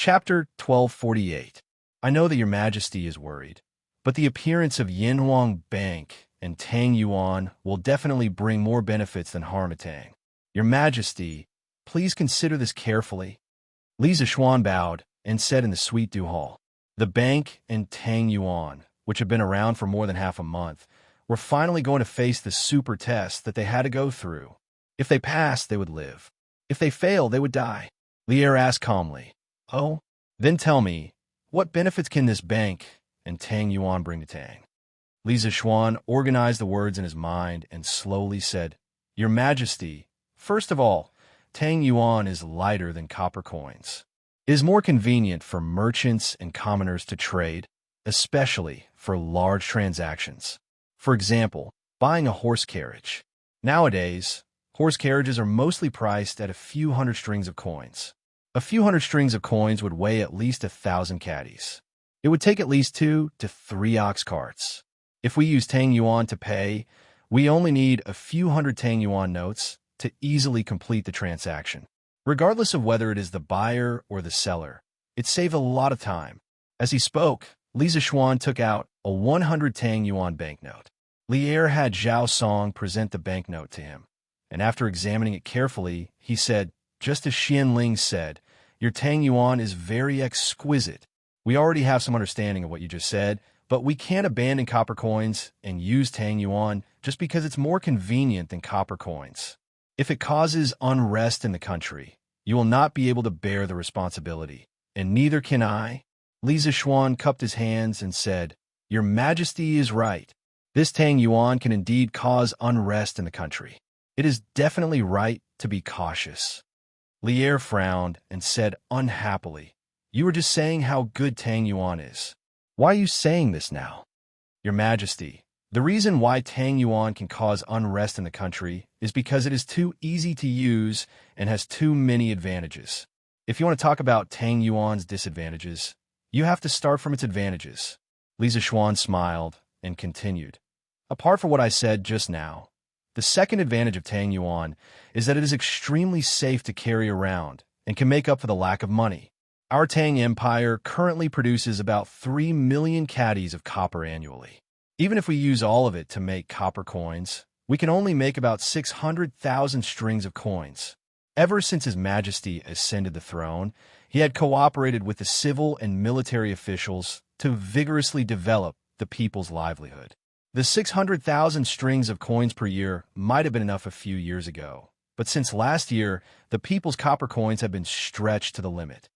Chapter 1248. I know that your majesty is worried, but the appearance of Yinhuang Bank and Tang Yuan will definitely bring more benefits than harm to Tang. Your majesty, please consider this carefully. Li Zishuan bowed and said in the Sweet Dew Hall. The bank and Tang Yuan, which had been around for more than half a month, were finally going to face the super test that they had to go through. If they passed, they would live. If they failed, they would die. Lier asked calmly. Oh, then tell me, what benefits can this bank and Tang Yuan bring to Tang? Li Zishuan organized the words in his mind and slowly said, Your Majesty, first of all, Tang Yuan is lighter than copper coins. It is more convenient for merchants and commoners to trade, especially for large transactions. For example, buying a horse carriage. Nowadays, horse carriages are mostly priced at a few hundred strings of coins. A few hundred strings of coins would weigh at least 1,000 caddies. It would take at least 2 to 3 ox carts. If we use Tang Yuan to pay, we only need a few hundred Tang Yuan notes to easily complete the transaction. Regardless of whether it is the buyer or the seller, it saved a lot of time. As he spoke, Li Zishuan took out a 100 Tang Yuan banknote. Lier had Zhao Song present the banknote to him, and after examining it carefully, he said, just as Xian Ling said, your Tang Yuan is very exquisite. We already have some understanding of what you just said, but we can't abandon copper coins and use Tang Yuan just because it's more convenient than copper coins. If it causes unrest in the country, you will not be able to bear the responsibility, and neither can I. Li Zishuan cupped his hands and said, Your Majesty is right. This Tang Yuan can indeed cause unrest in the country. It is definitely right to be cautious. Lier frowned and said unhappily, You were just saying how good Tang Yuan is. Why are you saying this now? Your Majesty, the reason why Tang Yuan can cause unrest in the country is because it is too easy to use and has too many advantages. If you want to talk about Tang Yuan's disadvantages, you have to start from its advantages. Li Zishuan smiled and continued. Apart from what I said just now, the second advantage of Tang Yuan is that it is extremely safe to carry around and can make up for the lack of money. Our Tang Empire currently produces about 3 million caddies of copper annually. Even if we use all of it to make copper coins, we can only make about 600,000 strings of coins. Ever since His Majesty ascended the throne, he had cooperated with the civil and military officials to vigorously develop the people's livelihood. The 600,000 strings of coins per year might have been enough a few years ago, but since last year, the people's copper coins have been stretched to the limit.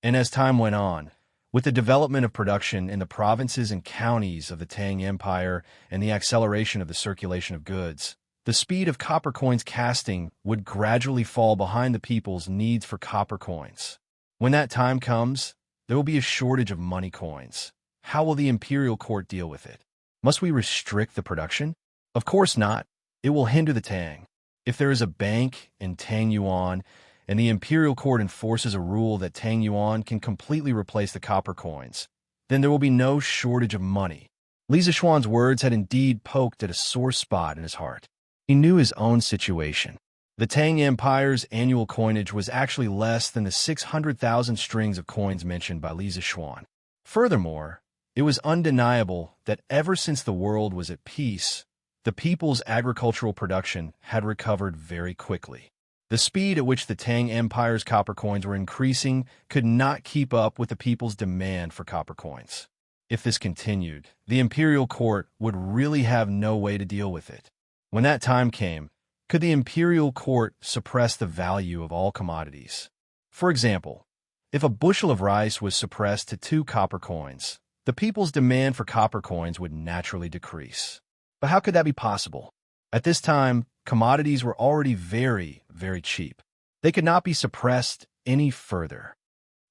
And as time went on, with the development of production in the provinces and counties of the Tang Empire and the acceleration of the circulation of goods, the speed of copper coins casting would gradually fall behind the people's needs for copper coins. When that time comes, there will be a shortage of money coins. How will the imperial court deal with it? Must we restrict the production? Of course not. It will hinder the Tang. If there is a bank in Tang Yuan and the imperial court enforces a rule that Tang Yuan can completely replace the copper coins, then there will be no shortage of money. Li Zishuan's words had indeed poked at a sore spot in his heart. He knew his own situation. The Tang Empire's annual coinage was actually less than the 600,000 strings of coins mentioned by Li Zishuan. Furthermore, it was undeniable that ever since the world was at peace, the people's agricultural production had recovered very quickly. The speed at which the Tang Empire's copper coins were increasing could not keep up with the people's demand for copper coins. If this continued, the imperial court would really have no way to deal with it. When that time came, could the imperial court suppress the value of all commodities? For example, if a bushel of rice was suppressed to 2 copper coins, the people's demand for copper coins would naturally decrease. But how could that be possible? At this time, commodities were already very, very cheap. They could not be suppressed any further.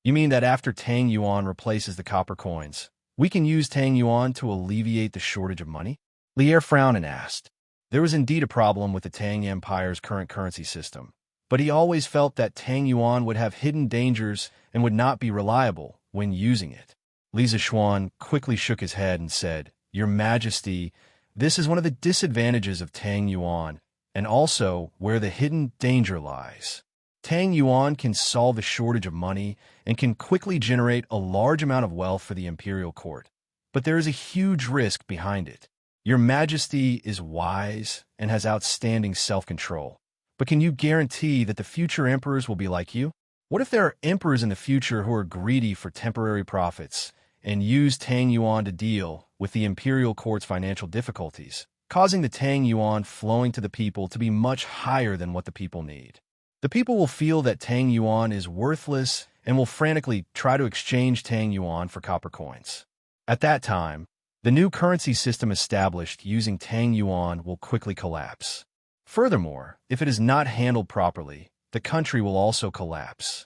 You mean that after Tang Yuan replaces the copper coins, we can use Tang Yuan to alleviate the shortage of money? Lier frowned and asked. There was indeed a problem with the Tang Empire's current currency system, but he always felt that Tang Yuan would have hidden dangers and would not be reliable when using it. Li Zishuan quickly shook his head and said, Your Majesty, this is one of the disadvantages of Tang Yuan, and also where the hidden danger lies. Tang Yuan can solve the shortage of money and can quickly generate a large amount of wealth for the imperial court. But there is a huge risk behind it. Your Majesty is wise and has outstanding self-control. But can you guarantee that the future emperors will be like you? What if there are emperors in the future who are greedy for temporary profits and use Tang Yuan to deal with the imperial court's financial difficulties, causing the Tang Yuan flowing to the people to be much higher than what the people need? The people will feel that Tang Yuan is worthless and will frantically try to exchange Tang Yuan for copper coins. At that time, the new currency system established using Tang Yuan will quickly collapse. Furthermore, if it is not handled properly, the country will also collapse.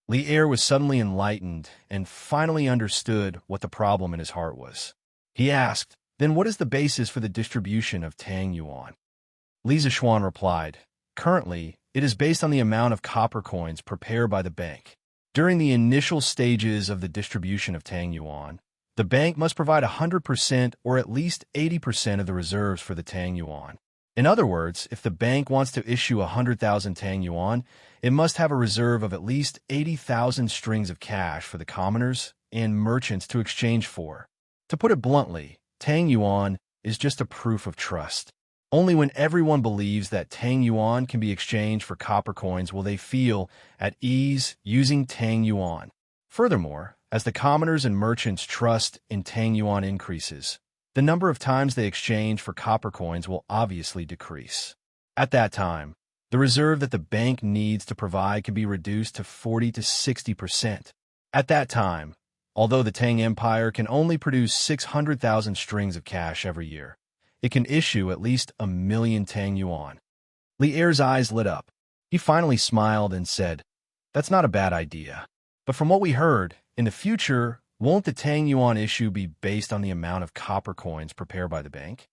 Li Er was suddenly enlightened and finally understood what the problem in his heart was. He asked, "Then what is the basis for the distribution of Tang Yuan?" Li Zishuan replied, "Currently, it is based on the amount of copper coins prepared by the bank. During the initial stages of the distribution of Tang Yuan, the bank must provide 100% or at least 80% of the reserves for the Tang Yuan. In other words, if the bank wants to issue 100,000 Tang Yuan, it must have a reserve of at least 80,000 strings of cash for the commoners and merchants to exchange for. To put it bluntly, Tang Yuan is just a proof of trust. Only when everyone believes that Tang Yuan can be exchanged for copper coins will they feel at ease using Tang Yuan. Furthermore, as the commoners and merchants' trust in Tang Yuan increases, the number of times they exchange for copper coins will obviously decrease. At that time, the reserve that the bank needs to provide can be reduced to 40 to 60%. At that time, although the Tang Empire can only produce 600,000 strings of cash every year, it can issue at least 1,000,000 Tang Yuan. Li Er's eyes lit up. He finally smiled and said, "That's not a bad idea. But from what we heard, in the future, won't the Tang Yuan issue be based on the amount of copper coins prepared by the bank?"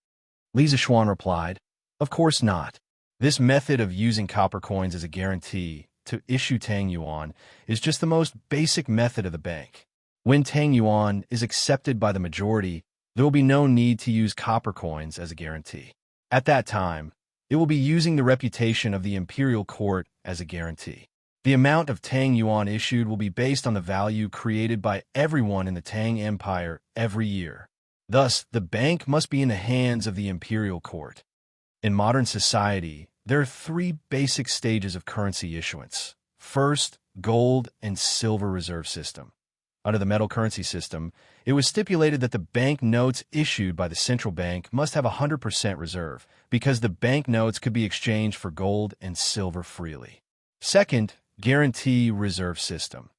Li Zishuan replied, "Of course not. This method of using copper coins as a guarantee to issue Tang Yuan is just the most basic method of the bank. When Tang Yuan is accepted by the majority, there will be no need to use copper coins as a guarantee. At that time, it will be using the reputation of the imperial court as a guarantee. The amount of Tang Yuan issued will be based on the value created by everyone in the Tang Empire every year. Thus, the bank must be in the hands of the imperial court. In modern society, there are three basic stages of currency issuance. First, gold and silver reserve system. Under the metal currency system, it was stipulated that the bank notes issued by the central bank must have 100% reserve, because the bank notes could be exchanged for gold and silver freely. Second, guarantee reserve system.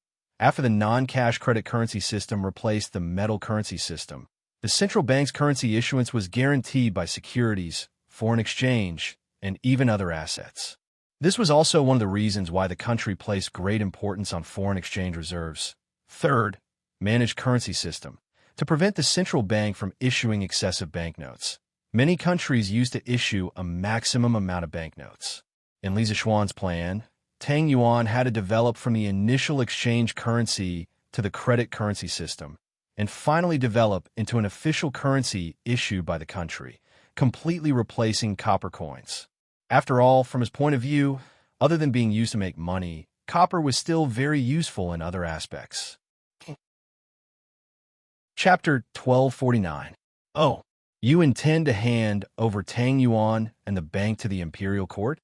After the non-cash credit currency system replaced the metal currency system, the central bank's currency issuance was guaranteed by securities, foreign exchange, and even other assets. This was also one of the reasons why the country placed great importance on foreign exchange reserves. Third, managed currency system. To prevent the central bank from issuing excessive banknotes, many countries used to issue a maximum amount of banknotes. In Li Zishuan's plan, Tang Yuan had to develop from the initial exchange currency to the credit currency system, and finally develop into an official currency issued by the country, completely replacing copper coins. After all, from his point of view, other than being used to make money, copper was still very useful in other aspects. Chapter 1249. Oh, you intend to hand over Tang Yuan and the bank to the imperial court?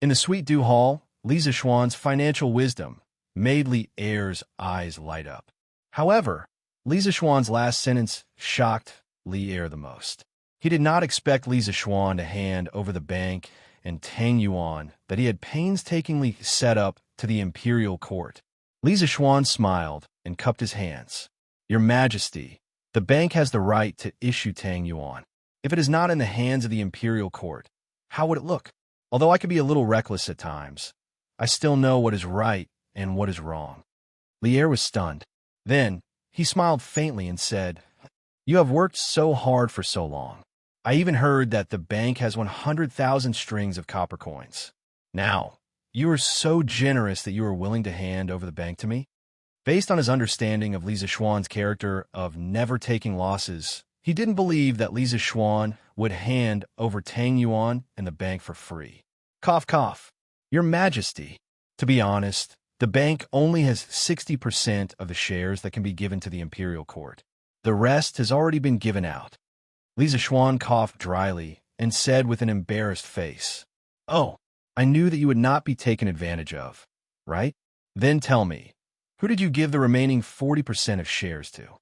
In the Sweet Dew Hall, Li Zishuan's financial wisdom made Li Er's eyes light up. However, Li Zishuan's last sentence shocked Li Er the most. He did not expect Li Zishuan to hand over the bank and Tang Yuan that he had painstakingly set up to the imperial court. Li Zishuan smiled and cupped his hands. "Your Majesty, the bank has the right to issue Tang Yuan. If it is not in the hands of the imperial court, how would it look? Although I could be a little reckless at times, I still know what is right and what is wrong." Li Er was stunned. Then, he smiled faintly and said, "You have worked so hard for so long. I even heard that the bank has 100,000 strings of copper coins. Now, you are so generous that you are willing to hand over the bank to me?" Based on his understanding of Li Zishuan's character of never taking losses, he didn't believe that Li Zishuan would hand over Tang Yuan and the bank for free. Cough, cough. "Your Majesty, To be honest, the bank only has 60% of the shares that can be given to the imperial court. The rest has already been given out. Lisa Xuan coughed dryly and said with an embarrassed face, "Oh, I knew that you would not be taken advantage of, right? Then tell me, who did you give the remaining 40% of shares to?"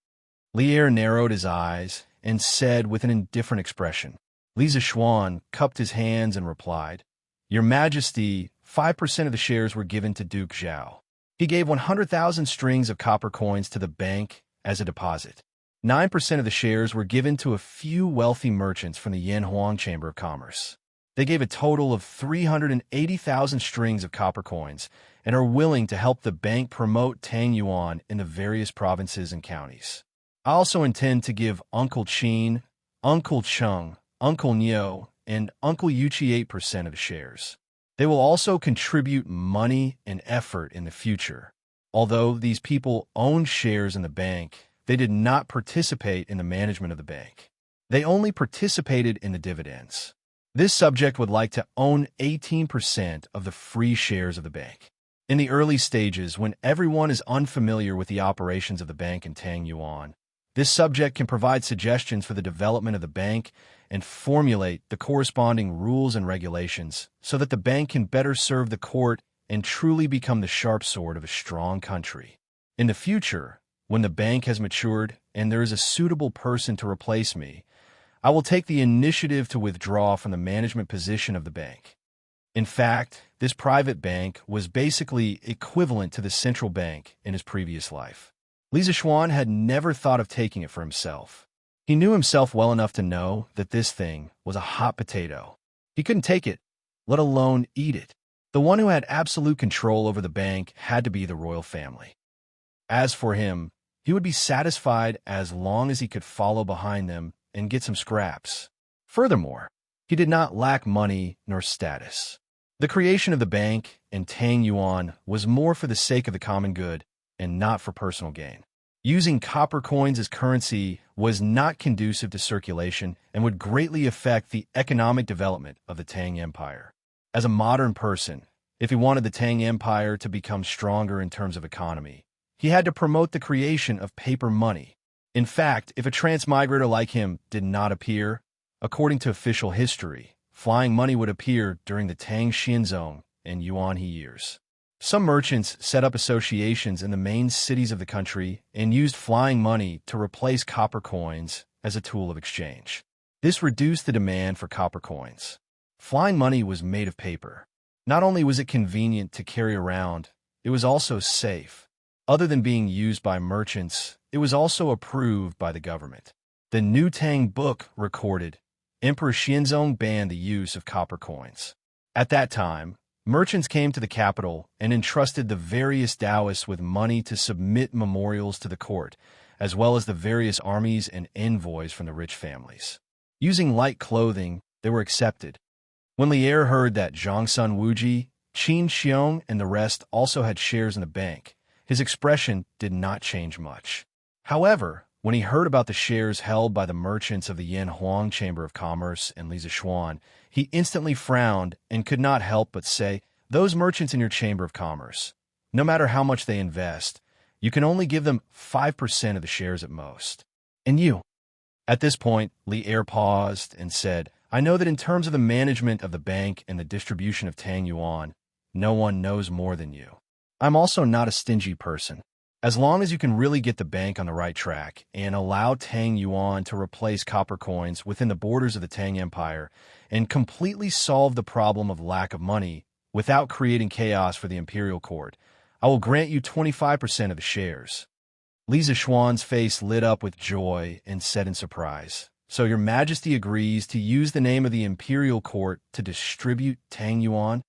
Lier narrowed his eyes and said with an indifferent expression. Lisa Xuan cupped his hands and replied, "Your Majesty, 5% of the shares were given to Duke Zhao. He gave 100,000 strings of copper coins to the bank as a deposit. 9% of the shares were given to a few wealthy merchants from the Yanhuang Chamber of Commerce. They gave a total of 380,000 strings of copper coins and are willing to help the bank promote Tang Yuan in the various provinces and counties. I also intend to give Uncle Qin, Uncle Chung, Uncle Nio, and Uncle Yuchi 8% of the shares. They will also contribute money and effort in the future. Although these people owned shares in the bank, they did not participate in the management of the bank. They only participated in the dividends. This subject would like to own 18% of the free shares of the bank. In the early stages, when everyone is unfamiliar with the operations of the bank in Tang Yuan, this subject can provide suggestions for the development of the bank and formulate the corresponding rules and regulations so that the bank can better serve the court and truly become the sharp sword of a strong country. In the future, when the bank has matured and there is a suitable person to replace me, I will take the initiative to withdraw from the management position of the bank. In fact, this private bank was basically equivalent to the central bank in his previous life. Lisa Xuan had never thought of taking it for himself. He knew himself well enough to know that this thing was a hot potato. He couldn't take it, let alone eat it. The one who had absolute control over the bank had to be the royal family. As for him, he would be satisfied as long as he could follow behind them and get some scraps. Furthermore, he did not lack money nor status. The creation of the bank and Tang Yuan was more for the sake of the common good and not for personal gain. Using copper coins as currency was not conducive to circulation and would greatly affect the economic development of the Tang Empire. As a modern person, if he wanted the Tang Empire to become stronger in terms of economy, he had to promote the creation of paper money. In fact, if a transmigrator like him did not appear, according to official history, flying money would appear during the Tang Xianzong and Yuanhe years. Some merchants set up associations in the main cities of the country and used flying money to replace copper coins as a tool of exchange. This reduced the demand for copper coins. Flying money was made of paper. Not only was it convenient to carry around, it was also safe. Other than being used by merchants, it was also approved by the government. The New Tang book recorded, Emperor Xianzong banned the use of copper coins. At that time, merchants came to the capital and entrusted the various Taoists with money to submit memorials to the court, as well as the various armies and envoys from the rich families. Using light clothing, they were accepted. When Lier heard that Zhongsun Wuji, Qin Xiong, and the rest also had shares in the bank, his expression did not change much. However, when he heard about the shares held by the merchants of the Yanhuang Chamber of Commerce and Lisa Xuan, he instantly frowned and could not help but say, "Those merchants in your Chamber of Commerce, no matter how much they invest, you can only give them 5% of the shares at most. And you?" At this point, Lier paused and said, "I know that in terms of the management of the bank and the distribution of Tang Yuan, no one knows more than you. I'm also not a stingy person. As long as you can really get the bank on the right track and allow Tang Yuan to replace copper coins within the borders of the Tang Empire and completely solve the problem of lack of money without creating chaos for the imperial court, I will grant you 25% of the shares." Lisa Xuan's face lit up with joy and said in surprise, "So your Majesty agrees to use the name of the imperial court to distribute Tang Yuan?"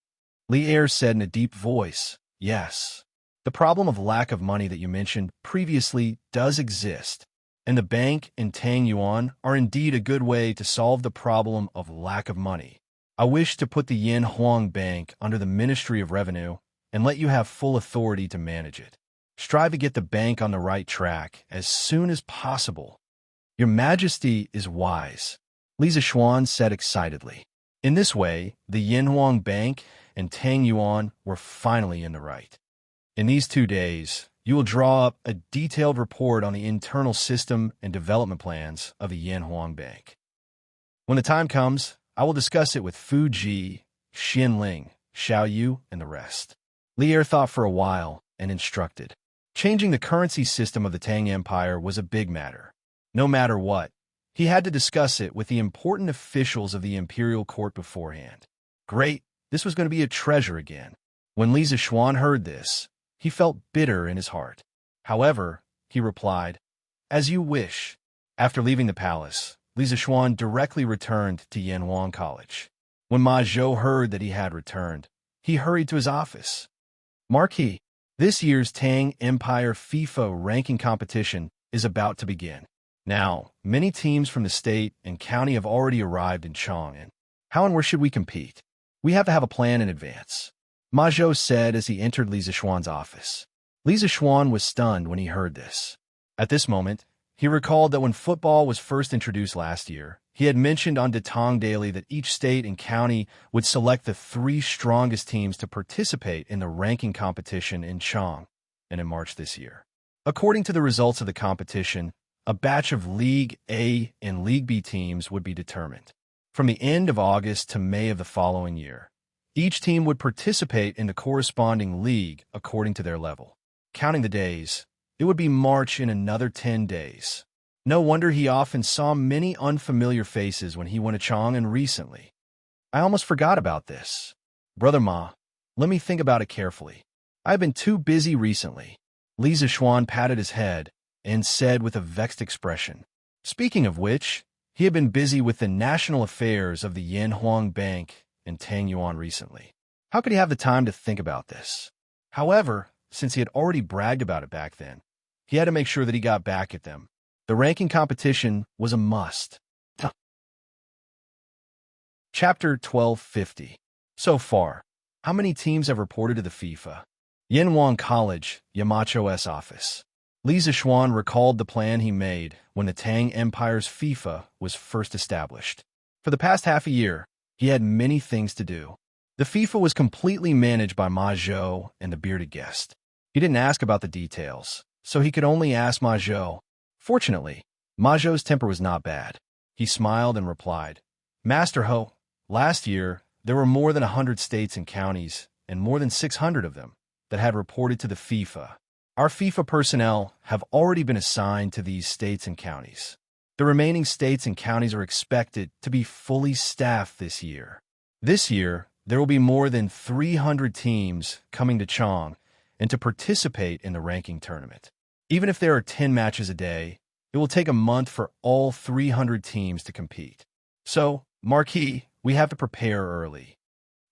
Lier said in a deep voice, "Yes. The problem of lack of money that you mentioned previously does exist, and the bank and Tang Yuan are indeed a good way to solve the problem of lack of money. I wish to put the Yin Huang Bank under the Ministry of Revenue and let you have full authority to manage it. Strive to get the bank on the right track as soon as possible." "Your Majesty is wise," Lisa Xuan said excitedly. In this way, the Yinhuang Bank and Tang Yuan were finally in the right. In these 2 days, you will draw up a detailed report on the internal system and development plans of the Yinhuang Bank. When the time comes, I will discuss it with Fu Ji, Xin Ling, Xiao Yu, and the rest. Li Er thought for a while and instructed. Changing the currency system of the Tang Empire was a big matter. No matter what, he had to discuss it with the important officials of the imperial court beforehand. Great, this was going to be a treasure again. When Li Zishuan heard this, he felt bitter in his heart. However, he replied, "As you wish." After leaving the palace, Li Zishuan directly returned to Yanhuang College. When Ma Zhou heard that he had returned, he hurried to his office. Marquis, this year's Tang Empire FIFA ranking competition is about to begin. Now, many teams from the state and county have already arrived in Chang'an. How and where should we compete? We have to have a plan in advance, Ma Zhou said as he entered Li Zishuan's office. Li Zishuan was stunned when he heard this. At this moment, he recalled that when football was first introduced last year, he had mentioned on Tang Daily that each state and county would select the 3 strongest teams to participate in the ranking competition in Chang'an and in March this year. According to the results of the competition, a batch of League A and League B teams would be determined. From the end of August to May of the following year, each team would participate in the corresponding league according to their level. Counting the days, it would be March in another 10 days. No wonder he often saw many unfamiliar faces when he went to Chang'an recently. I almost forgot about this. Brother Ma, let me think about it carefully. I've been too busy recently. Li Zishuan patted his head and said with a vexed expression. Speaking of which, he had been busy with the national affairs of the Yinhuang Bank and Tang Yuan recently. How could he have the time to think about this? However, since he had already bragged about it back then, he had to make sure that he got back at them. The ranking competition was a must. Chapter 1250. So far, how many teams have reported to the FIFA? Yinhuang College, Yamacho's office. Li Zishuan recalled the plan he made when the Tang Empire's FIFA was first established. For the past half a year, he had many things to do. The FIFA was completely managed by Ma Zhou and the bearded guest. He didn't ask about the details, so he could only ask Ma Zhou. Fortunately, Ma Zhou's temper was not bad. He smiled and replied, "Master Ho, last year there were more than 100 states and counties, and more than 600 of them, that had reported to the FIFA. Our FIFA personnel have already been assigned to these states and counties. The remaining states and counties are expected to be fully staffed this year. This year, there will be more than 300 teams coming to Chang'an and to participate in the ranking tournament. Even if there are 10 matches a day, it will take a month for all 300 teams to compete. So, Marquis, we have to prepare early."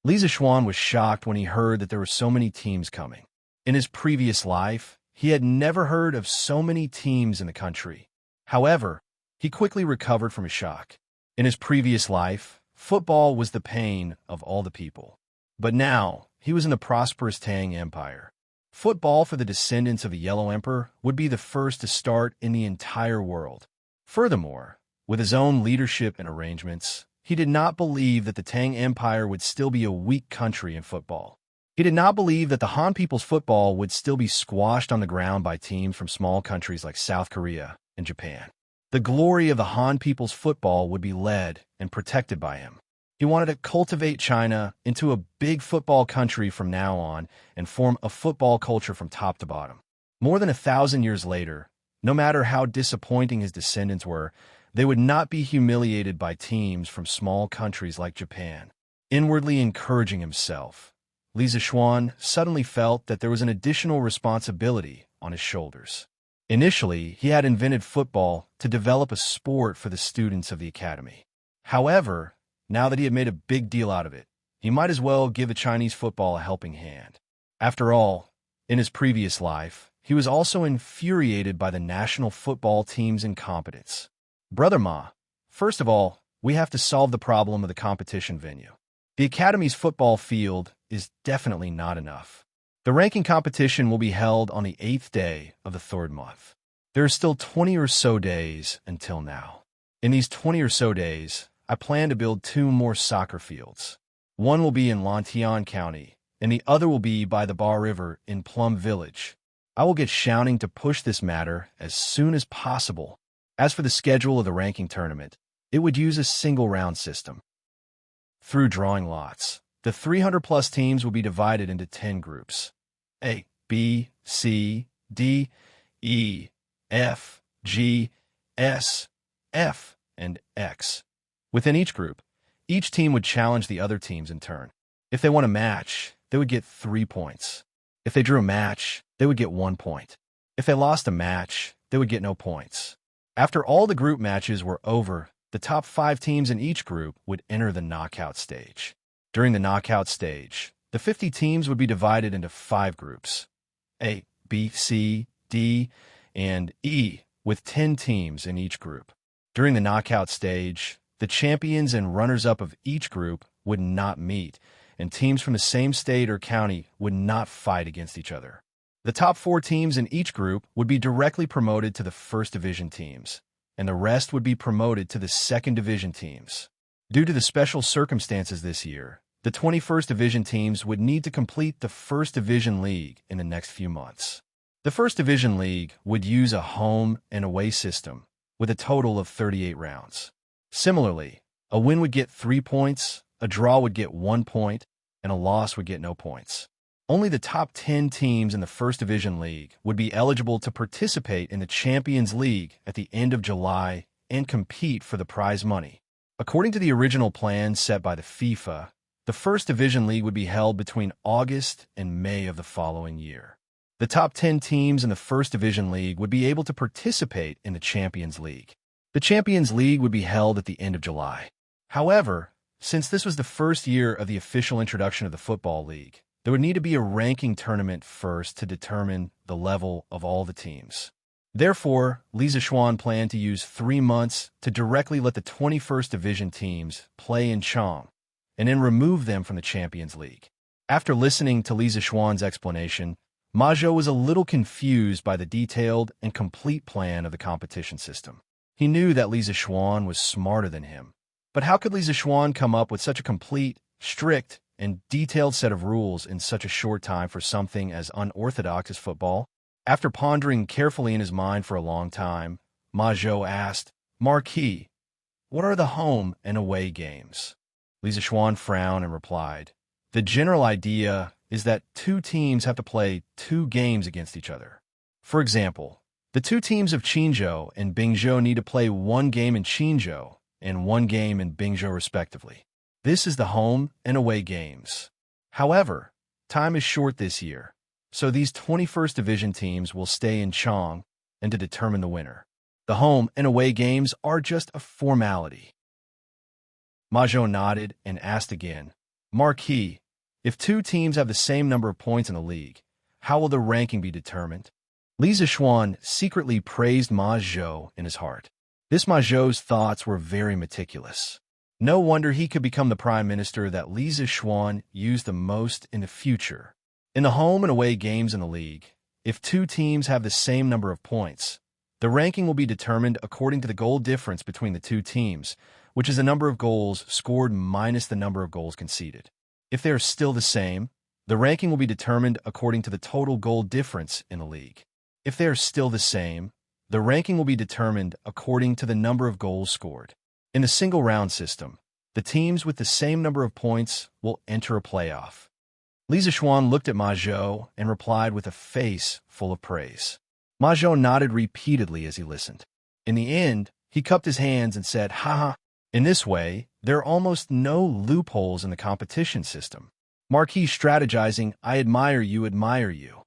Li Zishuan was shocked when he heard that there were so many teams coming. In his previous life, he had never heard of so many teams in the country. However, he quickly recovered from his shock. In his previous life, football was the pain of all the people. But now, he was in the prosperous Tang Empire. Football for the descendants of the Yellow Emperor would be the first to start in the entire world. Furthermore, with his own leadership and arrangements, he did not believe that the Tang Empire would still be a weak country in football. He did not believe that the Han people's football would still be squashed on the ground by teams from small countries like South Korea and Japan. The glory of the Han people's football would be led and protected by him. He wanted to cultivate China into a big football country from now on and form a football culture from top to bottom. More than 1,000 years later, no matter how disappointing his descendants were, they would not be humiliated by teams from small countries like Japan. Inwardly encouraging himself, Li Zishuan suddenly felt that there was an additional responsibility on his shoulders. Initially, he had invented football to develop a sport for the students of the academy. However, now that he had made a big deal out of it, he might as well give the Chinese football a helping hand. After all, in his previous life, he was also infuriated by the national football team's incompetence. Brother Ma, first of all, we have to solve the problem of the competition venue. The academy's football field is definitely not enough. The ranking competition will be held on the 8th day of the 3rd month. There are still 20 or so days until now. In these 20 or so days, I plan to build 2 more soccer fields. One will be in Lantian County, and the other will be by the Bar River in Plum Village. I will get Shouting to push this matter as soon as possible. As for the schedule of the ranking tournament, it would use a single-round system. Through drawing lots, the 300-plus teams will be divided into 10 groups: A, B, C, D, E, F, G, S, F, and X. Within each group, each team would challenge the other teams in turn. If they won a match, they would get 3 points. If they drew a match, they would get 1 point. If they lost a match, they would get no points. After all the group matches were over, the top 5 teams in each group would enter the knockout stage. During the knockout stage, the 50 teams would be divided into 5 groups: A, B, C, D, and E, with 10 teams in each group. During the knockout stage, the champions and runners-up of each group would not meet, and teams from the same state or county would not fight against each other. The top 4 teams in each group would be directly promoted to the first division teams, and the rest would be promoted to the second division teams. Due to the special circumstances this year, the 21st division teams would need to complete the first division league in the next few months. The first division league would use a home and away system with a total of 38 rounds. Similarly, a win would get 3 points, a draw would get 1 point, and a loss would get no points. Only the top 10 teams in the First Division League would be eligible to participate in the Champions League at the end of July and compete for the prize money. According to the original plan set by the FIFA, the First Division League would be held between August and May of the following year. The top 10 teams in the First Division League would be able to participate in the Champions League. The Champions League would be held at the end of July. However, since this was the first year of the official introduction of the Football League, there would need to be a ranking tournament first to determine the level of all the teams. Therefore, Li Zishuan planned to use 3 months to directly let the 21st Division teams play in Chang, and then remove them from the Champions League. After listening to Li Zishuan's explanation, Ma Zhou was a little confused by the detailed and complete plan of the competition system. He knew that Li Zishuan was smarter than him, but how could Li Zishuan come up with such a complete, strict, and detailed set of rules in such a short time for something as unorthodox as football? After pondering carefully in his mind for a long time, Ma Zhou asked, "Marquis, what are the home and away games?" Li Zishuan frowned and replied, "The general idea is that 2 teams have to play 2 games against each other. For example, the 2 teams of Qinzhou and Bingzhou need to play 1 game in Qinzhou and 1 game in Bingzhou respectively. This is the home and away games. However, time is short this year, so these 21st Division teams will stay in Chang and to determine the winner. The home and away games are just a formality." Ma Zhou nodded and asked again, "Marquis, if 2 teams have the same number of points in the league, how will the ranking be determined?" Li Zishuan secretly praised Ma Zhou in his heart. This Ma Zhou's thoughts were very meticulous. No wonder he could become the prime minister that Li Zishuan used the most in the future. In the home and away games in the league, if 2 teams have the same number of points, the ranking will be determined according to the goal difference between the 2 teams, which is the number of goals scored minus the number of goals conceded. If they are still the same, the ranking will be determined according to the total goal difference in the league. If they are still the same, the ranking will be determined according to the number of goals scored. In the single-round system, the teams with the same number of points will enter a playoff. Li Zishuan looked at Ma Zhou and replied with a face full of praise. Ma Zhou nodded repeatedly as he listened. In the end, he cupped his hands and said, "Ha ha." In this way, there are almost no loopholes in the competition system. Marquis strategizing, "I admire you, admire you."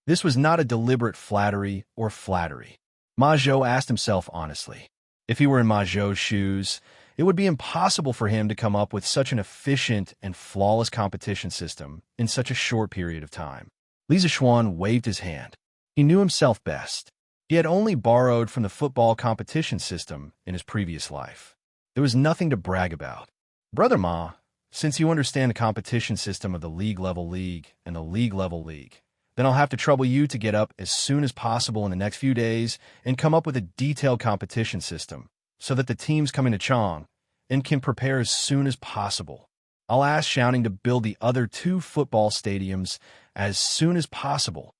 This was not a deliberate flattery or flattery. Ma Zhou asked himself honestly. If he were in Ma Zhou's shoes, it would be impossible for him to come up with such an efficient and flawless competition system in such a short period of time. Li Zishuan waved his hand. He knew himself best. He had only borrowed from the football competition system in his previous life. There was nothing to brag about. "Brother Ma, since you understand the competition system of the league-level league and the league-level league, then I'll have to trouble you to get up as soon as possible in the next few days and come up with a detailed competition system so that the teams coming to Chang and can prepare as soon as possible. I'll ask Xiaoning to build the other 2 football stadiums as soon as possible.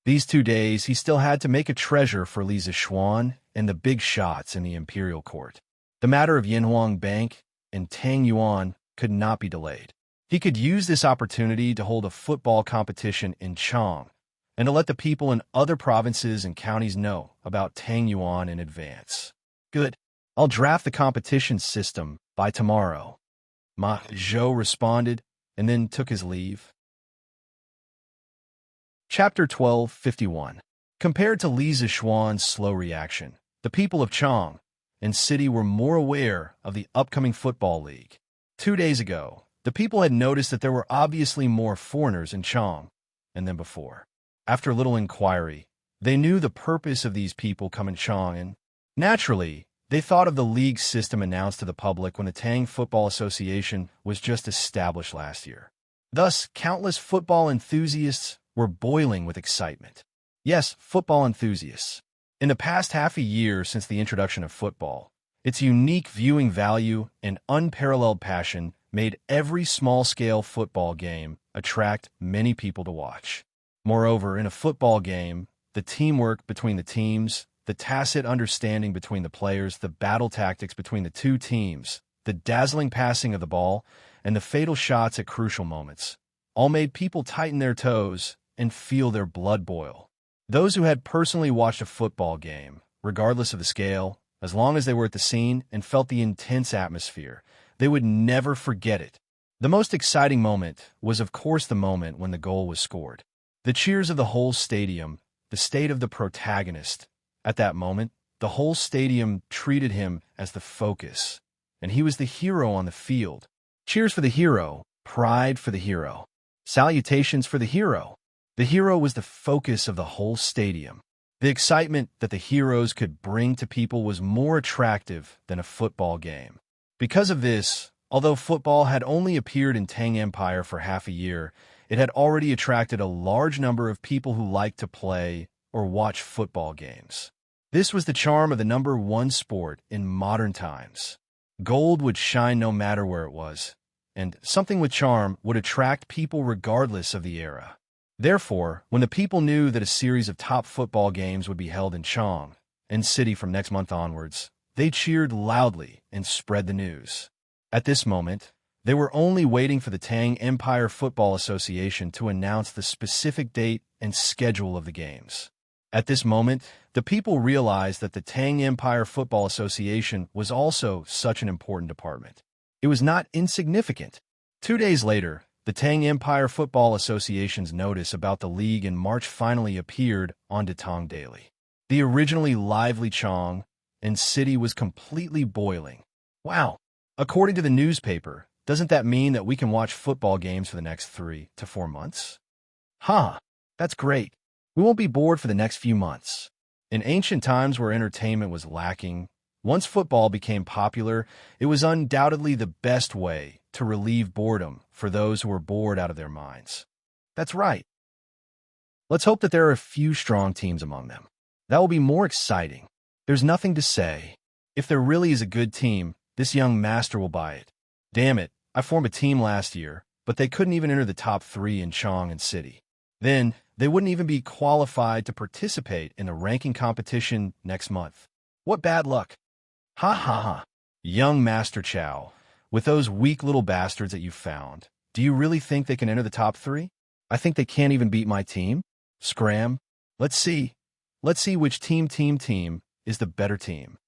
These 2 days, he still had to make a treasure for Li Zishuan and the big shots in the imperial court. The matter of Yinhuang Bank and Tang Yuan could not be delayed. He could use this opportunity to hold a football competition in Chang and to let the people in other provinces and counties know about Tang Yuan in advance. Good. I'll draft the competition system by tomorrow. Ma Zhou responded and then took his leave. Chapter 12:51. Compared to Li Zishuan's slow reaction, the people of Chang and city were more aware of the upcoming football league. 2 days ago, the people had noticed that there were obviously more foreigners in Chang than before. After a little inquiry, they knew the purpose of these people coming to Chang, and naturally, they thought of the league system announced to the public when the Tang Football Association was just established last year. Thus, countless football enthusiasts were boiling with excitement. Yes, football enthusiasts. In the past half a year since the introduction of football, its unique viewing value and unparalleled passion made every small-scale football game attract many people to watch. Moreover, in a football game, the teamwork between the teams, the tacit understanding between the players, the battle tactics between the 2 teams, the dazzling passing of the ball, and the fatal shots at crucial moments, all made people tighten their toes and feel their blood boil. Those who had personally watched a football game, regardless of the scale, as long as they were at the scene and felt the intense atmosphere, they would never forget it. The most exciting moment was, of course, the moment when the goal was scored. The cheers of the whole stadium, the state of the protagonist. At that moment, the whole stadium treated him as the focus, and he was the hero on the field. Cheers for the hero, pride for the hero, salutations for the hero. The hero was the focus of the whole stadium. The excitement that the heroes could bring to people was more attractive than a football game. Because of this, although football had only appeared in Tang Empire for half a year, it had already attracted a large number of people who liked to play or watch football games. This was the charm of the #1 sport in modern times. Gold would shine no matter where it was, and something with charm would attract people regardless of the era. Therefore, when the people knew that a series of top football games would be held in Chang and city from next month onwards, they cheered loudly and spread the news. At this moment, they were only waiting for the Tang Empire Football Association to announce the specific date and schedule of the games. At this moment, the people realized that the Tang Empire Football Association was also such an important department. It was not insignificant. 2 days later, the Tang Empire Football Association's notice about the league in March finally appeared on Tang Daily. The originally lively Chang and city was completely boiling. Wow! According to the newspaper, doesn't that mean that we can watch football games for the next 3 to 4 months? That's great. We won't be bored for the next few months. In ancient times where entertainment was lacking, once football became popular, it was undoubtedly the best way to relieve boredom for those who were bored out of their minds. That's right. Let's hope that there are a few strong teams among them. That will be more exciting. There's nothing to say. If there really is a good team, this young master will buy it. Damn it, I formed a team last year, but they couldn't even enter the top 3 in Chang and city. Then, they wouldn't even be qualified to participate in the ranking competition next month. What bad luck. Ha ha ha. Young Master Chow, with those weak little bastards that you found, do you really think they can enter the top 3? I think they can't even beat my team. Scram. Let's see. Let's see which team is the better team.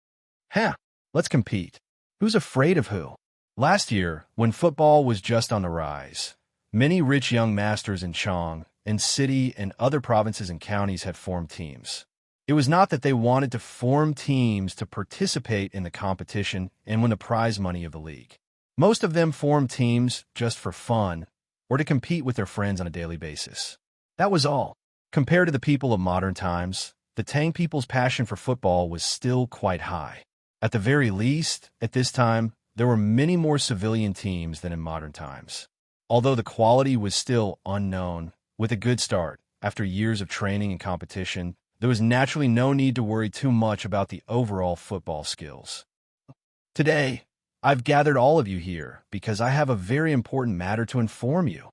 Let's compete. Who's afraid of who? Last year, when football was just on the rise, many rich young masters in Chang and city and other provinces and counties had formed teams. It was not that they wanted to form teams to participate in the competition and win the prize money of the league. Most of them formed teams just for fun or to compete with their friends on a daily basis. That was all. Compared to the people of modern times, the Tang people's passion for football was still quite high. At the very least, at this time, there were many more civilian teams than in modern times. Although the quality was still unknown, with a good start, after years of training and competition, there was naturally no need to worry too much about the overall football skills. Today, I've gathered all of you here because I have a very important matter to inform you.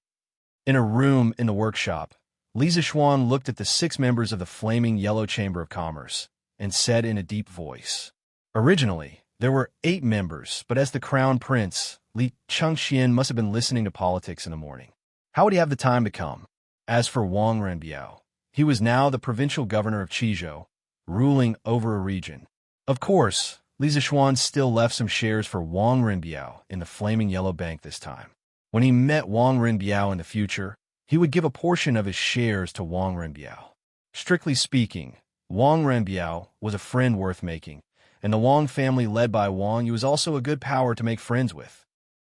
In a room in the workshop, Li Zixuan looked at the 6 members of the Flaming Yellow Chamber of Commerce and said in a deep voice, "Originally, there were 8 members, but as the crown prince, Li Chengxian must have been listening to politics in the morning. How would he have the time to come? As for Wang Renbiao, he was now the provincial governor of Qizhou, ruling over a region. Of course, Li Zixuan still left some shares for Wang Renbiao in the Flaming Yellow Bank this time. When he met Wang Renbiao in the future, he would give a portion of his shares to Wang Renbiao. Strictly speaking, Wang Renbiao was a friend worth making, and the Wang family led by Wang Yu was also a good power to make friends with.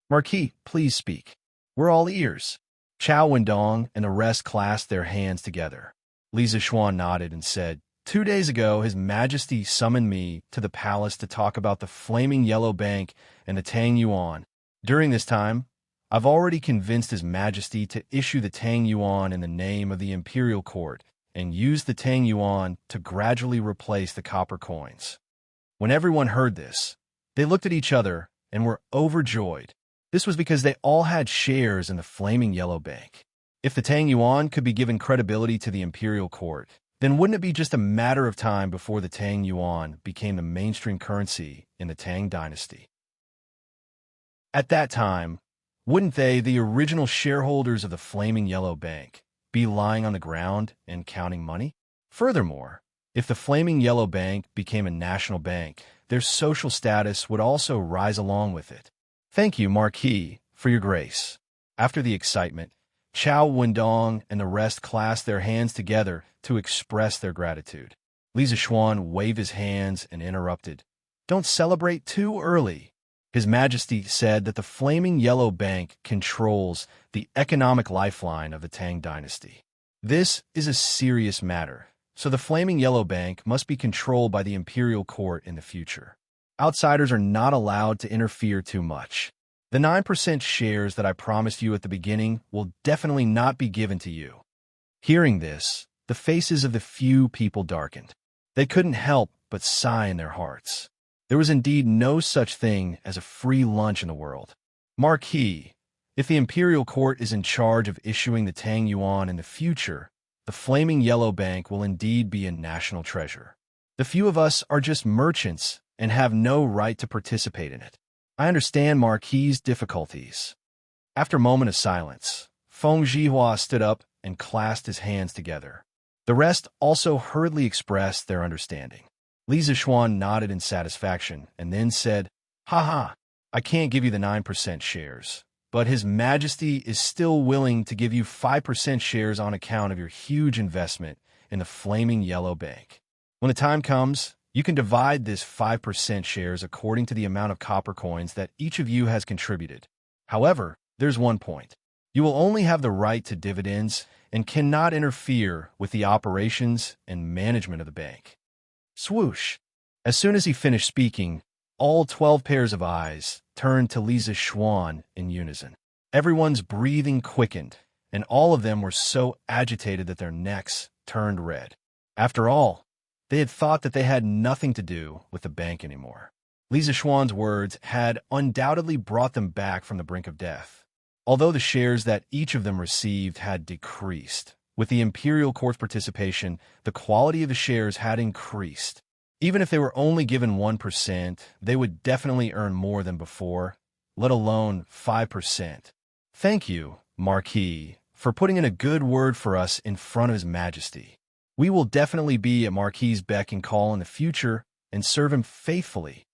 Marquis, please speak. We're all ears." Chao Wendong and the rest clasped their hands together. Li Zixuan nodded and said, "2 days ago, His Majesty summoned me to the palace to talk about the Flaming Yellow Bank and the Tang Yuan. During this time, I've already convinced His Majesty to issue the Tang Yuan in the name of the Imperial Court and use the Tang Yuan to gradually replace the copper coins." When everyone heard this, they looked at each other and were overjoyed. This was because they all had shares in the Flaming Yellow Bank. If the Tang Yuan could be given credibility to the Imperial Court, then wouldn't it be just a matter of time before the Tang Yuan became the mainstream currency in the Tang Dynasty? At that time, wouldn't they, the original shareholders of the Flaming Yellow Bank, be lying on the ground and counting money? Furthermore, if the Flaming Yellow Bank became a national bank, their social status would also rise along with it. "Thank you, Marquis, for your grace." After the excitement, Chao Wendong and the rest clasped their hands together to express their gratitude. Li Zixuan waved his hands and interrupted, "Don't celebrate too early." His Majesty said that the Flaming Yellow Bank controls the economic lifeline of the Tang Dynasty. This is a serious matter, so the Flaming Yellow Bank must be controlled by the Imperial Court in the future. Outsiders are not allowed to interfere too much. The 9% shares that I promised you at the beginning will definitely not be given to you." Hearing this, the faces of the few people darkened. They couldn't help but sigh in their hearts. There was indeed no such thing as a free lunch in the world. "Marquis, if the Imperial Court is in charge of issuing the Tang Yuan in the future, the Flaming Yellow Bank will indeed be a national treasure. The few of us are just merchants and have no right to participate in it. I understand Marquis's difficulties." After a moment of silence, Feng Zhihua stood up and clasped his hands together. The rest also hurriedly expressed their understanding. Li Zixuan nodded in satisfaction and then said, "Ha, I can't give you the 9% shares, but His Majesty is still willing to give you 5% shares on account of your huge investment in the Flaming Yellow Bank. When the time comes, you can divide this 5% shares according to the amount of copper coins that each of you has contributed. However, there's one point. You will only have the right to dividends and cannot interfere with the operations and management of the bank." Swoosh! As soon as he finished speaking, all 12 pairs of eyes turned to Li Zixuan in unison. Everyone's breathing quickened, and all of them were so agitated that their necks turned red. After all, they had thought that they had nothing to do with the bank anymore. Li Zixuan's words had undoubtedly brought them back from the brink of death. Although the shares that each of them received had decreased, with the Imperial Court's participation, the quality of the shares had increased. Even if they were only given 1%, they would definitely earn more than before, let alone 5%. "Thank you, Marquis, for putting in a good word for us in front of His Majesty. We will definitely be at Marquis's beck and call in the future and serve him faithfully."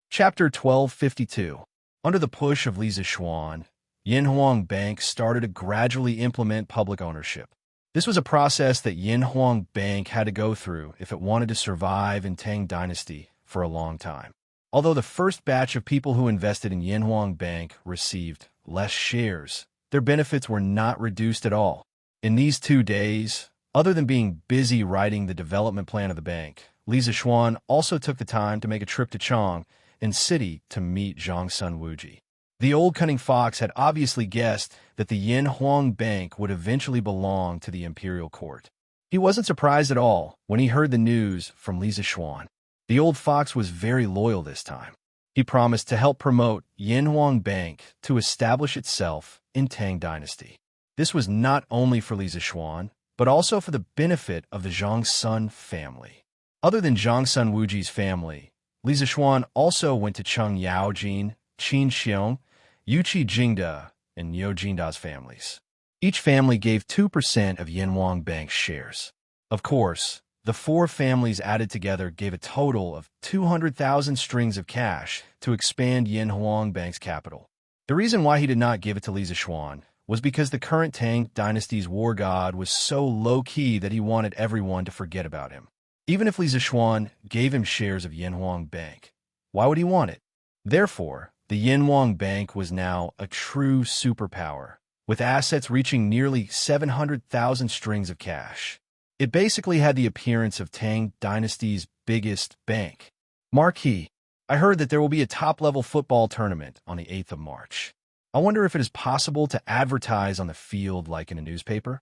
Chapter 1252. Under the push of Li Zixuan, Yinhuang Bank started to gradually implement public ownership. This was a process that Yinhuang Bank had to go through if it wanted to survive in Tang Dynasty for a long time. Although the first batch of people who invested in Yinhuang Bank received less shares, their benefits were not reduced at all. In these 2 days, other than being busy writing the development plan of the bank, Li Zixuan also took the time to make a trip to Chang in city to meet Zhang Sun Wuji. The old cunning fox had obviously guessed that the Yinhuang Bank would eventually belong to the Imperial Court. He wasn't surprised at all when he heard the news from Li Zixuan. The old fox was very loyal this time. He promised to help promote Yinhuang Bank to establish itself in Tang Dynasty. This was not only for Li Zishuan, but also for the benefit of the Zhongsun family. Other than Zhongsun Wuji's family, Li Zishuan also went to Cheng Yaojin, Qin Xiong, Yuqi Jingda, and Niu Jinda's families. Each family gave 2% of Yinhuang Bank's shares. Of course, the four families added together gave a total of 200,000 strings of cash to expand Yinhuang Bank's capital. The reason why he did not give it to Li Zishuan was because the current Tang Dynasty's war god was so low-key that he wanted everyone to forget about him. Even if Li Zishuan gave him shares of Yinhuang Bank, why would he want it? Therefore, the Yinhuang Bank was now a true superpower, with assets reaching nearly 700,000 strings of cash. It basically had the appearance of Tang Dynasty's biggest bank. Marquee, I heard that there will be a top-level football tournament on the 8th of March. I wonder if it is possible to advertise on the field like in a newspaper?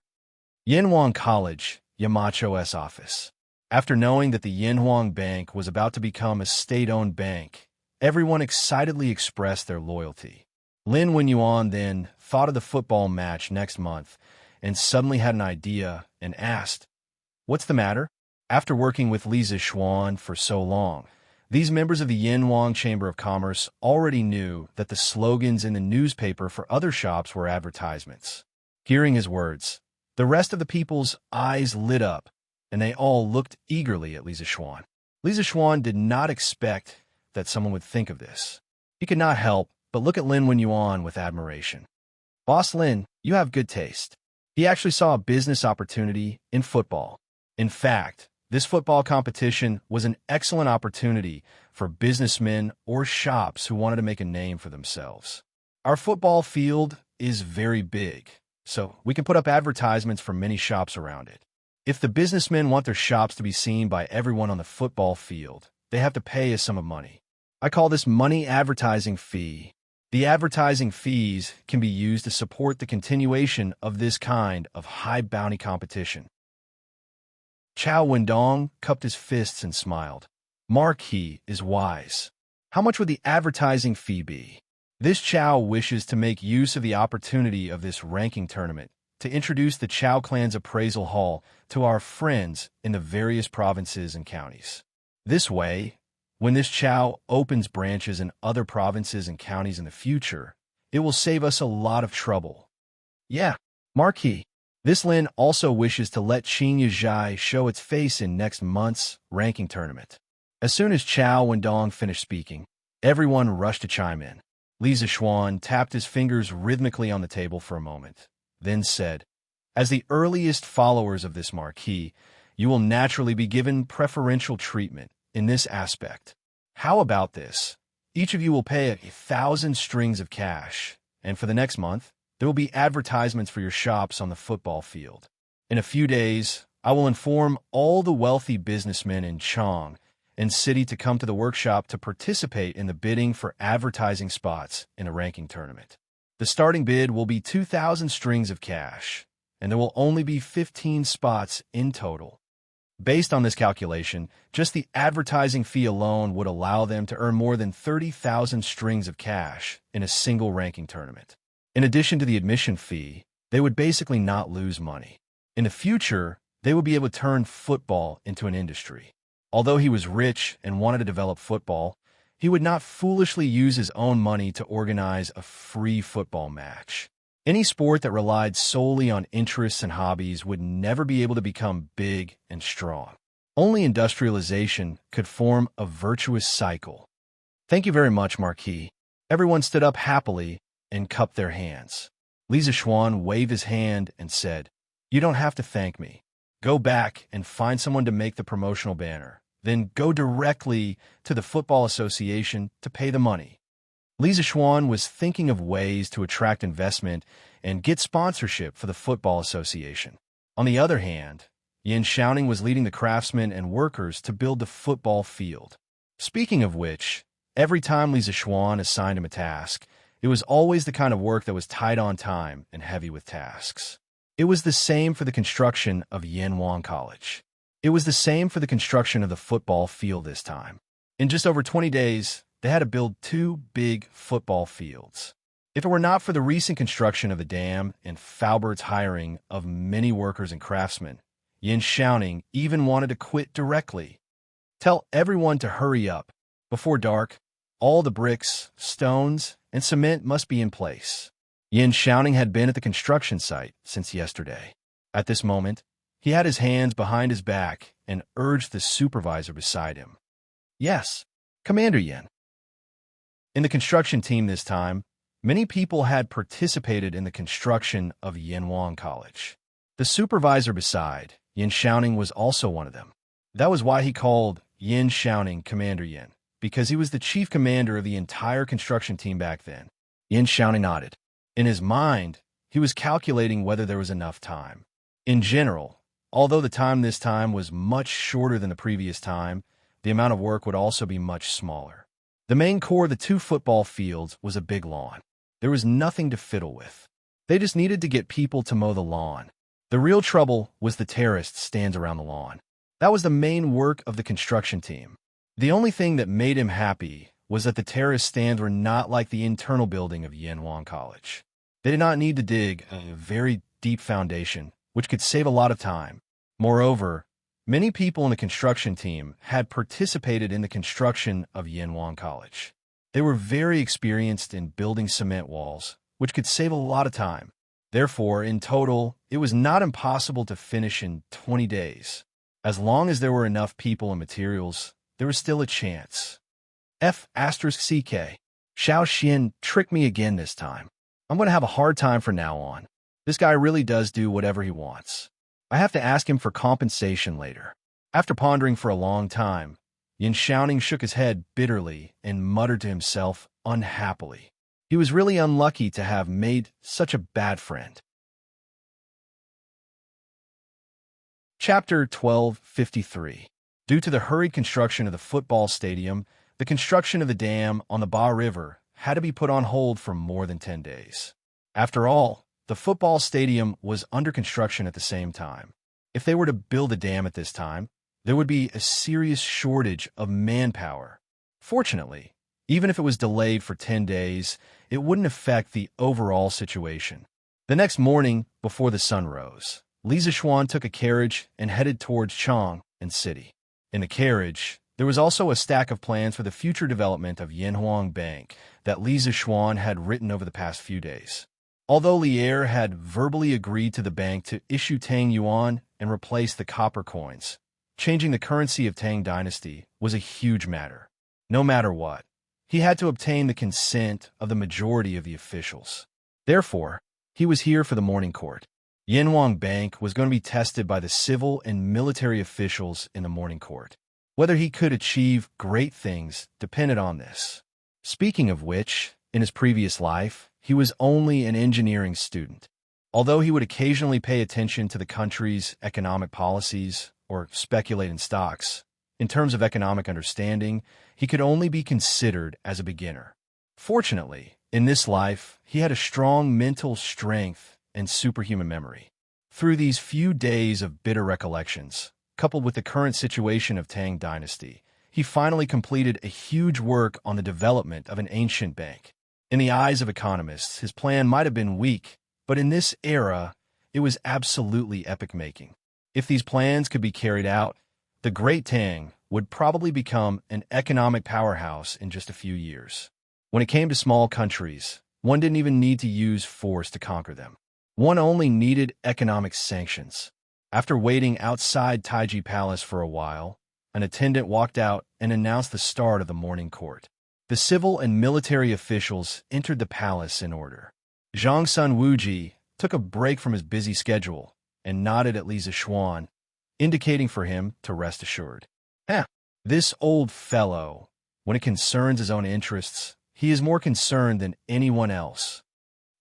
Yinhuang College, Yamacho's office. After knowing that the Yinhuang Bank was about to become a state-owned bank, everyone excitedly expressed their loyalty. Lin Wenyuan then thought of the football match next month and suddenly had an idea and asked, "What's the matter?" After working with Li Zishuan for so long, these members of the Yinhuang Chamber of Commerce already knew that the slogans in the newspaper for other shops were advertisements. Hearing his words, the rest of the people's eyes lit up, and they all looked eagerly at Li Zishuan. Li Zishuan did not expect that someone would think of this. He could not help but look at Lin Wenyuan with admiration. Boss Lin, you have good taste. He actually saw a business opportunity in football. In fact, this football competition was an excellent opportunity for businessmen or shops who wanted to make a name for themselves. Our football field is very big, so we can put up advertisements for many shops around it. If the businessmen want their shops to be seen by everyone on the football field, they have to pay a sum of money. I call this money advertising fee. The advertising fees can be used to support the continuation of this kind of high bounty competition. Chao Wendong cupped his fists and smiled. Marquis is wise. How much would the advertising fee be? This Chao wishes to make use of the opportunity of this ranking tournament to introduce the Chao clan's appraisal hall to our friends in the various provinces and counties. This way, when this Chao opens branches in other provinces and counties in the future, it will save us a lot of trouble. Yeah, Marquis. This Lin also wishes to let Qin Yizhai show its face in next month's ranking tournament. As soon as Chao Wendong finished speaking, everyone rushed to chime in. Li Zishuan tapped his fingers rhythmically on the table for a moment, then said, "As the earliest followers of this marquis, you will naturally be given preferential treatment in this aspect. How about this? Each of you will pay 1,000 strings of cash, and for the next month, there will be advertisements for your shops on the football field. In a few days, I will inform all the wealthy businessmen in Chang and city to come to the workshop to participate in the bidding for advertising spots in a ranking tournament. The starting bid will be 2,000 strings of cash, and there will only be 15 spots in total. Based on this calculation, just the advertising fee alone would allow them to earn more than 30,000 strings of cash in a single ranking tournament. In addition to the admission fee, they would basically not lose money. In the future, they would be able to turn football into an industry. Although he was rich and wanted to develop football, he would not foolishly use his own money to organize a free football match. Any sport that relied solely on interests and hobbies would never be able to become big and strong. Only industrialization could form a virtuous cycle. Thank you very much, Marquis. Everyone stood up happily and cupped their hands. Li Zishuan waved his hand and said, "You don't have to thank me. Go back and find someone to make the promotional banner. Then go directly to the Football Association to pay the money." Li Zishuan was thinking of ways to attract investment and get sponsorship for the Football Association. On the other hand, Yin Xiaoning was leading the craftsmen and workers to build the football field. Speaking of which, every time Li Zishuan assigned him a task, it was always the kind of work that was tight on time and heavy with tasks. It was the same for the construction of Yinhuang College. It was the same for the construction of the football field this time. In just over 20 days, they had to build 2 big football fields. If it were not for the recent construction of the dam and Faubert's hiring of many workers and craftsmen, Yin Xiaoning even wanted to quit directly. Tell everyone to hurry up. Before dark, all the bricks, stones, and cement must be in place. Yin Xiaoning had been at the construction site since yesterday. At this moment, he had his hands behind his back and urged the supervisor beside him. Yes, Commander Yin. In the construction team this time, many people had participated in the construction of Yanwang College. The supervisor beside Yin Xiaoning was also one of them. That was why he called Yin Xiaoning Commander Yin, because he was the chief commander of the entire construction team back then. Yin Xiaoning nodded. In his mind, he was calculating whether there was enough time. In general, although the time this time was much shorter than the previous time, the amount of work would also be much smaller. The main core of the 2 football fields was a big lawn. There was nothing to fiddle with. They just needed to get people to mow the lawn. The real trouble was the terraced stands around the lawn. That was the main work of the construction team. The only thing that made him happy was that the terrace stands were not like the internal building of Yanwang College. They did not need to dig a very deep foundation, which could save a lot of time. Moreover, many people in the construction team had participated in the construction of Yanwang College. They were very experienced in building cement walls, which could save a lot of time. Therefore, in total, it was not impossible to finish in 20 days. As long as there were enough people and materials, there was still a chance. F*CK. Xiao Xian tricked me again this time. I'm going to have a hard time from now on. This guy really does do whatever he wants. I have to ask him for compensation later. After pondering for a long time, Yin Xiaoning shook his head bitterly and muttered to himself unhappily. He was really unlucky to have made such a bad friend. Chapter 1253. Due to the hurried construction of the football stadium, the construction of the dam on the Ba River had to be put on hold for more than 10 days. After all, the football stadium was under construction at the same time. If they were to build a dam at this time, there would be a serious shortage of manpower. Fortunately, even if it was delayed for 10 days, it wouldn't affect the overall situation. The next morning, before the sun rose, Li Zixuan took a carriage and headed towards Chang and City. In the carriage, there was also a stack of plans for the future development of Yanhuang Bank that Li Zixuan had written over the past few days. Although Lier had verbally agreed to the bank to issue Tang Yuan and replace the copper coins, changing the currency of Tang Dynasty was a huge matter. No matter what, he had to obtain the consent of the majority of the officials. Therefore, he was here for the morning court. Yanhuang Bank was going to be tested by the civil and military officials in the morning court. Whether he could achieve great things depended on this. Speaking of which, in his previous life, he was only an engineering student. Although he would occasionally pay attention to the country's economic policies or speculate in stocks, in terms of economic understanding, he could only be considered as a beginner. Fortunately, in this life, he had a strong mental strength and superhuman memory. Through these few days of bitter recollections, coupled with the current situation of Tang Dynasty, he finally completed a huge work on the development of an ancient bank. In the eyes of economists, his plan might have been weak, but in this era, it was absolutely epic-making. If these plans could be carried out, the Great Tang would probably become an economic powerhouse in just a few years. When it came to small countries, one didn't even need to use force to conquer them. One only needed economic sanctions. After waiting outside Taiji Palace for a while, an attendant walked out and announced the start of the morning court. The civil and military officials entered the palace in order. Zhang Sun Wuji took a break from his busy schedule and nodded at Li Zixuan, indicating for him to rest assured. This old fellow, when it concerns his own interests, he is more concerned than anyone else.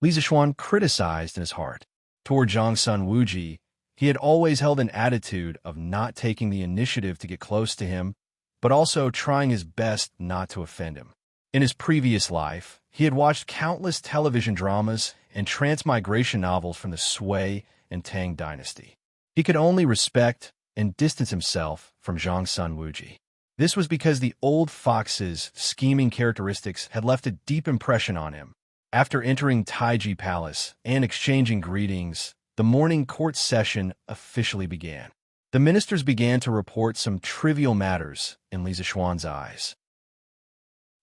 Li Zixuan criticized in his heart. Toward Zhang Sun Wuji, he had always held an attitude of not taking the initiative to get close to him, but also trying his best not to offend him. In his previous life, he had watched countless television dramas and transmigration novels from the Sui and Tang Dynasty. He could only respect and distanced himself from Zhang Sun Wuji. This was because the old fox's scheming characteristics had left a deep impression on him. After entering Taiji Palace and exchanging greetings, the morning court session officially began. The ministers began to report some trivial matters in Li Zixuan's eyes.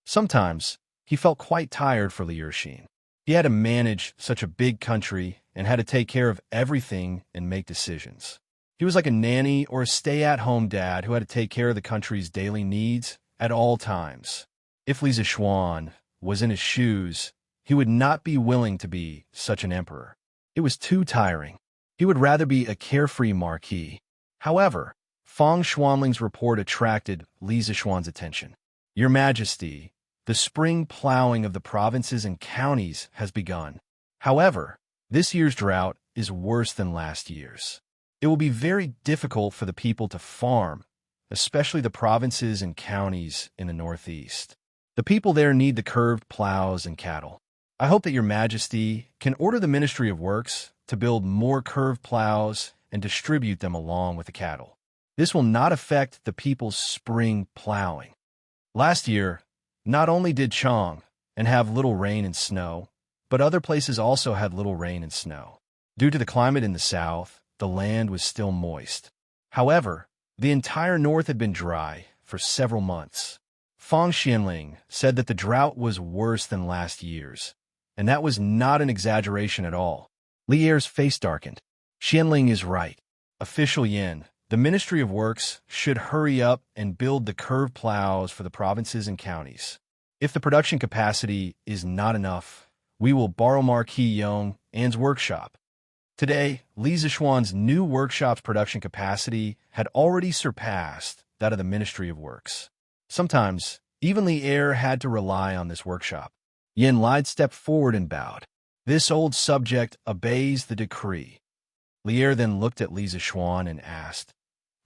Sometimes, he felt quite tired for Li Erxin. He had to manage such a big country and had to take care of everything and make decisions. He was like a nanny or a stay-at-home dad who had to take care of the country's daily needs at all times. If Li Zixuan was in his shoes, he would not be willing to be such an emperor. It was too tiring. He would rather be a carefree marquis. However, Fang Xuanling's report attracted Li Zixuan's attention. Your Majesty, the spring plowing of the provinces and counties has begun. However, this year's drought is worse than last year's. It will be very difficult for the people to farm, especially the provinces and counties in the northeast. The people there need the curved plows and cattle. I hope that Your Majesty can order the Ministry of Works to build more curved plows and distribute them along with the cattle. This will not affect the people's spring plowing. Last year, not only did Chang and have little rain and snow, but other places also had little rain and snow. Due to the climate in the south, the land was still moist. However, the entire north had been dry for several months. Fang Xianling said that the drought was worse than last year's, and that was not an exaggeration at all. Li Er's face darkened. Xianling is right. Official Yin, the Ministry of Works should hurry up and build the curved plows for the provinces and counties. If the production capacity is not enough, we will borrow Marquis Yong An's workshop. Today, Li Zixuan's new workshop's production capacity had already surpassed that of the Ministry of Works. Sometimes, even Li Er had to rely on this workshop. Yin Lai stepped forward and bowed. This old subject obeys the decree. Li Er then looked at Li Zixuan and asked,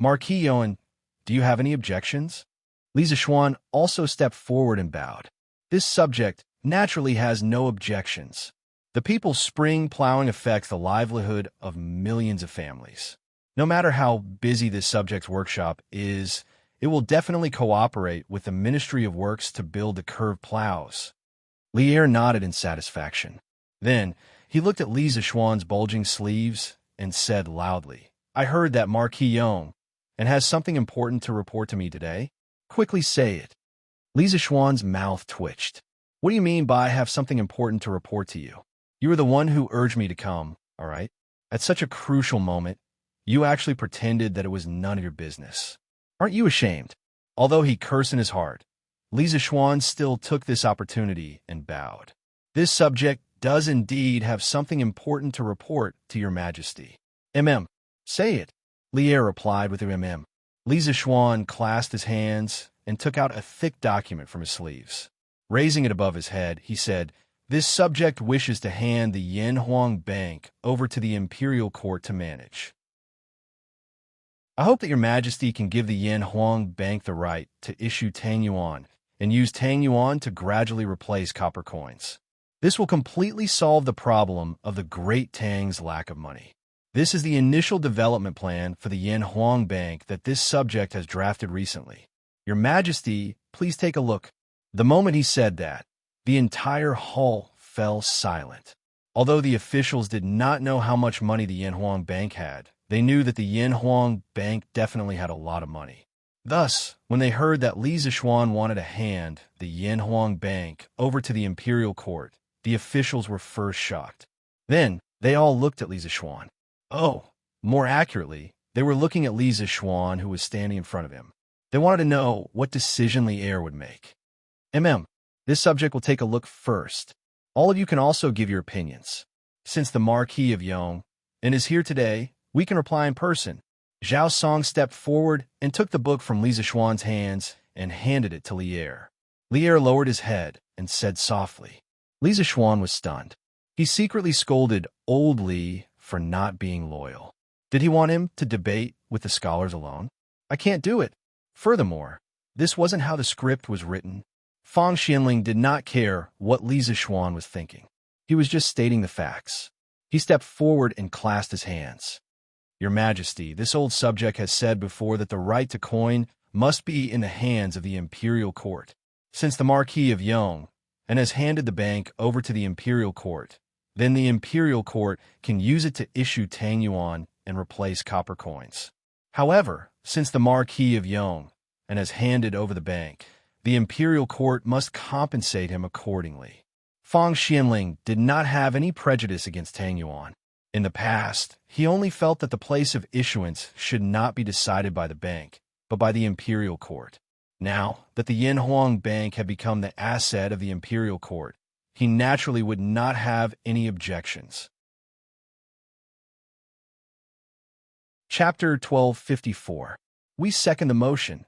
Marquis Yuan, do you have any objections? Li Zixuan also stepped forward and bowed. This subject naturally has no objections. The people's spring plowing affects the livelihood of millions of families. No matter how busy this subject's workshop is, it will definitely cooperate with the Ministry of Works to build the curved plows. Li Er nodded in satisfaction. Then, he looked at Li Zixuan's bulging sleeves and said loudly, I heard that Marquis Yong and has something important to report to me today. Quickly say it. Li Zixuan's mouth twitched. What do you mean by I have something important to report to you? You were the one who urged me to come, all right? At such a crucial moment, you actually pretended that it was none of your business. Aren't you ashamed? Although he cursed in his heart, Li Zixuan still took this opportunity and bowed. This subject does indeed have something important to report to Your Majesty. Say it. Li Er replied with a Li Zixuan clasped his hands and took out a thick document from his sleeves. Raising it above his head, he said, This subject wishes to hand the Yanhuang Bank over to the Imperial Court to manage. I hope that Your Majesty can give the Yanhuang Bank the right to issue Tang Yuan and use Tang Yuan to gradually replace copper coins. This will completely solve the problem of the Great Tang's lack of money. This is the initial development plan for the Yanhuang Bank that this subject has drafted recently. Your Majesty, please take a look. The moment he said that, the entire hall fell silent. Although the officials did not know how much money the Yanhuang Bank had, they knew that the Yanhuang Bank definitely had a lot of money. Thus, when they heard that Li Zixuan wanted to hand the Yanhuang Bank over to the Imperial Court, the officials were first shocked. Then, they all looked at Li Zixuan. Oh, more accurately, they were looking at Li Zixuan, who was standing in front of him. They wanted to know what decision Li Er would make. This subject will take a look first. All of you can also give your opinions. Since the Marquis of Yong is here today, we can reply in person. Zhao Song stepped forward and took the book from Li Zixuan's hands and handed it to Li Er. Li Er lowered his head and said softly. Li Zixuan was stunned. He secretly scolded old Li for not being loyal. Did he want him to debate with the scholars alone? I can't do it. Furthermore, this wasn't how the script was written. Fang Xianling did not care what Li Zixuan was thinking. He was just stating the facts. He stepped forward and clasped his hands. Your Majesty, this old subject has said before that the right to coin must be in the hands of the imperial court. Since the Marquis of Yong and has handed the bank over to the imperial court, then the imperial court can use it to issue Tang yuan and replace copper coins. However, since the Marquis of Yong and has handed over the bank, the imperial court must compensate him accordingly. Fang Xianling did not have any prejudice against Tang yuan. In the past, he only felt that the place of issuance should not be decided by the bank, but by the imperial court. Now that the Yinhuang Bank had become the asset of the imperial court, he naturally would not have any objections. Chapter 1254. We second the motion.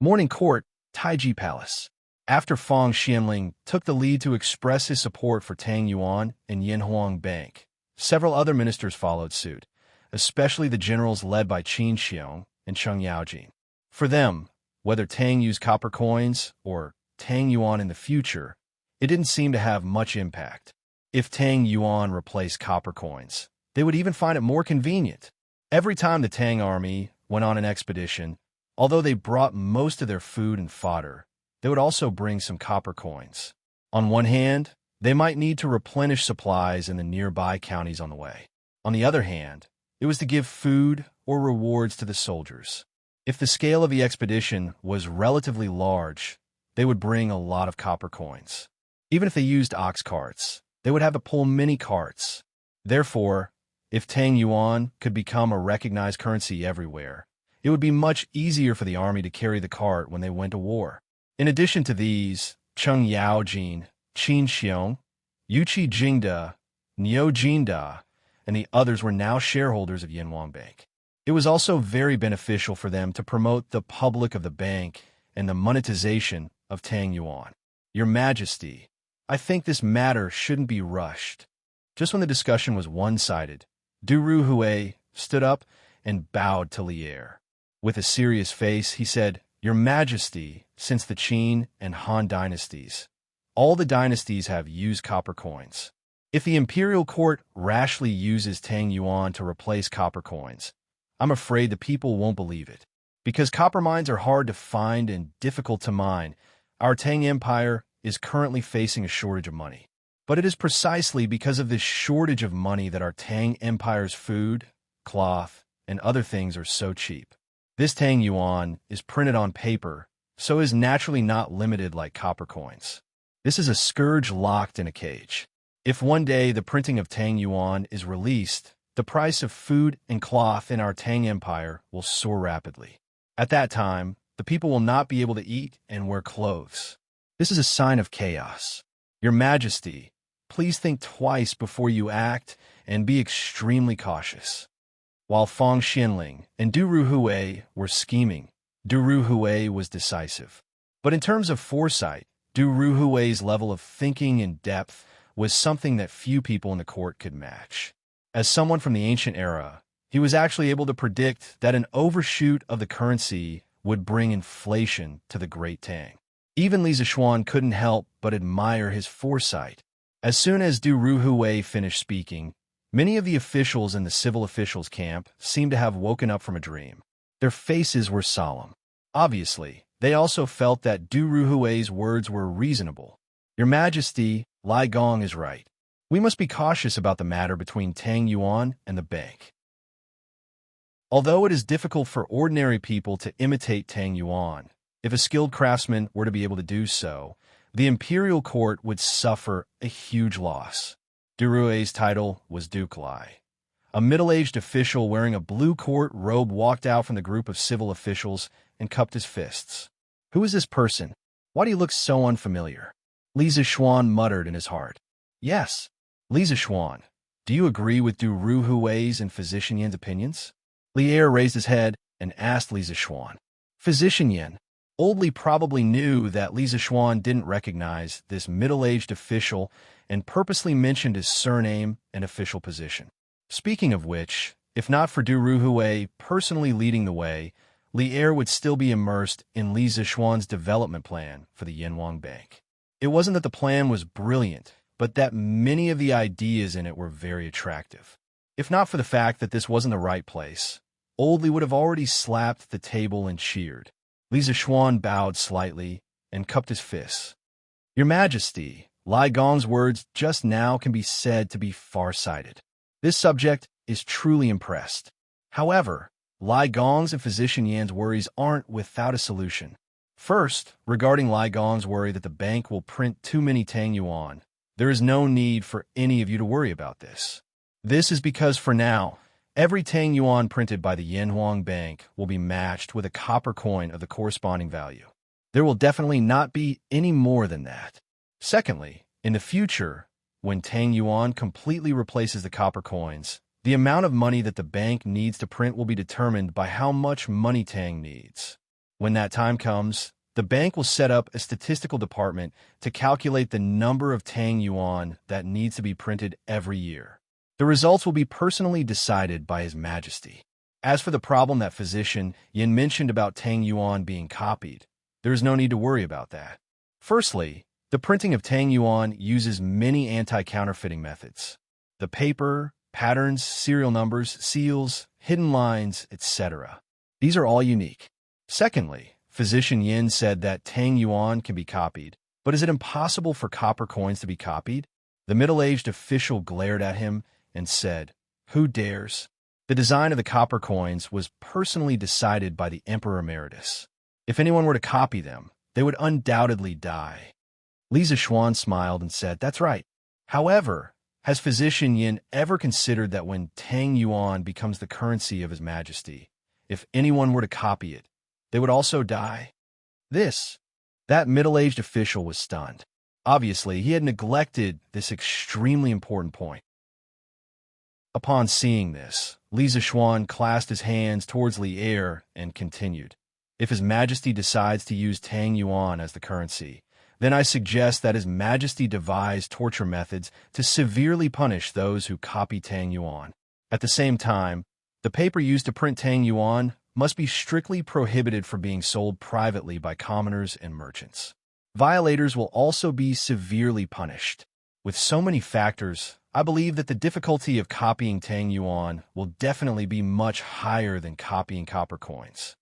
Morning Court, Taiji Palace. After Fang Xianling took the lead to express his support for Tang Yuan and Yinhuang Bank, several other ministers followed suit, especially the generals led by Qin Xiong and Cheng Yaojin. For them, whether Tang used copper coins or Tang Yuan in the future, it didn't seem to have much impact. If Tang Yuan replaced copper coins, they would even find it more convenient. Every time the Tang army went on an expedition, although they brought most of their food and fodder, they would also bring some copper coins. On one hand, they might need to replenish supplies in the nearby counties on the way. On the other hand, it was to give food or rewards to the soldiers. If the scale of the expedition was relatively large, they would bring a lot of copper coins. Even if they used ox carts, they would have to pull many carts. Therefore, if Tang Yuan could become a recognized currency everywhere, it would be much easier for the army to carry the cart when they went to war. In addition to these, Cheng Yaojin, Qin Xiong, Yuqi Jingda, Niu Jinda, and the others were now shareholders of Yinhuang Bank. It was also very beneficial for them to promote the public of the bank and the monetization of Tang Yuan. Your Majesty, I think this matter shouldn't be rushed. Just when the discussion was one-sided, Du Ruhui stood up and bowed to Lier. With a serious face, he said, Your Majesty, since the Qin and Han dynasties, all the dynasties have used copper coins. If the imperial court rashly uses Tang Yuan to replace copper coins, I'm afraid the people won't believe it. Because copper mines are hard to find and difficult to mine, our Tang Empire is currently facing a shortage of money. But it is precisely because of this shortage of money that our Tang Empire's food, cloth, and other things are so cheap. This Tang Yuan is printed on paper, so is naturally not limited like copper coins. This is a scourge locked in a cage. If one day the printing of Tang Yuan is released, the price of food and cloth in our Tang Empire will soar rapidly. At that time, the people will not be able to eat and wear clothes. This is a sign of chaos. Your Majesty, please think twice before you act and be extremely cautious. While Fang Xianling and Du Ruhui were scheming, Du Ruhui was decisive. But in terms of foresight, Du Ruhui's level of thinking and depth was something that few people in the court could match. As someone from the ancient era, he was actually able to predict that an overshoot of the currency would bring inflation to the Great Tang. Even Li Zishuan couldn't help but admire his foresight. As soon as Du Ruhui finished speaking, many of the officials in the civil officials' camp seemed to have woken up from a dream. Their faces were solemn. Obviously, they also felt that Du Ruhui's words were reasonable. Your Majesty, Lai Gong is right. We must be cautious about the matter between Tang Yuan and the bank. Although it is difficult for ordinary people to imitate Tang Yuan, if a skilled craftsman were to be able to do so, the imperial court would suffer a huge loss. Du Rui's title was Duke Lai. A middle-aged official wearing a blue court robe walked out from the group of civil officials and cupped his fists. Who is this person? Why do you look so unfamiliar? Li Zishuan muttered in his heart. Yes, Li Zishuan, do you agree with Du Ruhui's and Physician Yan's opinions? Lier raised his head and asked Li Zishuan. Physician Yan. Old Li probably knew that Li Zishuan didn't recognize this middle-aged official and purposely mentioned his surname and official position. Speaking of which, if not for Du Ruhui personally leading the way, Lier would still be immersed in Li Zishuan's development plan for the Yinhuang Bank. It wasn't that the plan was brilliant, but that many of the ideas in it were very attractive. If not for the fact that this wasn't the right place, Old Li would have already slapped the table and cheered. Li Zishuan bowed slightly and cupped his fists. Your Majesty, Li Gong's words just now can be said to be far-sighted. This subject is truly impressed. However, Li Gong's and Physician Yan's worries aren't without a solution. First, regarding Li Gong's worry that the bank will print too many Tang Yuan, there is no need for any of you to worry about this. This is because for now, every Tang Yuan printed by the Yanhuang Bank will be matched with a copper coin of the corresponding value. There will definitely not be any more than that. Secondly, in the future, when Tang Yuan completely replaces the copper coins, the amount of money that the bank needs to print will be determined by how much money Tang needs. When that time comes, the bank will set up a statistical department to calculate the number of Tang Yuan that needs to be printed every year. The results will be personally decided by His Majesty. As for the problem that Physician Yin mentioned about Tang Yuan being copied, there is no need to worry about that. Firstly, the printing of Tang Yuan uses many anti-counterfeiting methods. The paper, patterns, serial numbers, seals, hidden lines, etc. These are all unique. Secondly, Physician Yin said that Tang Yuan can be copied, but is it impossible for copper coins to be copied? The middle-aged official glared at him and said, "Who dares?" The design of the copper coins was personally decided by the Emperor Emeritus. If anyone were to copy them, they would undoubtedly die. Li Zishuan smiled and said, "That's right. However, has Physician Yin ever considered that when Tang Yuan becomes the currency of His Majesty, if anyone were to copy it, they would also die?" That middle-aged official was stunned. Obviously, he had neglected this extremely important point. Upon seeing this, Li Zishuan clasped his hands towards Li Er and continued, "If His Majesty decides to use Tang Yuan as the currency, then I suggest that His Majesty devise torture methods to severely punish those who copy Tang Yuan. At the same time, the paper used to print Tang Yuan must be strictly prohibited from being sold privately by commoners and merchants. Violators will also be severely punished. With so many factors, I believe that the difficulty of copying Tang Yuan will definitely be much higher than copying copper coins."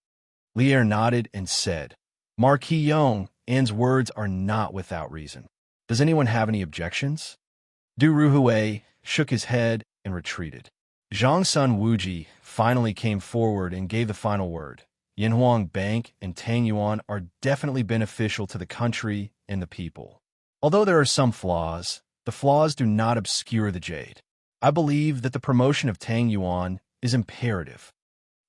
Li Er nodded and said, "Marquis Yong, An's words are not without reason. Does anyone have any objections?" Du Ruhui shook his head and retreated. Zhang Sun Wuji finally came forward and gave the final word. Yanhuang Bank and Tang Yuan are definitely beneficial to the country and the people. Although there are some flaws, the flaws do not obscure the jade. I believe that the promotion of Tang Yuan is imperative.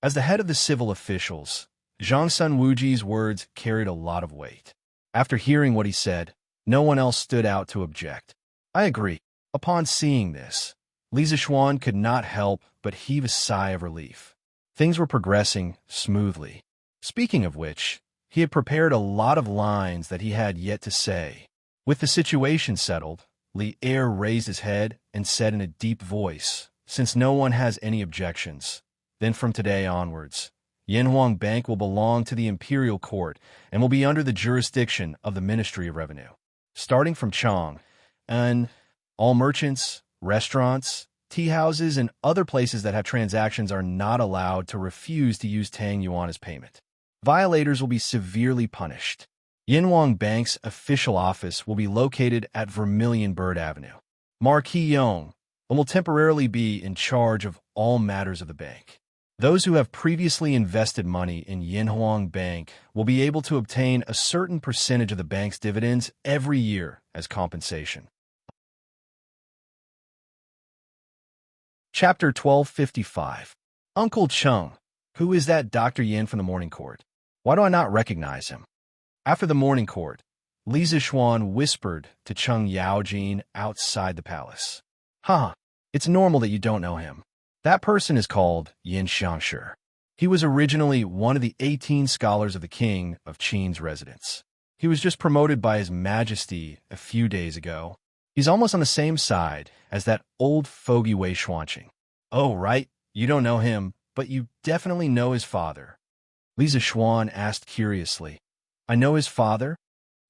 As the head of the civil officials, Zhang Sun Wuji's words carried a lot of weight. After hearing what he said, no one else stood out to object. I agree. Upon seeing this, Li Zishuan could not help but heave a sigh of relief. Things were progressing smoothly. Speaking of which, he had prepared a lot of lines that he had yet to say. With the situation settled, Li Er raised his head and said in a deep voice, "Since no one has any objections, then from today onwards, Yanhuang Bank will belong to the Imperial Court and will be under the jurisdiction of the Ministry of Revenue. Starting from Chang, and all merchants, restaurants, tea houses, and other places that have transactions are not allowed to refuse to use Tang Yuan as payment. Violators will be severely punished. Yanhuang Bank's official office will be located at Vermilion Bird Avenue. Marquis Yong will temporarily be in charge of all matters of the bank. Those who have previously invested money in Yanhuang Bank will be able to obtain a certain percentage of the bank's dividends every year as compensation." Chapter 1255. Uncle Chung. Who is that Dr. Yin from the morning court? Why do I not recognize him? After the morning court, Li Zishuan whispered to Chung Yaojin outside the palace. It's normal that you don't know him. That person is called Yin Xiangshi. He was originally one of the 18 scholars of the king of Qin's residence. He was just promoted by His Majesty a few days ago. He's almost on the same side as that old fogey Wei Xuanqing. Oh, right, you don't know him, but you definitely know his father. Li Zishuan asked curiously. I know his father?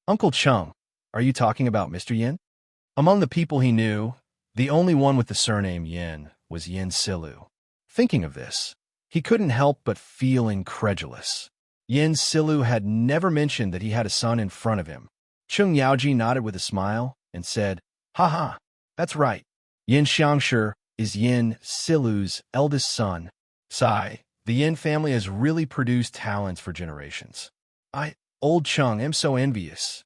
Uncle Chung, are you talking about Mr. Yin? Among the people he knew, the only one with the surname Yin was Yin Silu. Thinking of this, he couldn't help but feel incredulous. Yin Silu had never mentioned that he had a son in front of him. Chung Yaoji nodded with a smile and said, "Ha ha, that's right. Yin Xiangshi is Yin Silu's eldest son. Sigh, the Yin family has really produced talents for generations. Old Chung, am so envious."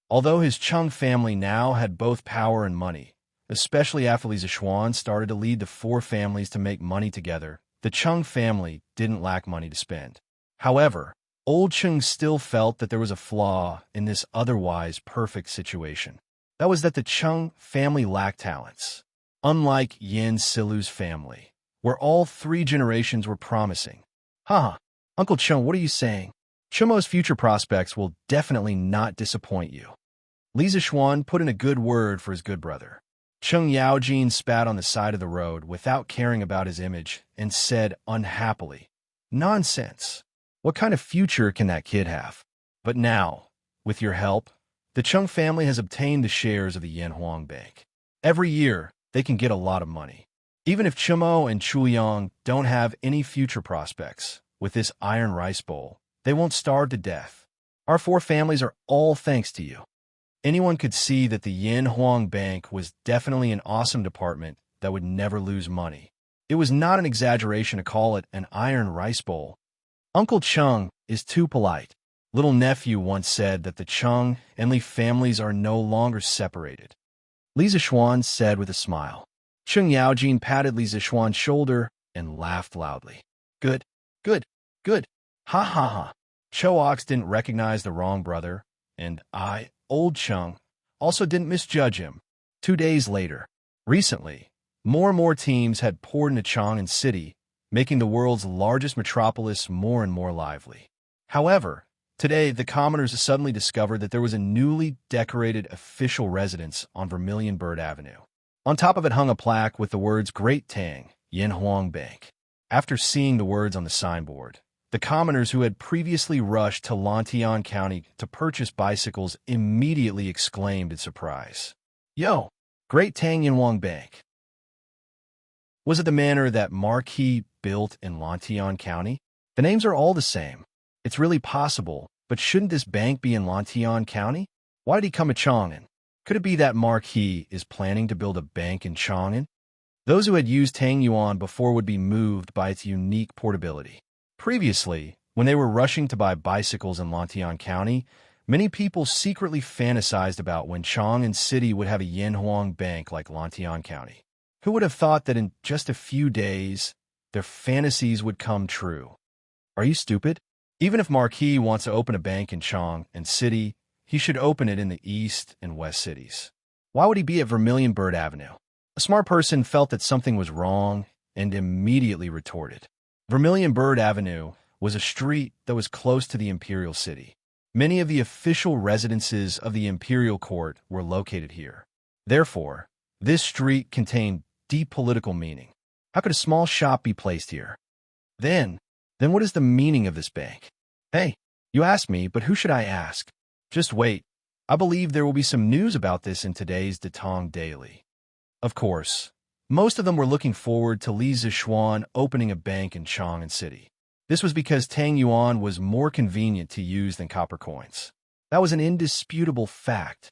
Although his Chung family now had both power and money, especially after Li Zixuan started to lead the four families to make money together, the Chung family didn't lack money to spend. However, Old Chung still felt that there was a flaw in this otherwise perfect situation. That was that the Chung family lacked talents. Unlike Yin Silu's family, where all three generations were promising. "Huh, Uncle Chung, what are you saying? Chumo's future prospects will definitely not disappoint you." Li Zixuan put in a good word for his good brother. Chung Yaojin spat on the side of the road without caring about his image and said unhappily, "Nonsense. What kind of future can that kid have?" But now, with your help, the Chung family has obtained the shares of the Yanhuang Bank. Every year, they can get a lot of money. Even if Chumo and Chuyang don't have any future prospects, with this iron rice bowl, they won't starve to death. Our four families are all thanks to you. Anyone could see that the Yanhuang Bank was definitely an awesome department that would never lose money. It was not an exaggeration to call it an iron rice bowl. Uncle Chung is too polite. Little nephew once said that the Chung and Li families are no longer separated. Li Zixuan said with a smile. Chung Yaojin patted Li Zixuan's shoulder and laughed loudly. Good, good, good. Ha ha ha. Cho Ox didn't recognize the wrong brother, and Old Chung, also didn't misjudge him. 2 days later, recently, more and more teams had poured into Chang'an City, making the world's largest metropolis more and more lively. However, today the commoners suddenly discovered that there was a newly decorated official residence on Vermilion Bird Avenue. On top of it hung a plaque with the words Great Tang, Yanhuang Bank. After seeing the words on the signboard, the commoners who had previously rushed to Lantian County to purchase bicycles immediately exclaimed in surprise. "Yo, Great Tang Yanhuang Bank. Was it the manor that Marquis built in Lantian County? The names are all the same. It's really possible, but shouldn't this bank be in Lantian County? Why did he come to Chang'an? Could it be that Marquis is planning to build a bank in Chang'an?" Those who had used Tang Yuan before would be moved by its unique portability. Previously, when they were rushing to buy bicycles in Lantian County, many people secretly fantasized about when Chang'an City would have a Yanhuang Bank like Lantian County. Who would have thought that in just a few days, their fantasies would come true? Are you stupid? Even if Marquis wants to open a bank in Chang'an City, he should open it in the East and West cities. Why would he be at Vermilion Bird Avenue? A smart person felt that something was wrong and immediately retorted. Vermilion Bird Avenue was a street that was close to the Imperial City. Many of the official residences of the Imperial Court were located here. Therefore, this street contained deep political meaning. How could a small shop be placed here? Then what is the meaning of this bank? Hey, you asked me, but who should I ask? Just wait. I believe there will be some news about this in today's Tang Daily. Of course, most of them were looking forward to Li Zixuan opening a bank in Chang'an City. This was because Tang Yuan was more convenient to use than copper coins. That was an indisputable fact.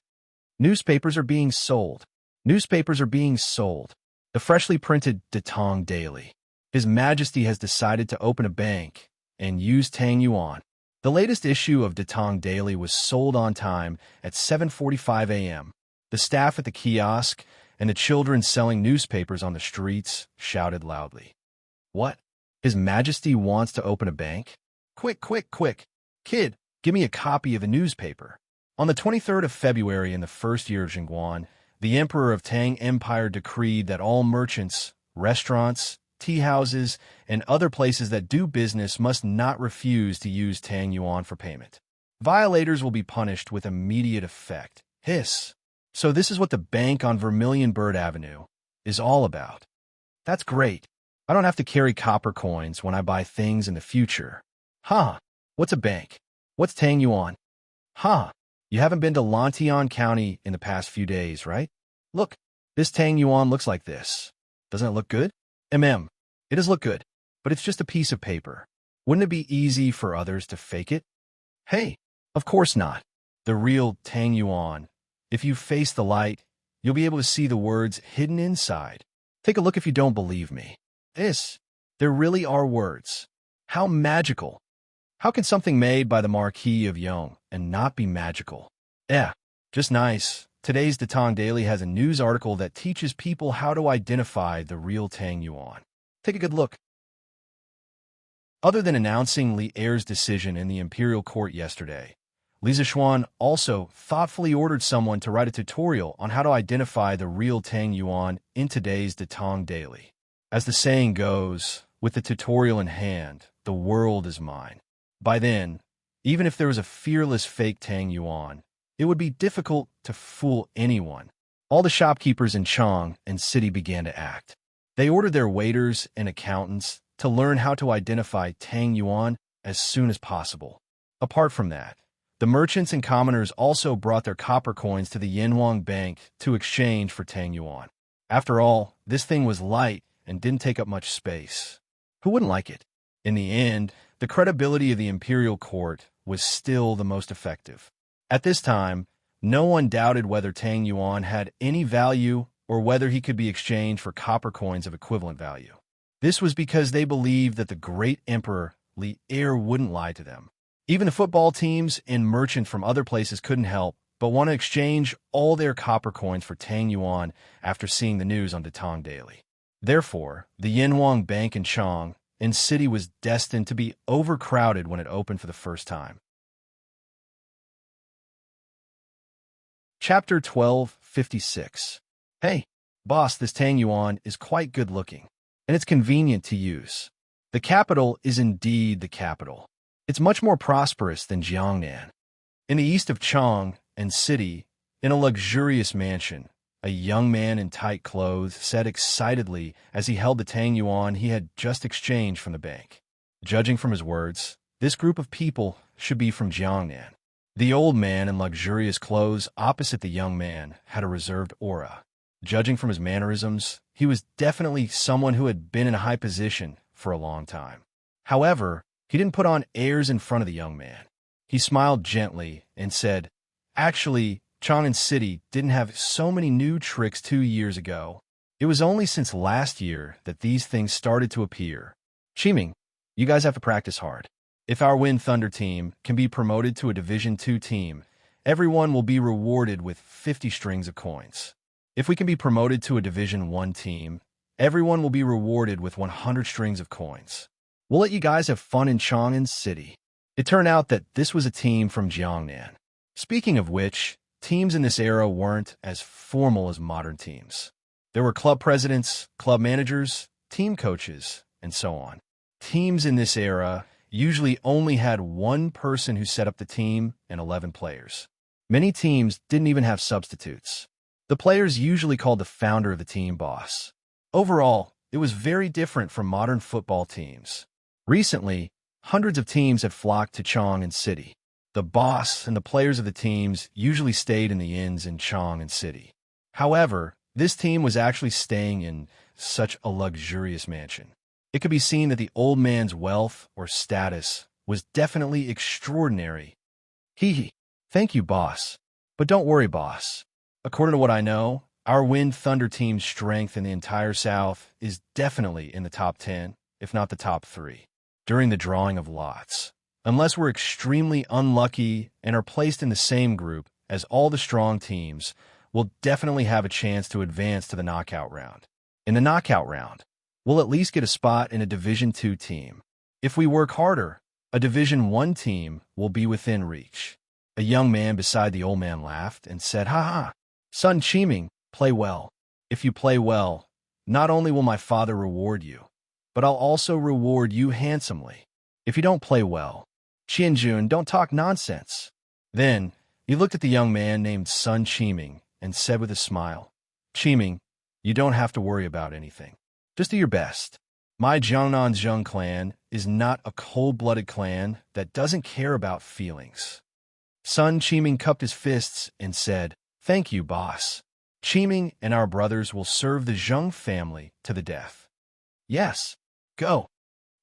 Newspapers are being sold. Newspapers are being sold. The freshly printed Tang Daily. His Majesty has decided to open a bank and use Tang Yuan. The latest issue of Tang Daily was sold on time at 7:45 a.m. The staff at the kiosk and the children selling newspapers on the streets shouted loudly. What? His Majesty wants to open a bank? Quick, quick, quick. Kid, give me a copy of a newspaper. On the 23rd of February in the first year of Jingguan, the Emperor of Tang Empire decreed that all merchants, restaurants, tea houses, and other places that do business must not refuse to use Tang Yuan for payment. Violators will be punished with immediate effect. Hiss. So this is what the bank on Vermilion Bird Avenue is all about. That's great. I don't have to carry copper coins when I buy things in the future. Huh. What's a bank? What's Tang Yuan? Huh. You haven't been to Lantian County in the past few days, right? Look, this Tang Yuan looks like this. Doesn't it look good? It does look good, but it's just a piece of paper. Wouldn't it be easy for others to fake it? Hey, of course not. The real Tang Yuan. If you face the light, you'll be able to see the words hidden inside. Take a look if you don't believe me. There really are words. How magical. How can something made by the Marquis of Yong and not be magical? Yeah, just nice. Today's Tang Daily has a news article that teaches people how to identify the real Tang Yuan. Take a good look. Other than announcing Li Er's decision in the imperial court yesterday, Li Zishuan also thoughtfully ordered someone to write a tutorial on how to identify the real Tang Yuan in today's Tang Daily. As the saying goes, with the tutorial in hand, the world is mine. By then, even if there was a fearless fake Tang Yuan, it would be difficult to fool anyone. All the shopkeepers in Chang and city began to act. They ordered their waiters and accountants to learn how to identify Tang Yuan as soon as possible. Apart from that, the merchants and commoners also brought their copper coins to the Yanhuang Bank to exchange for Tang Yuan. After all, this thing was light and didn't take up much space. Who wouldn't like it? In the end, the credibility of the imperial court was still the most effective. At this time, no one doubted whether Tang Yuan had any value or whether he could be exchanged for copper coins of equivalent value. This was because they believed that the great emperor Li Er wouldn't lie to them. Even the football teams and merchants from other places couldn't help but want to exchange all their copper coins for Tang Yuan after seeing the news on Tang Daily. Therefore, the Yanhuang Bank in Chang and city was destined to be overcrowded when it opened for the first time. Chapter 1256. Hey, boss, this Tang Yuan is quite good looking, and it's convenient to use. The capital is indeed the capital. It's much more prosperous than Jiangnan. In the east of Chang and city, in a luxurious mansion, a young man in tight clothes said excitedly as he held the Tang Yuan he had just exchanged from the bank. Judging from his words, this group of people should be from Jiangnan. The old man in luxurious clothes opposite the young man had a reserved aura. Judging from his mannerisms, he was definitely someone who had been in a high position for a long time. However, he didn't put on airs in front of the young man. He smiled gently and said, "Actually, Chang'an City didn't have so many new tricks 2 years ago. It was only since last year that these things started to appear. Qiming, you guys have to practice hard. If our Wind Thunder team can be promoted to a Division 2 team, everyone will be rewarded with 50 strings of coins. If we can be promoted to a Division 1 team, everyone will be rewarded with 100 strings of coins. We'll let you guys have fun in Chang'an City." It turned out that this was a team from Jiangnan. Speaking of which, teams in this era weren't as formal as modern teams. There were club presidents, club managers, team coaches, and so on. Teams in this era usually only had one person who set up the team and 11 players. Many teams didn't even have substitutes. The players usually called the founder of the team boss. Overall, it was very different from modern football teams. Recently, hundreds of teams had flocked to Chang'an City. The boss and the players of the teams usually stayed in the inns in Chang'an City. However, this team was actually staying in such a luxurious mansion. It could be seen that the old man's wealth or status was definitely extraordinary. Hee. Thank you, boss. But don't worry, boss. According to what I know, our Wind Thunder team's strength in the entire South is definitely in the top 10, if not the top 3, during the drawing of lots. Unless we're extremely unlucky and are placed in the same group as all the strong teams, we'll definitely have a chance to advance to the knockout round. In the knockout round, we'll at least get a spot in a Division 2 team. If we work harder, a Division 1 team will be within reach. A young man beside the old man laughed and said, "Ha ha, son Qiming, play well. If you play well, not only will my father reward you, but I'll also reward you handsomely. If you don't play well, Qianjun, don't talk nonsense." Then he looked at the young man named Sun Qiming and said with a smile, "Qiming, you don't have to worry about anything. Just do your best. My Jiangnan Zheng clan is not a cold-blooded clan that doesn't care about feelings." Sun Qiming cupped his fists and said, "Thank you, boss. Qiming and our brothers will serve the Zheng family to the death." Yes, go.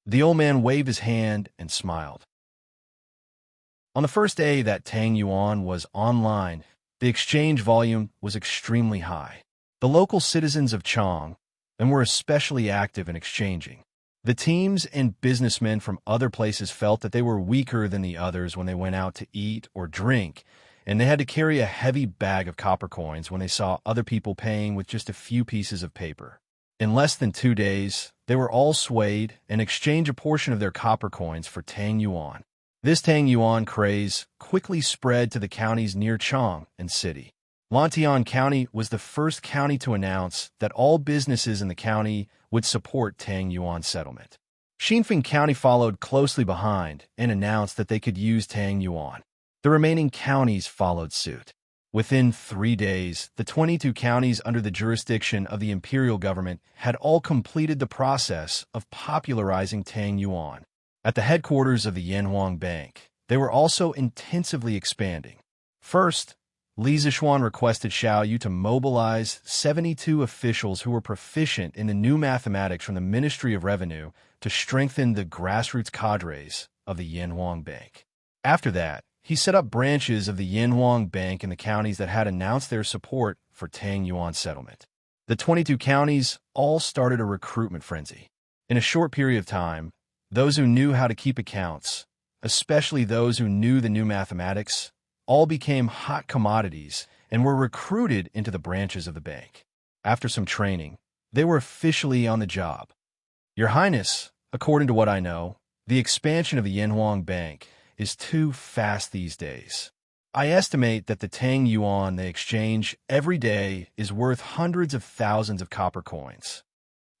The old man waved his hand and smiled. On the first day that Tang Yuan was online, the exchange volume was extremely high. The local citizens of Chang and were especially active in exchanging. The teams and businessmen from other places felt that they were weaker than the others when they went out to eat or drink, and they had to carry a heavy bag of copper coins when they saw other people paying with just a few pieces of paper. In less than 2 days, they were all swayed and exchanged a portion of their copper coins for Tang Yuan. This Tang Yuan craze quickly spread to the counties near Chang and city. Lantian County was the first county to announce that all businesses in the county would support Tang Yuan settlement. Xinfeng County followed closely behind and announced that they could use Tang Yuan. The remaining counties followed suit. Within 3 days, the 22 counties under the jurisdiction of the imperial government had all completed the process of popularizing Tang Yuan. At the headquarters of the Yanhuang Bank, they were also intensively expanding. First, Li Zishuan requested Xiao Yu to mobilize 72 officials who were proficient in the new mathematics from the Ministry of Revenue to strengthen the grassroots cadres of the Yanhuang Bank. After that, he set up branches of the Yanhuang Bank in the counties that had announced their support for Tang Yuan settlement. The 22 counties all started a recruitment frenzy. In a short period of time, those who knew how to keep accounts, especially those who knew the new mathematics, all became hot commodities and were recruited into the branches of the bank. After some training, they were officially on the job. Your Highness, according to what I know, the expansion of the Yanhuang Bank is too fast these days. I estimate that the Tang Yuan they exchange every day is worth hundreds of thousands of copper coins.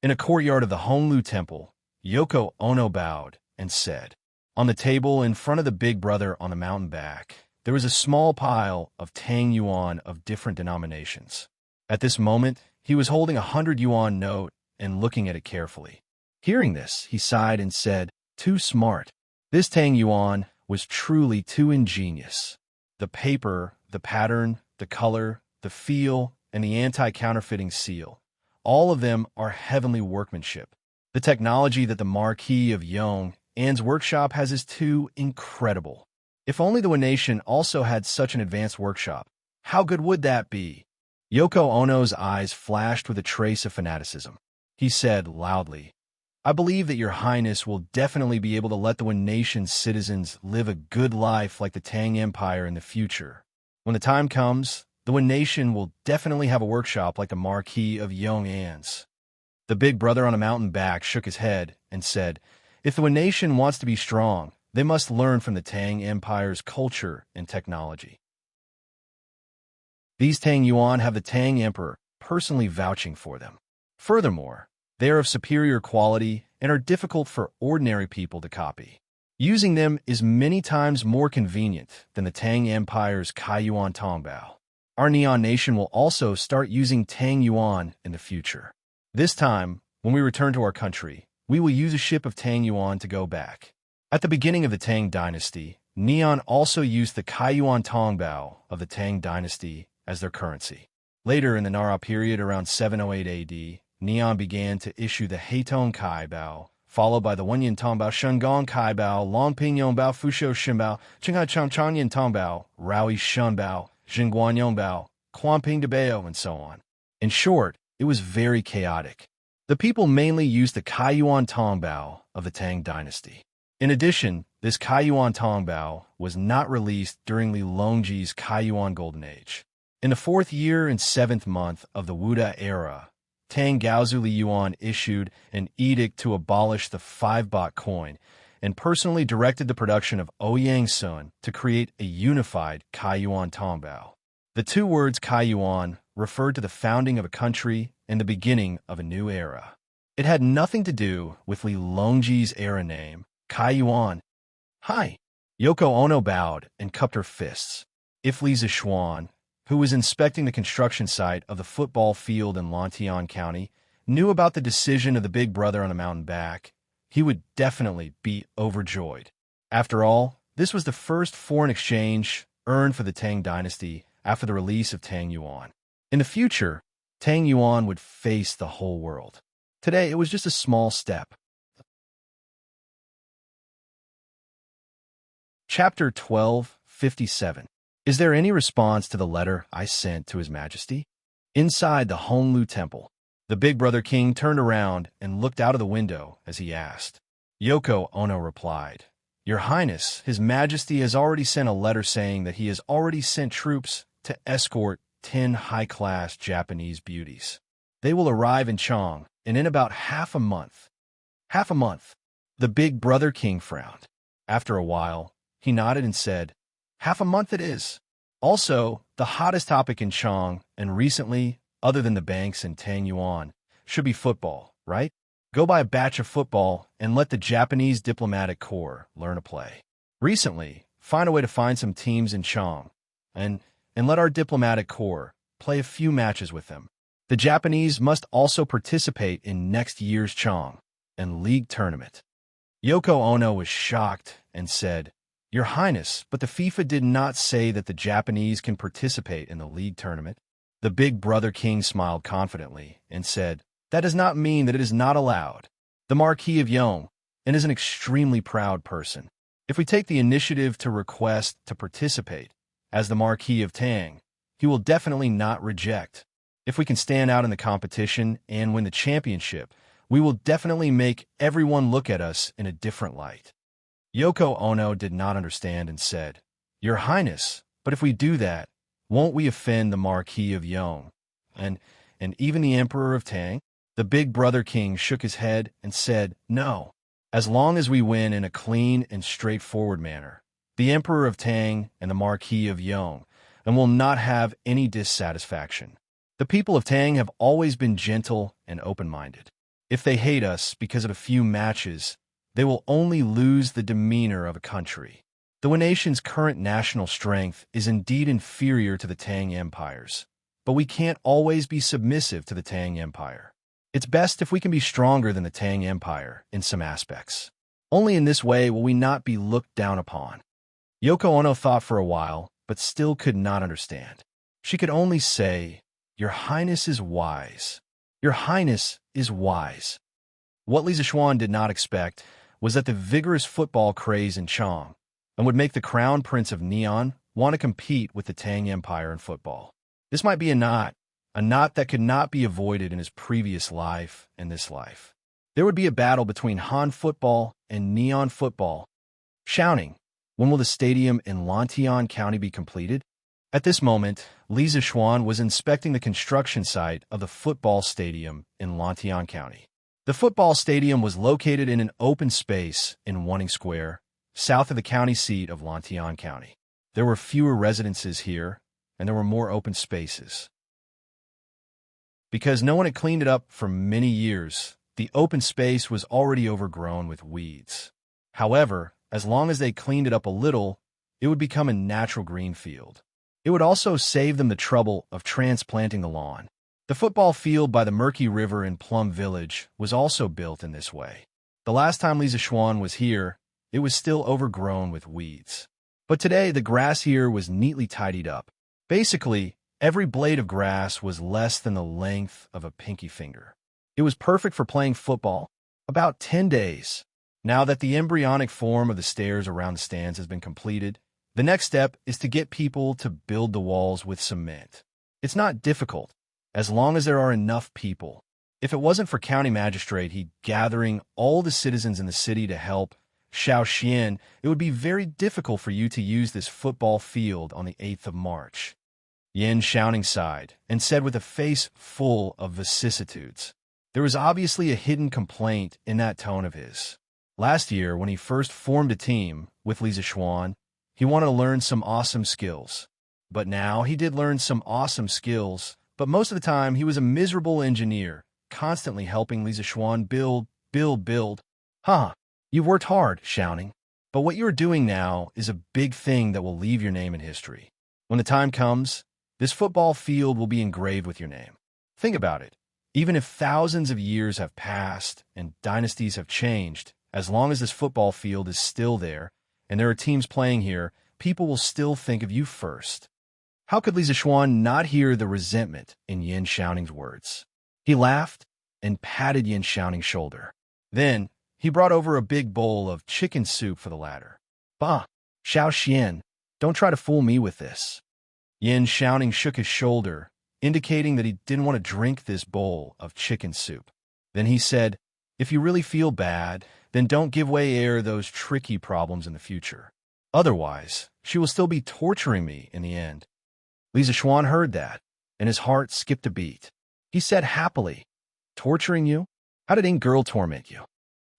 In a courtyard of the Honglu Temple, Yoko Ono bowed and said, on the table in front of the big brother on the mountain back, there was a small pile of Tang Yuan of different denominations. At this moment, he was holding a 100 yuan note and looking at it carefully. Hearing this, he sighed and said, too smart. This Tang Yuan was truly too ingenious. The paper, the pattern, the color, the feel, and the anti-counterfeiting seal, all of them are heavenly workmanship. The technology that the Marquis of Yong An's workshop has is too incredible. If only the Nation also had such an advanced workshop, how good would that be? Yoko Ono's eyes flashed with a trace of fanaticism. He said loudly, I believe that your Highness will definitely be able to let the Nation's citizens live a good life like the Tang Empire in the future. When the time comes, the Nation will definitely have a workshop like the Marquis of Yong An's. The big brother on a mountain back shook his head and said, if the Nation wants to be strong, they must learn from the Tang Empire's culture and technology. These Tang Yuan have the Tang Emperor personally vouching for them. Furthermore, they are of superior quality and are difficult for ordinary people to copy. Using them is many times more convenient than the Tang Empire's Kaiyuan Tongbao. Our Neon Nation will also start using Tang Yuan in the future. This time, when we return to our country, we will use a ship of Tang Yuan to go back. At the beginning of the Tang Dynasty, Neon also used the Kaiyuan Tongbao of the Tang Dynasty as their currency. Later in the Nara period around 708 AD, Neon began to issue the Heitong Kai Bao, followed by the Wenyan Tongbao, Shengong Kai Bao, Longping Yongbao, Fusho Shinbao, Qinghai Changchangyan Tongbao, Raoi Shunbao, Jingguan Yongbao, Quanping Debao, and so on. In short, it was very chaotic. The people mainly used the Kaiyuan Tongbao of the Tang Dynasty. In addition, this Kaiyuan Tongbao was not released during Li Longji's Kaiyuan Golden Age. In the 4th year and 7th month of the Wuda era, Tang Gaozu Li Yuan issued an edict to abolish the 5-baht coin and personally directed the production of Ouyang Sun to create a unified Kaiyuan Tongbao. The two words Kaiyuan referred to the founding of a country and the beginning of a new era. It had nothing to do with Li Longji's era name, Kaiyuan. Hi. Yoko Ono bowed and cupped her fists. If Li Zishuan, who was inspecting the construction site of the football field in Lantian County, knew about the decision of the big brother on the mountain back, he would definitely be overjoyed. After all, this was the first foreign exchange earned for the Tang Dynasty after the release of Tang Yuan. In the future, Tang Yuan would face the whole world. Today, it was just a small step. Chapter 12:57. Is there any response to the letter I sent to His Majesty? Inside the Honlu Temple, the big brother king turned around and looked out of the window as he asked. Yoko Ono replied, Your Highness, His Majesty has already sent a letter saying that he has already sent troops to escort 10 high-class Japanese beauties. They will arrive in Chang in about half a month. Half a month. The big brother king frowned. After a while, he nodded and said, Half a month it is. Also, the hottest topic in Chang, and recently, other than the banks and Tang Yuan, should be football, right? Go buy a batch of football and let the Japanese diplomatic corps learn to play. Recently, find a way to find some teams in Chang, and let our diplomatic corps play a few matches with them. The Japanese must also participate in next year's Chang and League tournament. Yoko Ono was shocked and said, Your Highness, but the FIFA did not say that the Japanese can participate in the League tournament. The big brother king smiled confidently and said, That does not mean that it is not allowed. The Marquis of Yong is an extremely proud person. If we take the initiative to request to participate, as the Marquis of Tang, he will definitely not reject. If we can stand out in the competition and win the championship, we will definitely make everyone look at us in a different light. Yoko Ono did not understand and said, Your Highness, but if we do that, won't we offend the Marquis of Yong and even the Emperor of Tang? The big brother king shook his head and said, No. As long as we win in a clean and straightforward manner, the Emperor of Tang and the Marquis of Yong will not have any dissatisfaction. The people of Tang have always been gentle and open-minded. If they hate us because of a few matches, they will only lose the demeanor of a country. The nation's current national strength is indeed inferior to the Tang Empire's, but we can't always be submissive to the Tang Empire. It's best if we can be stronger than the Tang Empire in some aspects. Only in this way will we not be looked down upon. Yoko Ono thought for a while, but still could not understand. She could only say, Your Highness is wise. Your Highness is wise. What Li Zixuan did not expect was that the vigorous football craze in Chang would make the Crown Prince of Neon want to compete with the Tang Empire in football. This might be a knot that could not be avoided in his previous life and this life. There would be a battle between Han football and Neon football. Shouting, when will the stadium in Lantian County be completed? At this moment, Li Zixuan was inspecting the construction site of the football stadium in Lantian County. The football stadium was located in an open space in Wanning Square, south of the county seat of Lantian County. There were fewer residences here, and there were more open spaces. Because no one had cleaned it up for many years, the open space was already overgrown with weeds. However, as long as they cleaned it up a little, it would become a natural green field. It would also save them the trouble of transplanting the lawn. The football field by the Murky River in Plum Village was also built in this way. The last time Li Zixuan was here, it was still overgrown with weeds. But today, the grass here was neatly tidied up. Basically, every blade of grass was less than the length of a pinky finger. It was perfect for playing football. About 10 days. Now that the embryonic form of the stairs around the stands has been completed, the next step is to get people to build the walls with cement. It's not difficult, as long as there are enough people. If it wasn't for County Magistrate he gathering all the citizens in the city to help Shaoxian, it would be very difficult for you to use this football field on the 8th of March. Yin Shouting sighed and said with a face full of vicissitudes. There was obviously a hidden complaint in that tone of his. Last year, when he first formed a team with Li Zixuan, he wanted to learn some awesome skills. But now he did learn some awesome skills, but most of the time he was a miserable engineer, constantly helping Li Zixuan build. Huh, you've worked hard, Shouting. But what you're doing now is a big thing that will leave your name in history. When the time comes, this football field will be engraved with your name. Think about it. Even if thousands of years have passed and dynasties have changed, as long as this football field is still there and there are teams playing here, people will still think of you first. How could Li Zixuan not hear the resentment in Yin Shouting's words? He laughed and patted Yin Xiaoning's shoulder. Then, he brought over a big bowl of chicken soup for the latter. Bah, Xiao Xian, don't try to fool me with this. Yin Xiaoning shook his shoulder, indicating that he didn't want to drink this bowl of chicken soup. Then he said, if you really feel bad, then don't give way air those tricky problems in the future. Otherwise, she will still be torturing me in the end. Li Zixuan heard that, and his heart skipped a beat. He said happily, torturing you? How did Ing Girl torment you?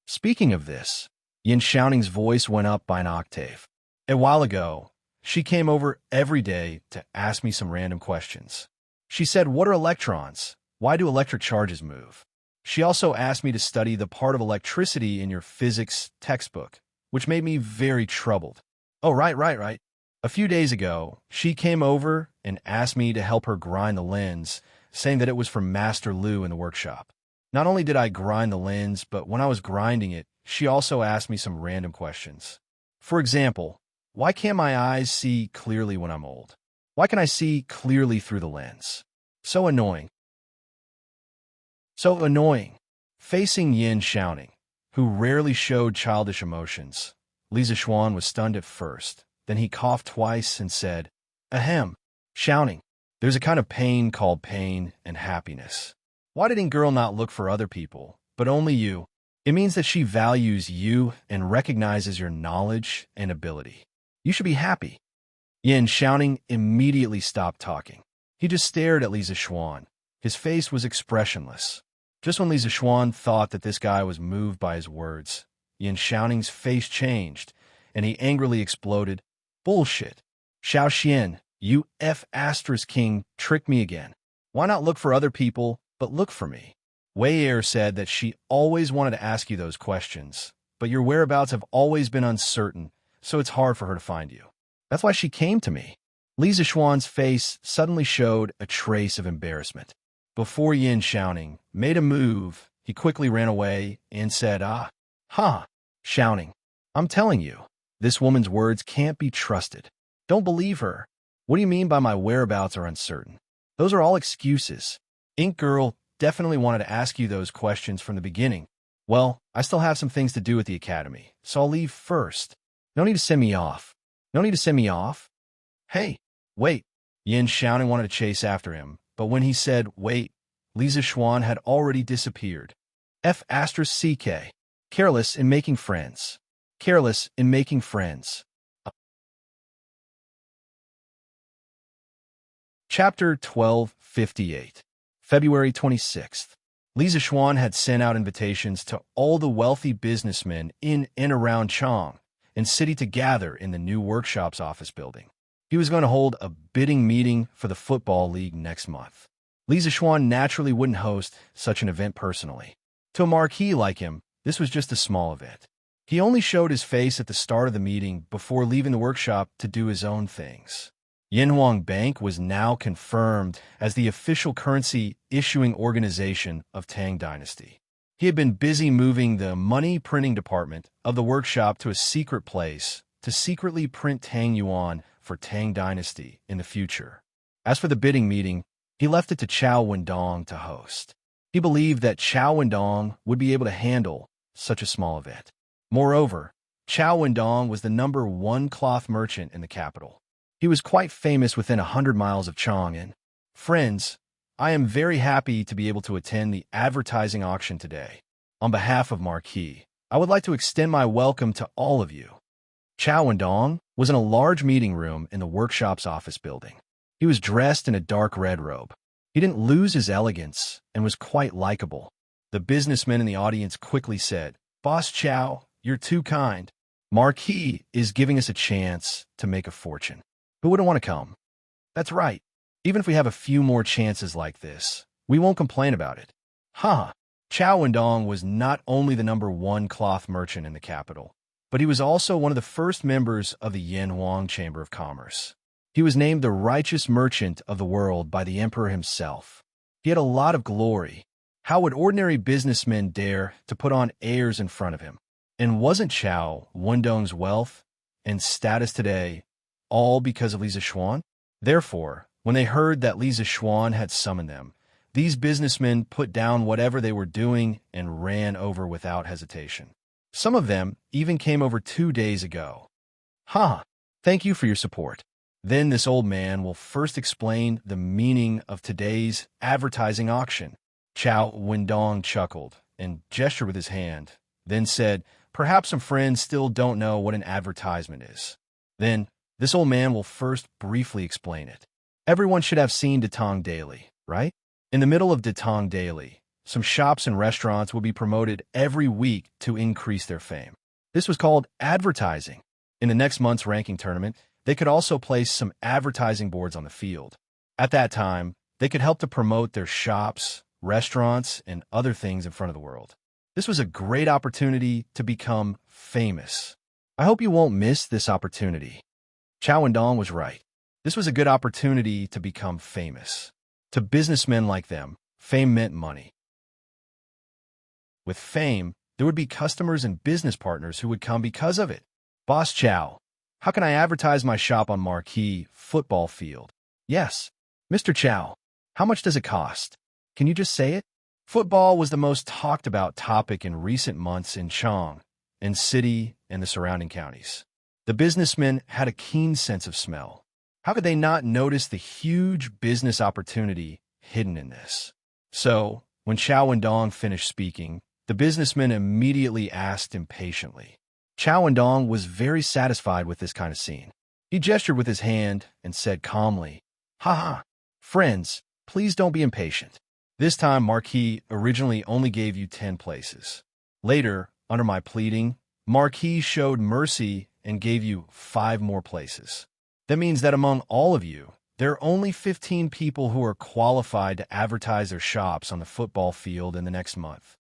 Speaking of this, Yin Xiaoning's voice went up by an octave. A while ago, she came over every day to ask me some random questions. She said, what are electrons? Why do electric charges move? She also asked me to study the part of electricity in your physics textbook, which made me very troubled. Oh, right. A few days ago, she came over and asked me to help her grind the lens, saying that it was from Master Lu in the workshop. Not only did I grind the lens, but when I was grinding it, she also asked me some random questions. For example, why can't my eyes see clearly when I'm old? Why can I see clearly through the lens? So annoying. Facing Yin Xiaoning, who rarely showed childish emotions, Li Zixuan was stunned at first. Then he coughed twice and said, ahem, Xiaoning, there's a kind of pain called pain and happiness. Why did Ing Girl not look for other people, but only you? It means that she values you and recognizes your knowledge and ability. You should be happy. Yin Xiaoning immediately stopped talking. He just stared at Li Zixuan. His face was expressionless. Just when Li Zixuan thought that this guy was moved by his words, Yin Xiaoning's face changed, and he angrily exploded, bullshit. Xiao Xian, you F***king tricked me again. Why not look for other people, but look for me? Wei Er said that she always wanted to ask you those questions, but your whereabouts have always been uncertain, so it's hard for her to find you. That's why she came to me. Li Zixuan's face suddenly showed a trace of embarrassment. Before Yin Xiaoning made a move, he quickly ran away and said, Xiaoning, I'm telling you, this woman's words can't be trusted. Don't believe her. What do you mean by my whereabouts are uncertain? Those are all excuses. Ink Girl definitely wanted to ask you those questions from the beginning. Well, I still have some things to do at the academy, so I'll leave first. No need to send me off. Hey, wait. Yin Xiaoning wanted to chase after him, but when he said, wait, Li Zixuan had already disappeared. F***ck. Careless in making friends. Chapter 1258. February 26th. Li Zixuan had sent out invitations to all the wealthy businessmen in and around Chang and city to gather in the new workshop's office building. He was going to hold a bidding meeting for the football league next month. Li Zixuan naturally wouldn't host such an event personally. To a marquis like him, this was just a small event. He only showed his face at the start of the meeting before leaving the workshop to do his own things. Yinhuang Bank was now confirmed as the official currency issuing organization of Tang Dynasty. He had been busy moving the money printing department of the workshop to a secret place to secretly print Tang Yuan for Tang Dynasty in the future. As for the bidding meeting, he left it to Chao Wendong to host. He believed that Chao Wendong would be able to handle such a small event. Moreover, Chao Wendong was the #1 cloth merchant in the capital. He was quite famous within 100 miles of Chang'an. Friends, I am very happy to be able to attend the advertising auction today. On behalf of Marquis, I would like to extend my welcome to all of you. Chao Wendong was in a large meeting room in the workshop's office building. He was dressed in a dark red robe. He didn't lose his elegance and was quite likable. The businessmen in the audience quickly said, "Boss Chao, you're too kind. Marquis is giving us a chance to make a fortune. Who wouldn't want to come?" That's right. Even if we have a few more chances like this, we won't complain about it. Chao Wendong was not only the #1 cloth merchant in the capital, but he was also one of the first members of the Yanhuang Chamber of Commerce. He was named the righteous merchant of the world by the emperor himself. He had a lot of glory. How would ordinary businessmen dare to put on airs in front of him? And wasn't Chao Wendong's wealth and status today all because of Li Zixuan? Therefore, when they heard that Li Zixuan had summoned them, These businessmen put down whatever they were doing and ran over without hesitation. Some of them even came over 2 days ago. Ha! Thank you for your support. Then this old man will first explain the meaning of today's advertising auction. Chow Wendong chuckled and gestured with his hand, then said, "Perhaps some friends still don't know what an advertisement is." Then this old man will first briefly explain it. Everyone should have seen Tang daily, right? In the middle of Tang daily, some shops and restaurants will be promoted every week to increase their fame. This was called advertising. In the next month's ranking tournament, they could also place some advertising boards on the field. At that time, they could help to promote their shops, restaurants, and other things in front of the world. This was a great opportunity to become famous. I hope you won't miss this opportunity. Chow Wendong was right. This was a good opportunity to become famous. To businessmen like them, fame meant money. With fame, there would be customers and business partners who would come because of it. Boss Chow, how can I advertise my shop on marquee football field? Yes. Mr. Chow, how much does it cost? Can you just say it? Football was the most talked about topic in recent months in Chang, in city, and the surrounding counties. The businessmen had a keen sense of smell. How could they not notice the huge business opportunity hidden in this? So, when Chow Wendong finished speaking, the businessman immediately asked impatiently. Chow Wendong was very satisfied with this kind of scene. He gestured with his hand and said calmly, "Ha ha, friends, please don't be impatient. This time Marquis originally only gave you 10 places. Later, under my pleading, Marquis showed mercy and gave you 5 more places. That means that among all of you, there are only 15 people who are qualified to advertise their shops on the football field in the next month."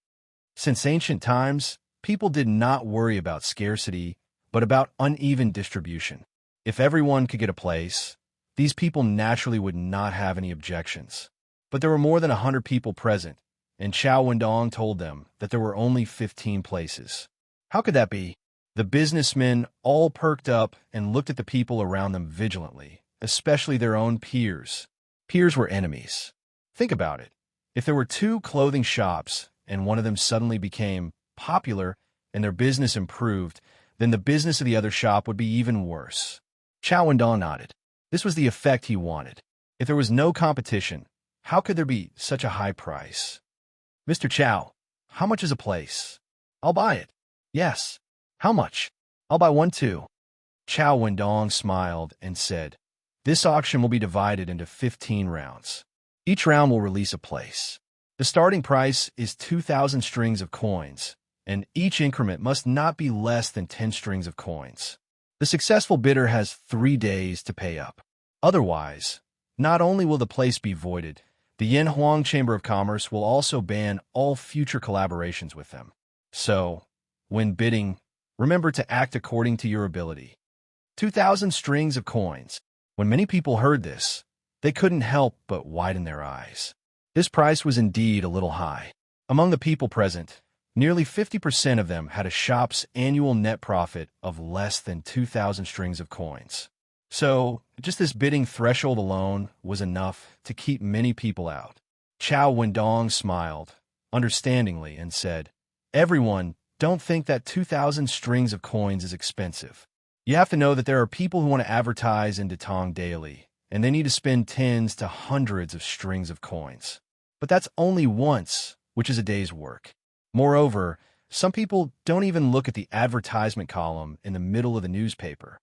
Since ancient times, people did not worry about scarcity, but about uneven distribution. If everyone could get a place, these people naturally would not have any objections. But there were more than 100 people present, and Chow Wendong told them that there were only 15 places. How could that be? The businessmen all perked up and looked at the people around them vigilantly, especially their own peers. Peers were enemies. Think about it. If there were 2 clothing shops and one of them suddenly became popular and their business improved, then the business of the other shop would be even worse. Chow Wendong nodded. This was the effect he wanted. If there was no competition, how could there be such a high price? "Mr. Chow, how much is a place?" "I'll buy it." "Yes." "How much?" "I'll buy one too." Chow Wendong smiled and said, "This auction will be divided into 15 rounds. Each round will release a place. The starting price is 2,000 strings of coins, and each increment must not be less than 10 strings of coins. The successful bidder has 3 days to pay up. Otherwise, not only will the place be voided, the Yanhuang Chamber of Commerce will also ban all future collaborations with them. So, when bidding, remember to act according to your ability." 2,000 strings of coins. When many people heard this, they couldn't help but widen their eyes. This price was indeed a little high. Among the people present, nearly 50% of them had a shop's annual net profit of less than 2,000 strings of coins. So, just this bidding threshold alone was enough to keep many people out. Chow Wendong smiled, understandingly, and said, "Everyone, don't think that 2,000 strings of coins is expensive. You have to know that there are people who want to advertise in Tang daily, and they need to spend tens to hundreds of strings of coins. But that's only once, which is a day's work. Moreover, some people don't even look at the advertisement column in the middle of the newspaper.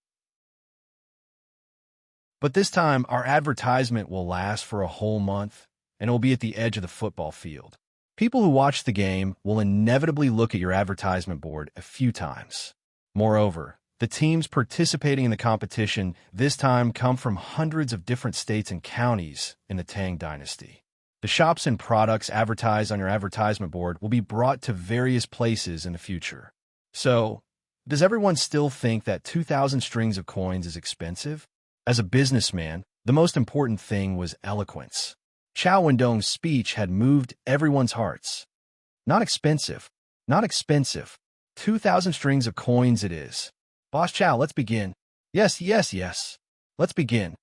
But this time, our advertisement will last for a whole month, and it will be at the edge of the football field. People who watch the game will inevitably look at your advertisement board a few times. Moreover, the teams participating in the competition this time come from hundreds of different states and counties in the Tang Dynasty. The shops and products advertised on your advertisement board will be brought to various places in the future. So, does everyone still think that 2,000 strings of coins is expensive? As a businessman, the most important thing was eloquence. Chow Wendong's speech had moved everyone's hearts. Not expensive. Not expensive. 2,000 strings of coins it is. Boss Chow, let's begin. Yes, yes, yes. Let's begin.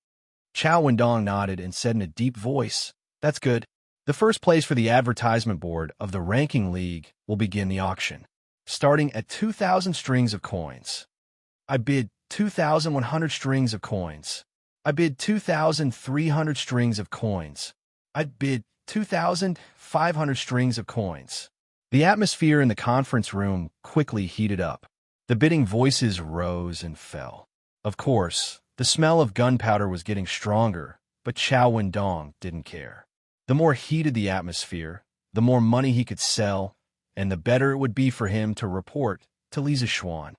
Chow Wendong nodded and said in a deep voice, "That's good. The first place for the advertisement board of the ranking league will begin the auction, starting at 2,000 strings of coins. I bid 2,100 strings of coins. I bid 2,300 strings of coins. I bid 2,500 strings of coins. The atmosphere in the conference room quickly heated up. The bidding voices rose and fell. Of course, the smell of gunpowder was getting stronger, but Chow Wen-dong didn't care. The more heated the atmosphere, the more money he could sell, and the better it would be for him to report to Li Zixuan.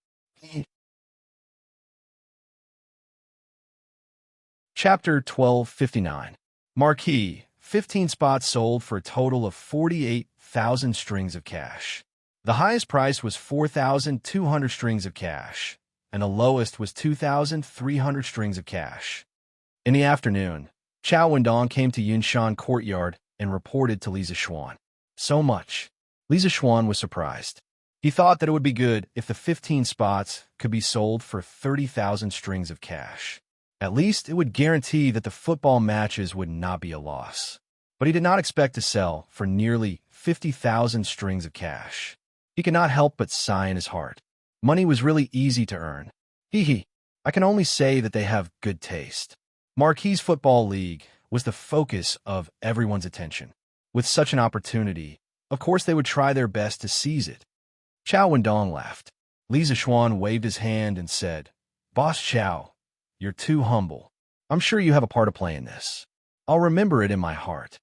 Chapter 1259. Marquee, 15 spots sold for a total of 48,000 strings of cash. The highest price was 4,200 strings of cash, and the lowest was 2,300 strings of cash. In the afternoon, Chow Wen-dong came to Yunshan Courtyard and reported to Li Zixuan. So much. Li Zixuan was surprised. He thought that it would be good if the 15 spots could be sold for 30,000 strings of cash. At least it would guarantee that the football matches would not be a loss. But he did not expect to sell for nearly 50,000 strings of cash. He could not help but sigh in his heart. Money was really easy to earn. I can only say that they have good taste. Marquee's Football League was the focus of everyone's attention. With such an opportunity, of course they would try their best to seize it. Chow Wen-dong laughed. Li Zixuan waved his hand and said, "Boss Chow, you're too humble. I'm sure you have a part to play in this. I'll remember it in my heart."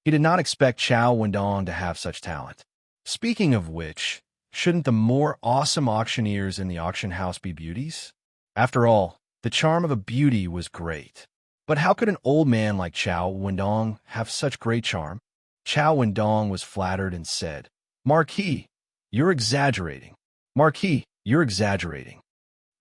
He did not expect Chow Wen-dong to have such talent. Speaking of which, shouldn't the more awesome auctioneers in the auction house be beauties? After all, the charm of a beauty was great. But how could an old man like Chow Wen-dong have such great charm? Chow Wen-dong was flattered and said, "Marquee, you're exaggerating. Marquee, you're exaggerating."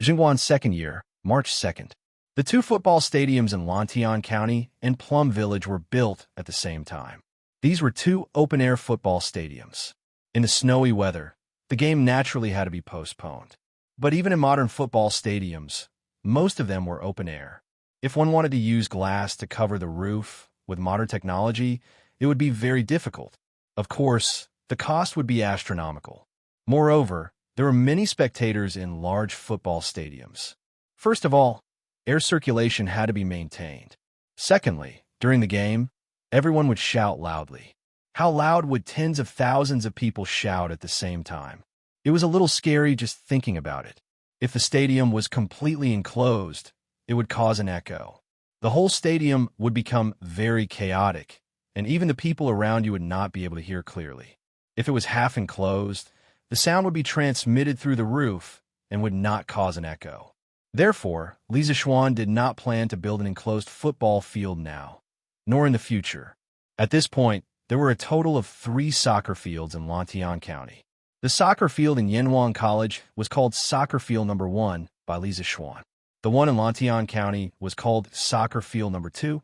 Jingwan's second year, March 2nd. The two football stadiums in Lantian County and Plum Village were built at the same time. These were two open-air football stadiums. In the snowy weather, the game naturally had to be postponed. But even in modern football stadiums, most of them were open-air. If one wanted to use glass to cover the roof with modern technology, it would be very difficult. Of course, the cost would be astronomical. Moreover, there were many spectators in large football stadiums. First of all, air circulation had to be maintained. Secondly, during the game, everyone would shout loudly. How loud would tens of thousands of people shout at the same time? It was a little scary just thinking about it. If the stadium was completely enclosed, it would cause an echo. The whole stadium would become very chaotic, and even the people around you would not be able to hear clearly. If it was half enclosed, the sound would be transmitted through the roof and would not cause an echo. Therefore, Li Zixuan did not plan to build an enclosed football field now, nor in the future. At this point, there were a total of 3 soccer fields in Lantian County. The soccer field in Yenhuang College was called Soccer Field Number 1 by Li Zixuan. The one in Lantian County was called Soccer Field Number 2,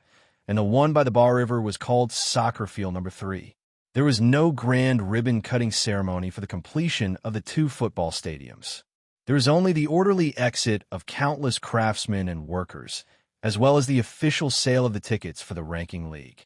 and the one by the Bar River was called Soccer Field Number 3. There was no grand ribbon-cutting ceremony for the completion of the 2 football stadiums. There is only the orderly exit of countless craftsmen and workers, as well as the official sale of the tickets for the ranking league.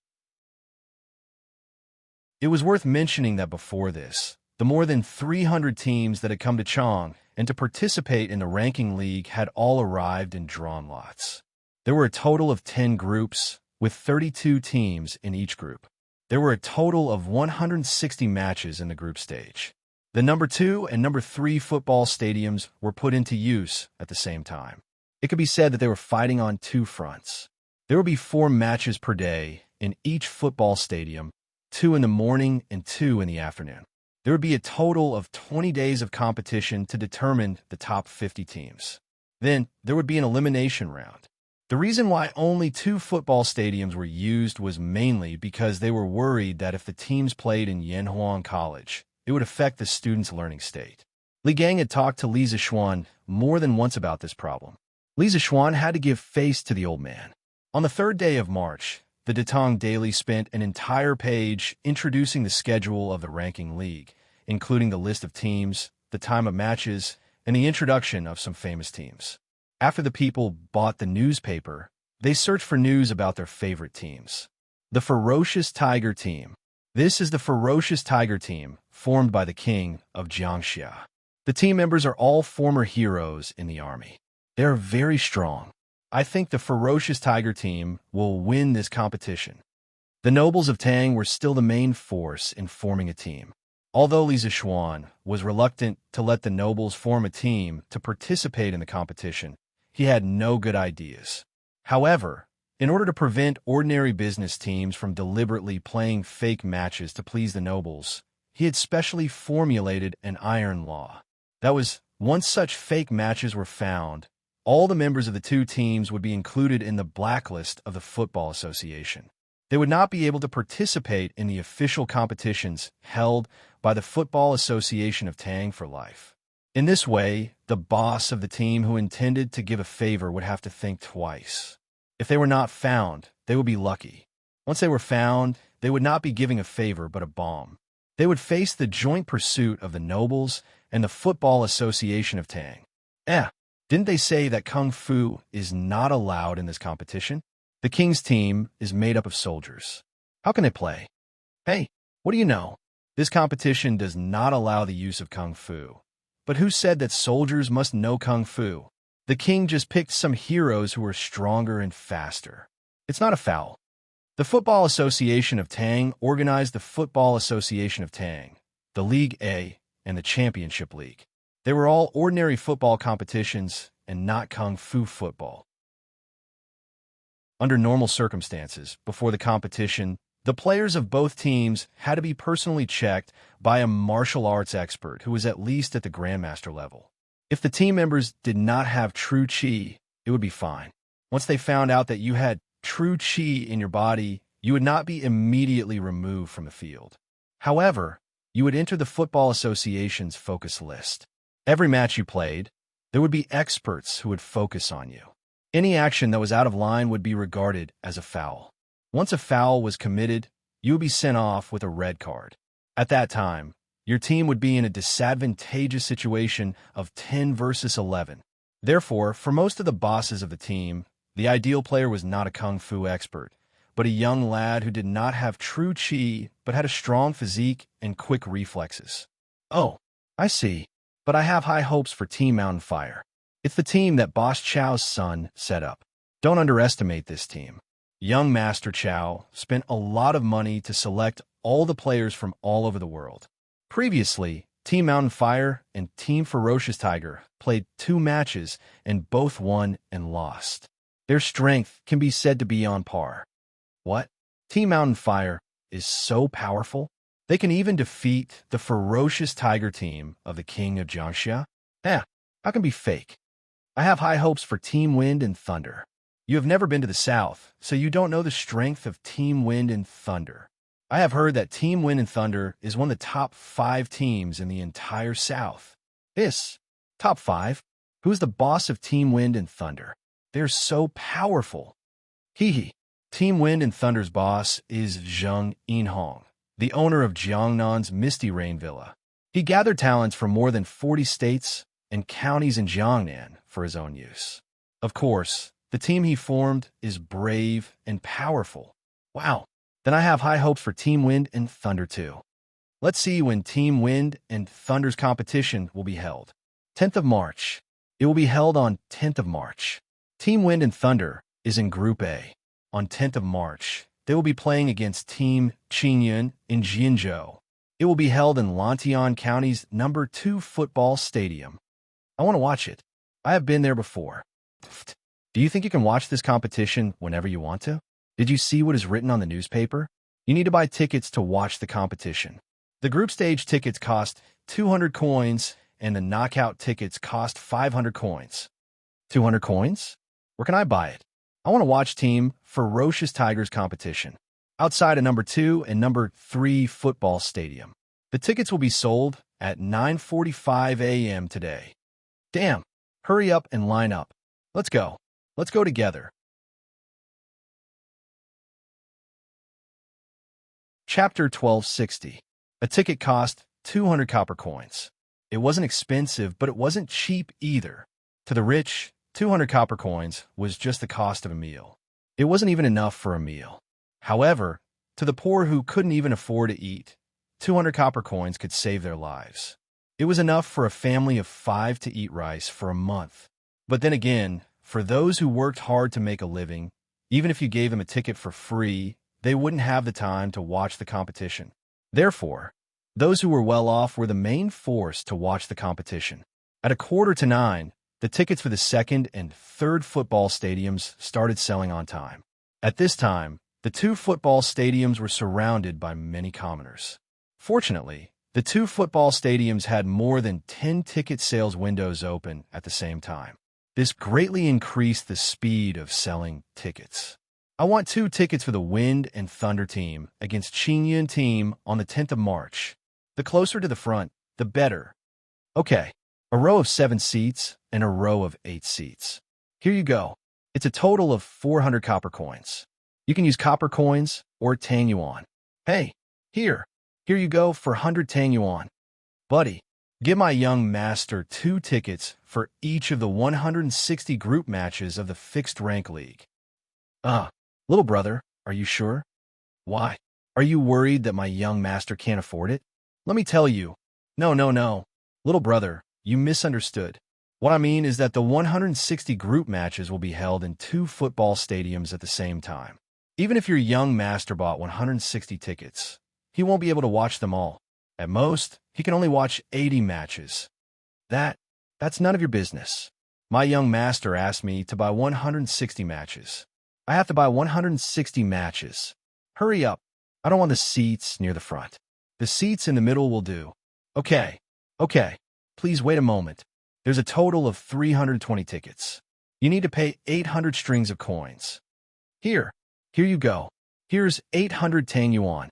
It was worth mentioning that before this, the more than 300 teams that had come to Chang and to participate in the ranking league had all arrived and drawn lots. There were a total of 10 groups, with 32 teams in each group. There were a total of 160 matches in the group stage. The number 2 and number 3 football stadiums were put into use at the same time. It could be said that they were fighting on 2 fronts. There would be 4 matches per day in each football stadium, 2 in the morning and 2 in the afternoon. There would be a total of 20 days of competition to determine the top 50 teams. Then, there would be an elimination round. The reason why only 2 football stadiums were used was mainly because they were worried that if the teams played in Yenhuang College, it would affect the students' learning state. Li Gang had talked to Li Zixuan more than once about this problem. Li Zixuan had to give face to the old man. On the 3rd day of March, the Datang Daily spent an entire page introducing the schedule of the ranking league, including the list of teams, the time of matches, and the introduction of some famous teams. After the people bought the newspaper, they searched for news about their favorite teams. The Ferocious Tiger Team. This is the Ferocious Tiger Team, formed by the king of Jiangxia. The team members are all former heroes in the army. They are very strong. I think the Ferocious Tiger Team will win this competition. The nobles of Tang were still the main force in forming a team. Although Li Zishuan was reluctant to let the nobles form a team to participate in the competition, he had no good ideas. However, in order to prevent ordinary business teams from deliberately playing fake matches to please the nobles, he had specially formulated an iron law. That was, once such fake matches were found, all the members of the two teams would be included in the blacklist of the Football Association. They would not be able to participate in the official competitions held by the Football Association of Tang for life. In this way, the boss of the team who intended to give a favor would have to think twice. If they were not found, they would be lucky. Once they were found, they would not be giving a favor but a bomb. They would face the joint pursuit of the nobles and the Football Association of Tang. Didn't they say that Kung Fu is not allowed in this competition? The king's team is made up of soldiers. How can they play? Hey, what do you know? This competition does not allow the use of Kung Fu. But who said that soldiers must know Kung Fu? The king just picked some heroes who were stronger and faster. It's not a foul. The Football Association of Tang organized the Football Association of Tang, the League A, and the Championship League. They were all ordinary football competitions and not Kung Fu football. Under normal circumstances, before the competition, the players of both teams had to be personally checked by a martial arts expert who was at least at the Grandmaster level. If the team members did not have true Qi, it would be fine. Once they found out that you had true Qi in your body, you would not be immediately removed from the field. However, you would enter the Football Association's focus list. Every match you played, there would be experts who would focus on you. Any action that was out of line would be regarded as a foul. Once a foul was committed, you would be sent off with a red card. At that time, your team would be in a disadvantageous situation of 10 versus 11. Therefore, for most of the bosses of the team, the ideal player was not a Kung Fu expert, but a young lad who did not have true Qi but had a strong physique and quick reflexes. Oh, I see. But I have high hopes for Team Mountain Fire. It's the team that Boss Chow's son set up. Don't underestimate this team. Young Master Chow spent a lot of money to select all the players from all over the world. Previously, Team Mountain Fire and Team Ferocious Tiger played 2 matches and both won and lost. Their strength can be said to be on par. What? Team Mountain Fire is so powerful? They can even defeat the Ferocious Tiger Team of the King of Jiangxia? How can be fake? I have high hopes for Team Wind and Thunder. You have never been to the South, so you don't know the strength of Team Wind and Thunder. I have heard that Team Wind and Thunder is one of the top 5 teams in the entire South. Top 5? Who's the boss of Team Wind and Thunder? They're so powerful. Team Wind and Thunder's boss is Zheng Yinhong, the owner of Jiangnan's Misty Rain Villa. He gathered talents from more than 40 states and counties in Jiangnan for his own use. Of course, the team he formed is brave and powerful. Wow, then I have high hopes for Team Wind and Thunder too. Let's see when Team Wind and Thunder's competition will be held. 10th of March. It will be held on 10th of March. Team Wind and Thunder is in Group A. On 10th of March, they will be playing against Team Qingyun in Jianzhou. It will be held in Lantian County's No. 2 football stadium. I want to watch it. I have been there before. Do you think you can watch this competition whenever you want to? Did you see what is written on the newspaper? You need to buy tickets to watch the competition. The group stage tickets cost 200 coins and the knockout tickets cost 500 coins. 200 coins? Where can I buy it? I want to watch Team Ferocious Tigers competition outside of No. 2 and No. 3 football stadium. The tickets will be sold at 9:45 a.m. today. Damn, hurry up and line up. Let's go. Let's go together. Chapter 1260. A ticket cost 200 copper coins. It wasn't expensive, but it wasn't cheap either. To the rich, 200 copper coins was just the cost of a meal. It wasn't even enough for a meal. However, to the poor who couldn't even afford to eat, 200 copper coins could save their lives. It was enough for a family of 5 to eat rice for a month. But then again, for those who worked hard to make a living, even if you gave them a ticket for free, they wouldn't have the time to watch the competition. Therefore, those who were well off were the main force to watch the competition. At 8:45, the tickets for the second and third football stadiums started selling on time. At this time, the 2 football stadiums were surrounded by many commoners. Fortunately, the 2 football stadiums had more than 10 ticket sales windows open at the same time. This greatly increased the speed of selling tickets. I want 2 tickets for the Wind and Thunder team against Qingyun team on the 10th of March. The closer to the front, the better. Okay, a row of 7 seats and a row of 8 seats. Here you go. It's a total of 400 copper coins. You can use copper coins or Tang yuan. Hey, here you go for 100 Tang yuan. Buddy, give my young master 2 tickets for each of the 160 group matches of the fixed rank league. Little brother, are you sure? Why? Are you worried that my young master can't afford it? Let me tell you. No. Little brother, you misunderstood. What I mean is that the 160 group matches will be held in 2 football stadiums at the same time. Even if your young master bought 160 tickets, he won't be able to watch them all. At most, he can only watch 80 matches. That's none of your business. My young master asked me to buy 160 matches. I have to buy 160 matches. Hurry up. I don't want the seats near the front. The seats in the middle will do. Okay. Please wait a moment. There's a total of 320 tickets. You need to pay 800 strings of coins. Here you go. Here's 800 Tang yuan.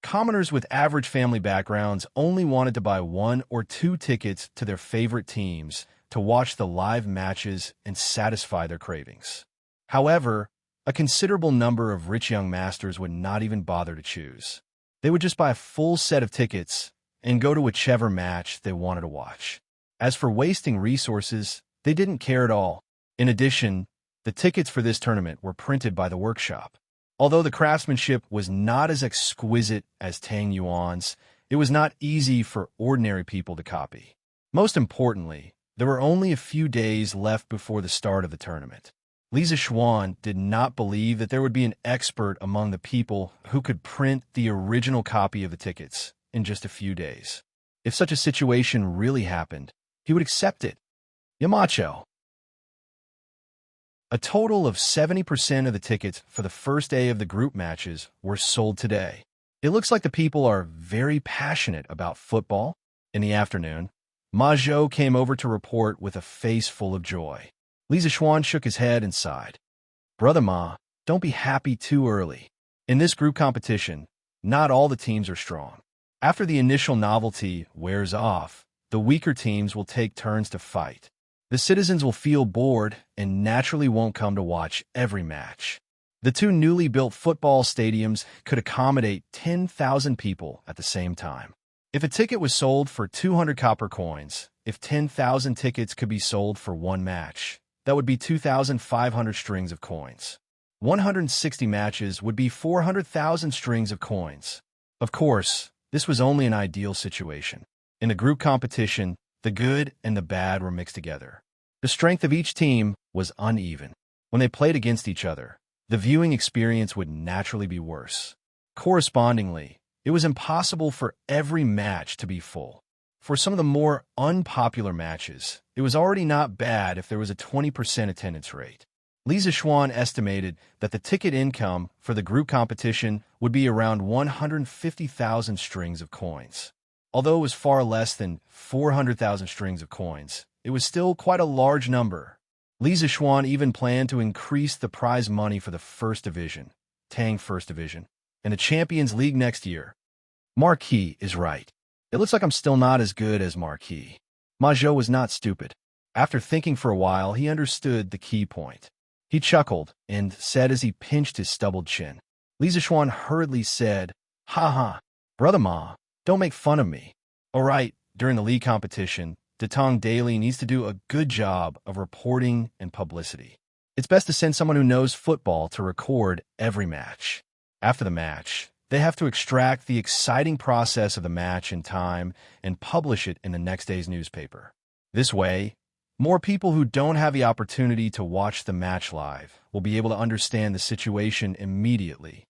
Commoners with average family backgrounds only wanted to buy 1 or 2 tickets to their favorite teams to watch the live matches and satisfy their cravings. However, a considerable number of rich young masters would not even bother to choose. They would just buy a full set of tickets and go to whichever match they wanted to watch. As for wasting resources, they didn't care at all. In addition, the tickets for this tournament were printed by the workshop. Although the craftsmanship was not as exquisite as Tang Yuan's, it was not easy for ordinary people to copy. Most importantly, there were only a few days left before the start of the tournament. Li Zishuan did not believe that there would be an expert among the people who could print the original copy of the tickets in just a few days. If such a situation really happened, he would accept it. Yamacho. A total of 70% of the tickets for the first day of the group matches were sold today. It looks like the people are very passionate about football. In the afternoon, Ma Zhou came over to report with a face full of joy. Li Zishuan shook his head and sighed. Brother Ma, don't be happy too early. In this group competition, not all the teams are strong. After the initial novelty wears off, the weaker teams will take turns to fight. The citizens will feel bored and naturally won't come to watch every match. The 2 newly built football stadiums could accommodate 10,000 people at the same time. If a ticket was sold for 200 copper coins, if 10,000 tickets could be sold for 1 match, that would be 2,500 strings of coins. 160 matches would be 400,000 strings of coins. Of course, this was only an ideal situation. In the group competition, the good and the bad were mixed together. The strength of each team was uneven. When they played against each other, the viewing experience would naturally be worse. Correspondingly, it was impossible for every match to be full. For some of the more unpopular matches, it was already not bad if there was a 20% attendance rate. Li Zishuan estimated that the ticket income for the group competition would be around 150,000 strings of coins. Although it was far less than 400,000 strings of coins, it was still quite a large number. Li Zishuan even planned to increase the prize money for the First Division, Tang First Division, and the Champions League next year. Marquis is right. It looks like I'm still not as good as Marquis. Ma Zhou was not stupid. After thinking for a while, he understood the key point. He chuckled and said as he pinched his stubbled chin. Li Zishuan hurriedly said, "Ha, Brother Ma, don't make fun of me. All right, during the league competition, the Tang Daily needs to do a good job of reporting and publicity. It's best to send someone who knows football to record every match. After the match, they have to extract the exciting process of the match in time and publish it in the next day's newspaper. This way, more people who don't have the opportunity to watch the match live will be able to understand the situation immediately.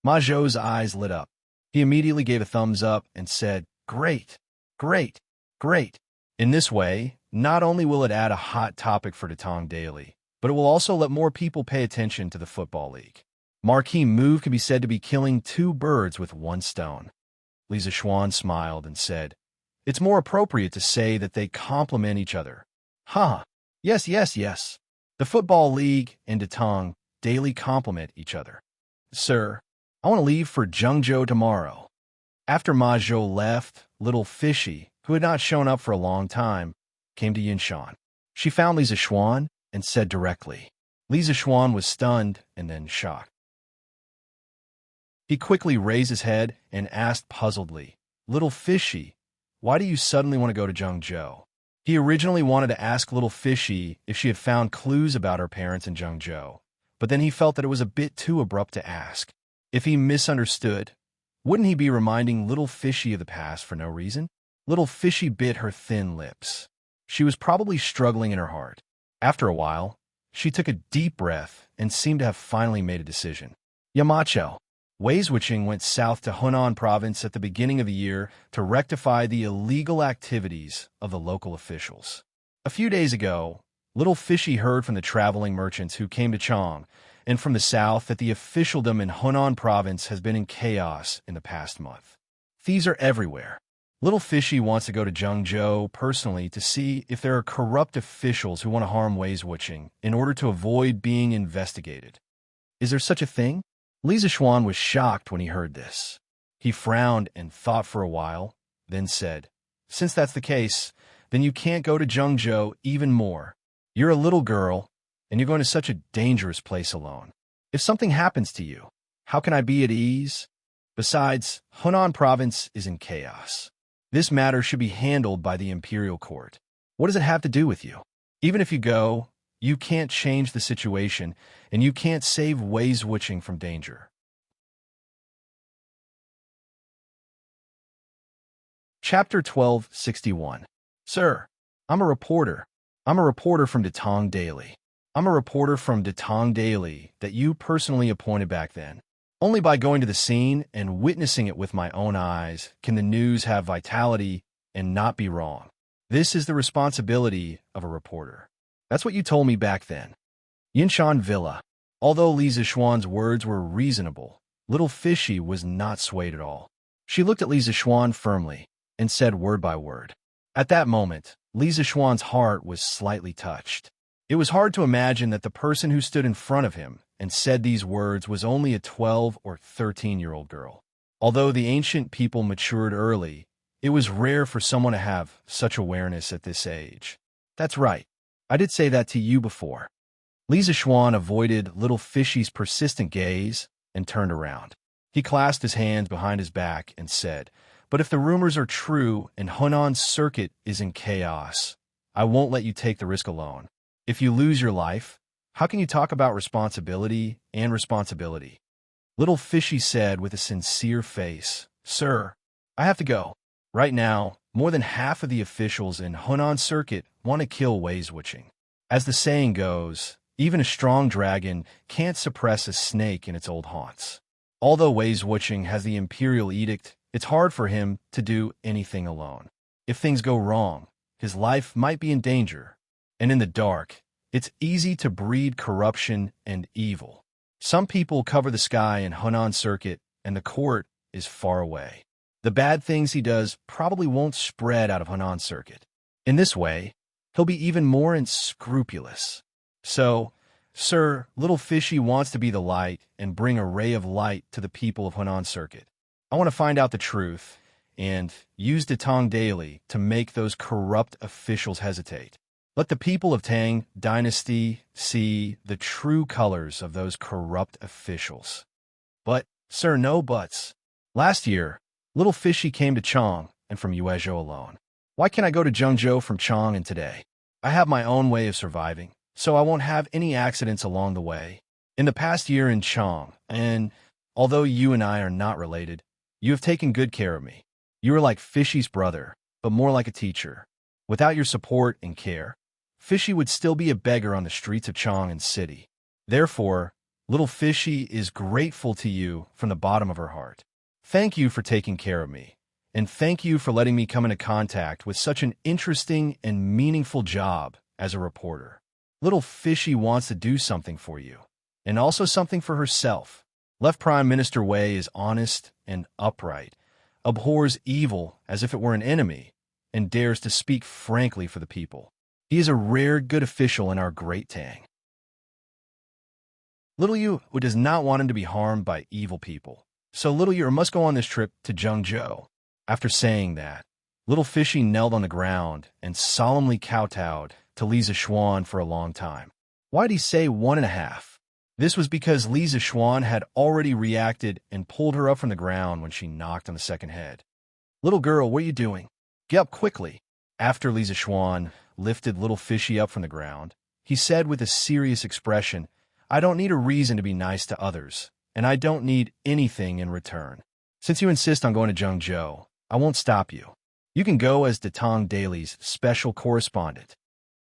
Ma Zhou's eyes lit up. He immediately gave a thumbs up and said, "Great, great, great." In this way, not only will it add a hot topic for the Tang Daily, but it will also let more people pay attention to the Football League. Marquee move can be said to be killing two birds with one stone. Li Zishuan smiled and said, "It's more appropriate to say that they complement each other." "Huh. Yes, yes, yes. The Football League and the Tang Daily complement each other. Sir, I want to leave for Zhengzhou tomorrow." After Ma Zhou left, Little Fishy, who had not shown up for a long time, came to Yinshan. She found Li Zishuan and said directly. Li Zishuan was stunned and then shocked. He quickly raised his head and asked puzzledly, "Little Fishy, why do you suddenly want to go to Zhengzhou?" He originally wanted to ask Little Fishy if she had found clues about her parents in Zhengzhou, but then he felt that it was a bit too abrupt to ask. If he misunderstood, wouldn't he be reminding Little Fishy of the past for no reason? Little Fishy bit her thin lips. She was probably struggling in her heart. After a while, she took a deep breath and seemed to have finally made a decision. Yamacho. Wei Wuqing went south to Hunan province at the beginning of the year to rectify the illegal activities of the local officials. A few days ago, Little Fishy heard from the traveling merchants who came to Chang and from the south that the officialdom in Hunan province has been in chaos in the past month. Thieves are everywhere. Little Fishy wants to go to Zhengzhou personally to see if there are corrupt officials who want to harm Wei Wuqing in order to avoid being investigated. Is there such a thing? Li Zishuan was shocked when he heard this. He frowned and thought for a while, then said, "Since that's the case, then you can't go to Zhengzhou even more. You're a little girl, and you're going to such a dangerous place alone. If something happens to you, how can I be at ease? Besides, Hunan province is in chaos. This matter should be handled by the imperial court. What does it have to do with you? Even if you go, you can't change the situation, and you can't save Wei Wuqing from danger." Chapter 1261. Sir, I'm a reporter. I'm a reporter from the Tang Daily. I'm a reporter from the Tang Daily that you personally appointed back then. Only by going to the scene and witnessing it with my own eyes can the news have vitality and not be wrong. This is the responsibility of a reporter. That's what you told me back then. Yinshan Villa. Although Li Zishuan's words were reasonable, Little Fishy was not swayed at all. She looked at Li Zishuan firmly and said word by word. At that moment, Li Zishuan's heart was slightly touched. It was hard to imagine that the person who stood in front of him and said these words was only a 12 or 13-year-old girl. Although the ancient people matured early, it was rare for someone to have such awareness at this age. That's right. I did say that to you before. Li Zishuan avoided Little Fishy's persistent gaze and turned around. He clasped his hands behind his back and said, "But if the rumors are true and Hunan's circuit is in chaos, I won't let you take the risk alone. If you lose your life, how can you talk about responsibility and responsibility?" Little Fishy said with a sincere face, "Sir, I have to go. Right now, more than half of the officials in Hunan circuit want to kill Wei Wuqing. As the saying goes, even a strong dragon can't suppress a snake in its old haunts. Although Wei Wuqing has the imperial edict, it's hard for him to do anything alone. If things go wrong, his life might be in danger. And in the dark, it's easy to breed corruption and evil. Some people cover the sky in Hunan circuit, and the court is far away. The bad things he does probably won't spread out of Hunan circuit. In this way, he'll be even more unscrupulous. So, sir, Little Fishy wants to be the light and bring a ray of light to the people of Hunan circuit. I want to find out the truth and use the Tang Daily to make those corrupt officials hesitate. Let the people of Tang Dynasty see the true colors of those corrupt officials. But, sir, no buts. Last year, Little Fishy came to Chang and from Yuezhou alone. Why can't I go to Zhengzhou from Chang and today? I have my own way of surviving, so I won't have any accidents along the way. In the past year in Chang, and Although you and I are not related, you have taken good care of me. You are like Fishy's brother, but more like a teacher. Without your support and care, Fishy would still be a beggar on the streets of Chang'an City. Therefore, little Fishy is grateful to you from the bottom of her heart. Thank you for taking care of me, and thank you for letting me come into contact with such an interesting and meaningful job as a reporter. Little Fishy wants to do something for you, and also something for herself. Left Prime Minister Wei is honest and upright, abhors evil as if it were an enemy, and dares to speak frankly for the people. He is a rare good official in our great Tang. Little Yu does not want him to be harmed by evil people, so Little Yu must go on this trip to Zhengzhou. After saying that, little Fishy knelt on the ground and solemnly kowtowed to Li Zishuan for a long time. Why'd he say 1.5? This was because Li Zishuan had already reacted and pulled her up from the ground when she knocked on the second head. Little girl, what are you doing? Get up quickly. After Li Zishuan lifted little Fishy up from the ground, he said with a serious expression, I don't need a reason to be nice to others, and I don't need anything in return. Since you insist on going to Zhengzhou, I won't stop you. You can go as the Tang Daily's special correspondent.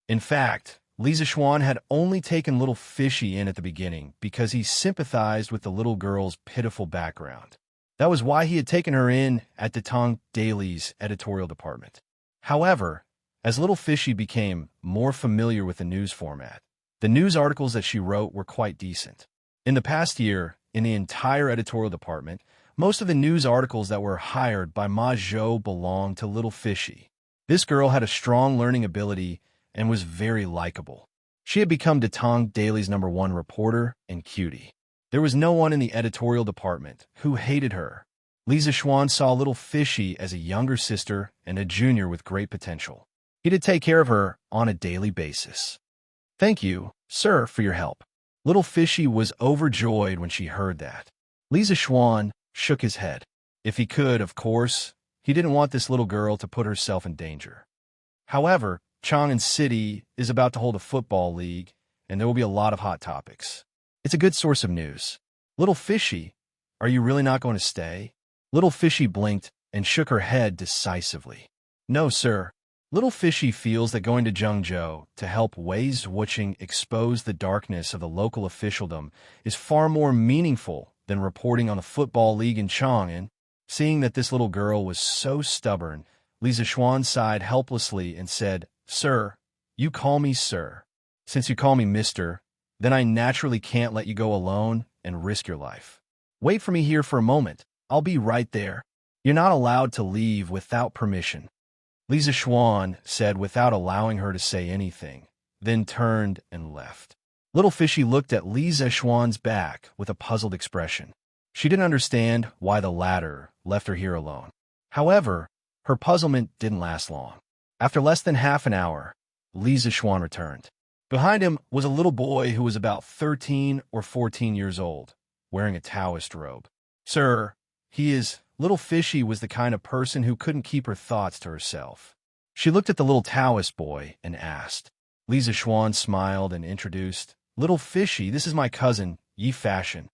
In fact, Li Zishuan had only taken little Fishy in at the beginning because he sympathized with the little girl's pitiful background. That was why he had taken her in at the Tang Daily's editorial department. However, as little Fishy became more familiar with the news format, the news articles that she wrote were quite decent. In the past year, in the entire editorial department, most of the news articles that were hired by Ma Zhou belonged to little Fishy. This girl had a strong learning ability and was very likable. She had become the Tang Daily's #1 reporter and cutie. There was no one in the editorial department who hated her. Li Zishuan saw little Fishy as a younger sister and a junior with great potential. He did take care of her on a daily basis. Thank you, sir, for your help. Little Fishy was overjoyed when she heard that. Li Zishuan shook his head. If he could, of course, he didn't want this little girl to put herself in danger. However, Chang'an City is about to hold a football league, and there will be a lot of hot topics. It's a good source of news. Little Fishy, are you really not going to stay? Little Fishy blinked and shook her head decisively. No, sir. Little Fishy feels that going to Zhengzhou to help Wei Zhuqing expose the darkness of the local officialdom is far more meaningful than reporting on the football league in Chang'an. Seeing that this little girl was so stubborn, Li Zishuan sighed helplessly and said, Sir, you call me sir. Since you call me mister, then I naturally can't let you go alone and risk your life. Wait for me here for a moment. I'll be right there. You're not allowed to leave without permission. Li Zishuan said without allowing her to say anything, then turned and left. Little Fishy looked at Li Zishuan's back with a puzzled expression. She didn't understand why the latter left her here alone. However, her puzzlement didn't last long. After less than half an hour, Li Zishuan returned. Behind him was a little boy who was about 13 or 14 years old, wearing a Taoist robe. Sir, he is... Little Fishy was the kind of person who couldn't keep her thoughts to herself. She looked at the little Taoist boy and asked. Li Zishuan smiled and introduced, Little Fishy, this is my cousin, Yi Fashion.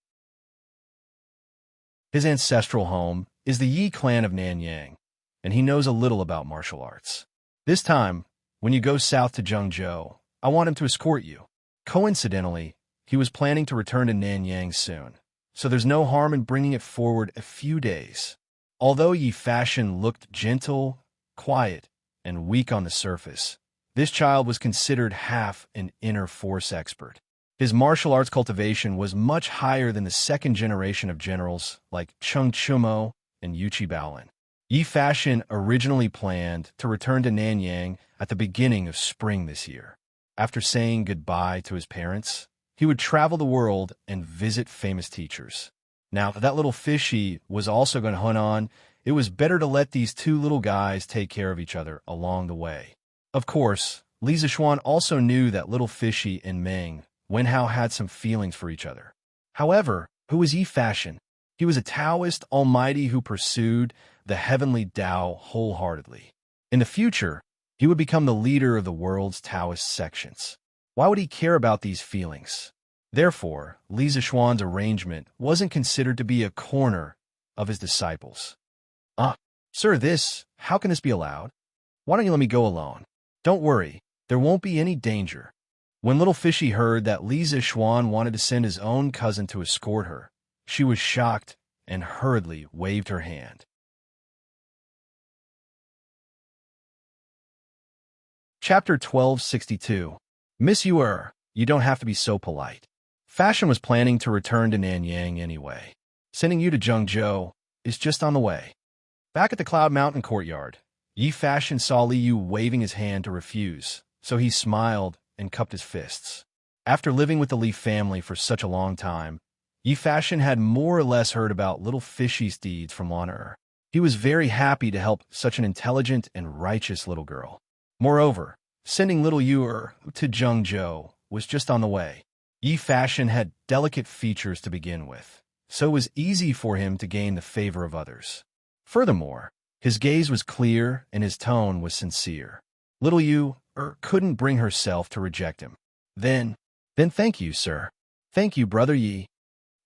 His ancestral home is the Yi clan of Nanyang, and he knows a little about martial arts. This time, when you go south to Zhengzhou, I want him to escort you. Coincidentally, he was planning to return to Nanyang soon, so there's no harm in bringing it forward a few days. Although Yi Fashion looked gentle, quiet, and weak on the surface, this child was considered half an inner force expert. His martial arts cultivation was much higher than the second generation of generals like Cheng Chumo and Yuchi Baolin. Yi Fashion originally planned to return to Nanyang at the beginning of spring this year. After saying goodbye to his parents, he would travel the world and visit famous teachers. Now, that little Fishy was also going to hunt on. It was better to let these two little guys take care of each other along the way. Of course, Li Zishuan also knew that little Fishy and Meng Wenhao had some feelings for each other. However, who was Yi Fashion? He was a Taoist almighty who pursued the heavenly Tao wholeheartedly. In the future, he would become the leader of the world's Taoist sections. Why would he care about these feelings? Therefore, Li Zixuan's arrangement wasn't considered to be a corner of his disciples. Sir, how can this be allowed? Why don't you let me go alone? Don't worry, there won't be any danger. When little Fishy heard that Li Zixuan wanted to send his own cousin to escort her, she was shocked and hurriedly waved her hand. Chapter 1262. Miss you don't have to be so polite. Fashion was planning to return to Nanyang anyway. Sending you to Zhengzhou is just on the way. Back at the Cloud Mountain courtyard, Yi Fashion saw Li Yu waving his hand to refuse, so he smiled and cupped his fists. After living with the Li family for such a long time, Yi Fashion had more or less heard about little Fishy's deeds from Lana. He was very happy to help such an intelligent and righteous little girl. Moreover, sending little Yu to Zhengzhou was just on the way. Yi Fashion had delicate features to begin with, so it was easy for him to gain the favor of others. Furthermore, his gaze was clear and his tone was sincere. Little Yu couldn't bring herself to reject him. Then thank you, sir. Thank you, Brother Yi.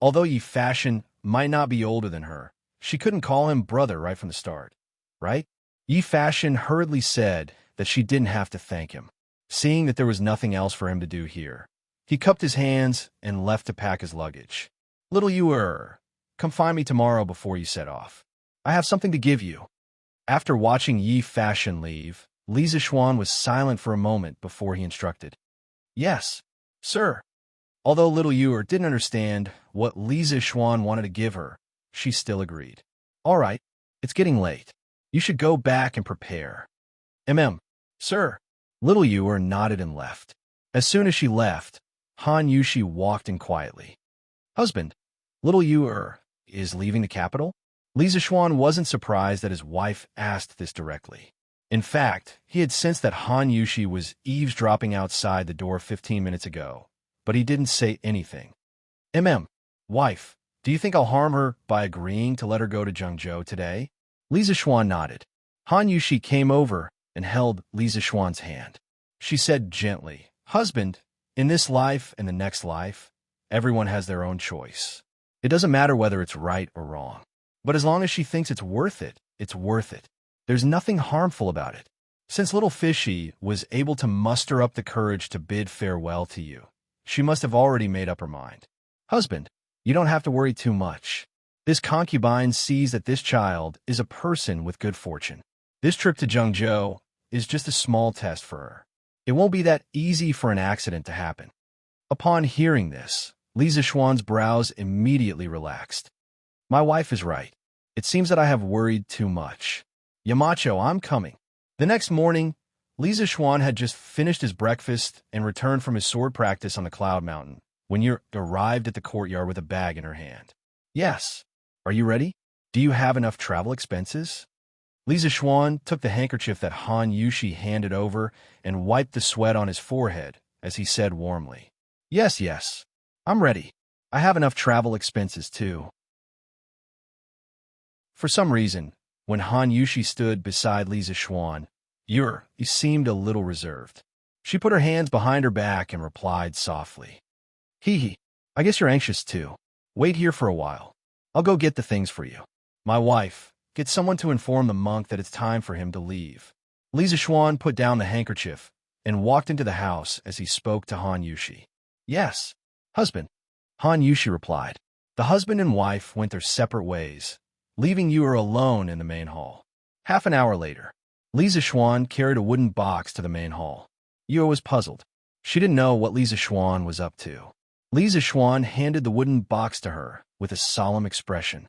Although Yi Fashion might not be older than her, she couldn't call him brother right from the start, right? Yi Fashion hurriedly said that she didn't have to thank him. Seeing that there was nothing else for him to do here, he cupped his hands and left to pack his luggage. Little Yu come find me tomorrow before you set off. I have something to give you. After watching Yi Fashion leave, Li Zixuan was silent for a moment before he instructed. Yes, sir. Although little Yu didn't understand what Li Zixuan wanted to give her, she still agreed. All right, it's getting late. You should go back and prepare. Sir. Little Yu nodded and left. As soon as she left, Han Yushi walked in quietly. Husband, little Yu is leaving the capital? Li Zixuan wasn't surprised that his wife asked this directly. In fact, he had sensed that Han Yushi was eavesdropping outside the door 15 minutes ago, but he didn't say anything. Wife, do you think I'll harm her by agreeing to let her go to Zhengzhou today? Li Zixuan nodded. Han Yushi came over and held Li Zixuan's hand. She said gently, Husband, in this life and the next life, everyone has their own choice. It doesn't matter whether it's right or wrong. But as long as she thinks it's worth it, it's worth it. There's nothing harmful about it. Since little Fishy was able to muster up the courage to bid farewell to you, she must have already made up her mind. Husband, you don't have to worry too much. This concubine sees that this child is a person with good fortune. This trip to Zhengzhou is just a small test for her. It won't be that easy for an accident to happen. Upon hearing this, Li Zixuan's brows immediately relaxed. My wife is right. It seems that I have worried too much. Yamacho, I'm coming. The next morning, Li Zixuan had just finished his breakfast and returned from his sword practice on the Cloud Mountain when Yu arrived at the courtyard with a bag in her hand. Yes. Are you ready? Do you have enough travel expenses? Li Zixuan took the handkerchief that Han Yushi handed over and wiped the sweat on his forehead as he said warmly, Yes. I'm ready. I have enough travel expenses too. For some reason, when Han Yushi stood beside Li Zixuan, he seemed a little reserved. She put her hands behind her back and replied softly, I guess you're anxious too. Wait here for a while. I'll go get the things for you. My wife, get someone to inform the monk that it's time for him to leave. Li Zixuan put down the handkerchief and walked into the house as he spoke to Han Yushi. Yes, husband. Han Yushi replied. The husband and wife went their separate ways, leaving Yu alone in the main hall. Half an hour later, Li Zixuan carried a wooden box to the main hall. Yu was puzzled. She didn't know what Li Zixuan was up to. Li Zixuan handed the wooden box to her with a solemn expression.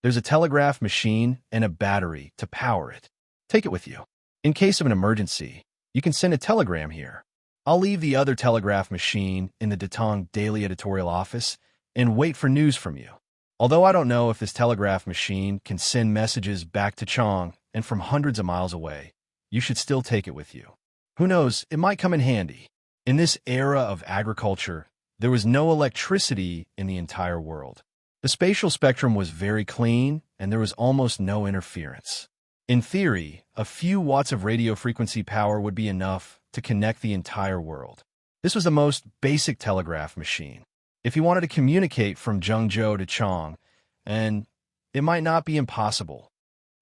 There's a telegraph machine and a battery to power it. Take it with you. In case of an emergency, you can send a telegram here. I'll leave the other telegraph machine in the Tang daily editorial office and wait for news from you. Although I don't know if this telegraph machine can send messages back to Chang and from hundreds of miles away, you should still take it with you. Who knows, it might come in handy. In this era of agriculture, there was no electricity in the entire world. The spatial spectrum was very clean, and there was almost no interference. In theory, a few watts of radio frequency power would be enough to connect the entire world. This was the most basic telegraph machine. if he wanted to communicate from Zhengzhou to Chang, and it might not be impossible.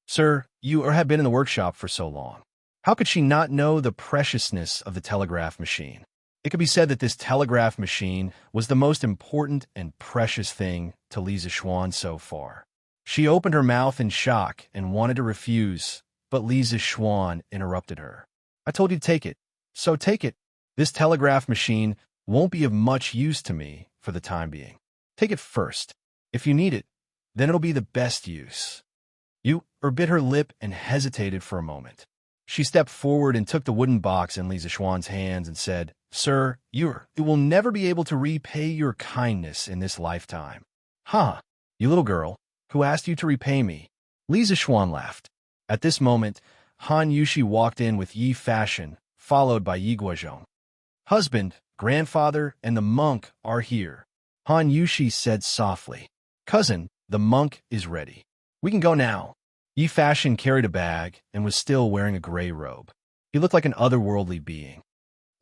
Sir, you have been in the workshop for so long. How could she not know the preciousness of the telegraph machine? It could be said that this telegraph machine was the most important and precious thing to Li Zixuan so far. She opened her mouth in shock and wanted to refuse, but Li Zixuan interrupted her. I told you to take it, so take it. This telegraph machine won't be of much use to me for the time being. Take it first. If you need it, then it'll be the best use. You bit her lip and hesitated for a moment. She stepped forward and took the wooden box in Li Zixuan's hands and said, Sir, you will never be able to repay your kindness in this lifetime. Huh, you little girl, who asked you to repay me? Li Zixuan laughed. At this moment, Han Yushi walked in with Yi Fashion, followed by Yi Guozhong. Husband, grandfather, and the monk are here, Han Yushi said softly. Cousin, the monk is ready. We can go now. Yi Fashion carried a bag and was still wearing a gray robe. He looked like an otherworldly being.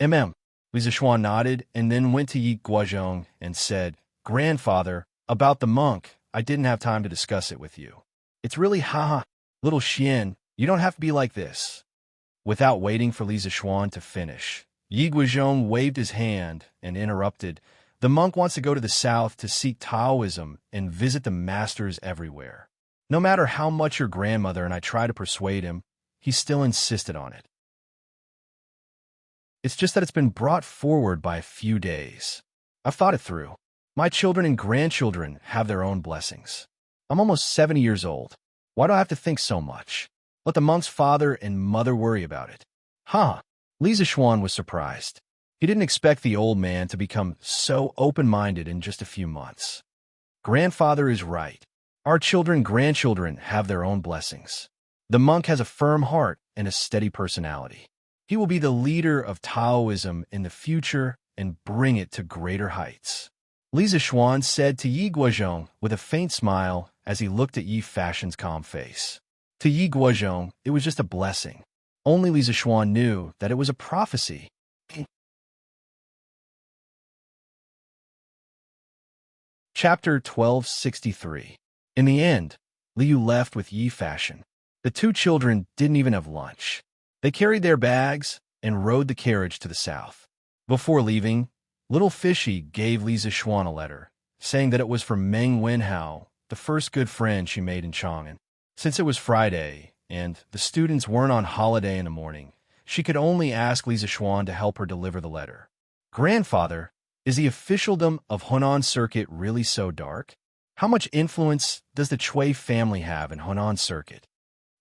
Li Zixuan nodded and then went to Yi Guozhong and said, Grandfather, about the monk, I didn't have time to discuss it with you. It's really haha, little Xian, you don't have to be like this. Without waiting for Li Zixuan to finish, Yi Guozhong waved his hand and interrupted. The monk wants to go to the south to seek Taoism and visit the masters everywhere. No matter how much your grandmother and I try to persuade him, he still insisted on it. It's just that it's been brought forward by a few days. I've thought it through. My children and grandchildren have their own blessings. I'm almost 70 years old. Why do I have to think so much? Let the monk's father and mother worry about it. Li Zixuan was surprised. He didn't expect the old man to become so open-minded in just a few months. Grandfather is right. Our children and grandchildren have their own blessings. The monk has a firm heart and a steady personality. He will be the leader of Taoism in the future and bring it to greater heights. Li Zixuan said to Yi Guozhong with a faint smile as he looked at Yi Fashion's calm face. To Yi Guozhong, it was just a blessing. Only Li Zixuan knew that it was a prophecy. Chapter 1263. In the end, Liu left with Yi Fashion. The two children didn't even have lunch. They carried their bags and rode the carriage to the south. Before leaving, Little Fishy gave Li Zixuan a letter, saying that it was from Meng Wenhao, the first good friend she made in Chang'an. Since it was Friday, and the students weren't on holiday in the morning, she could only ask Li Zixuan to help her deliver the letter. Grandfather, is the officialdom of Hunan Circuit really so dark? How much influence does the Cui family have in Hunan Circuit?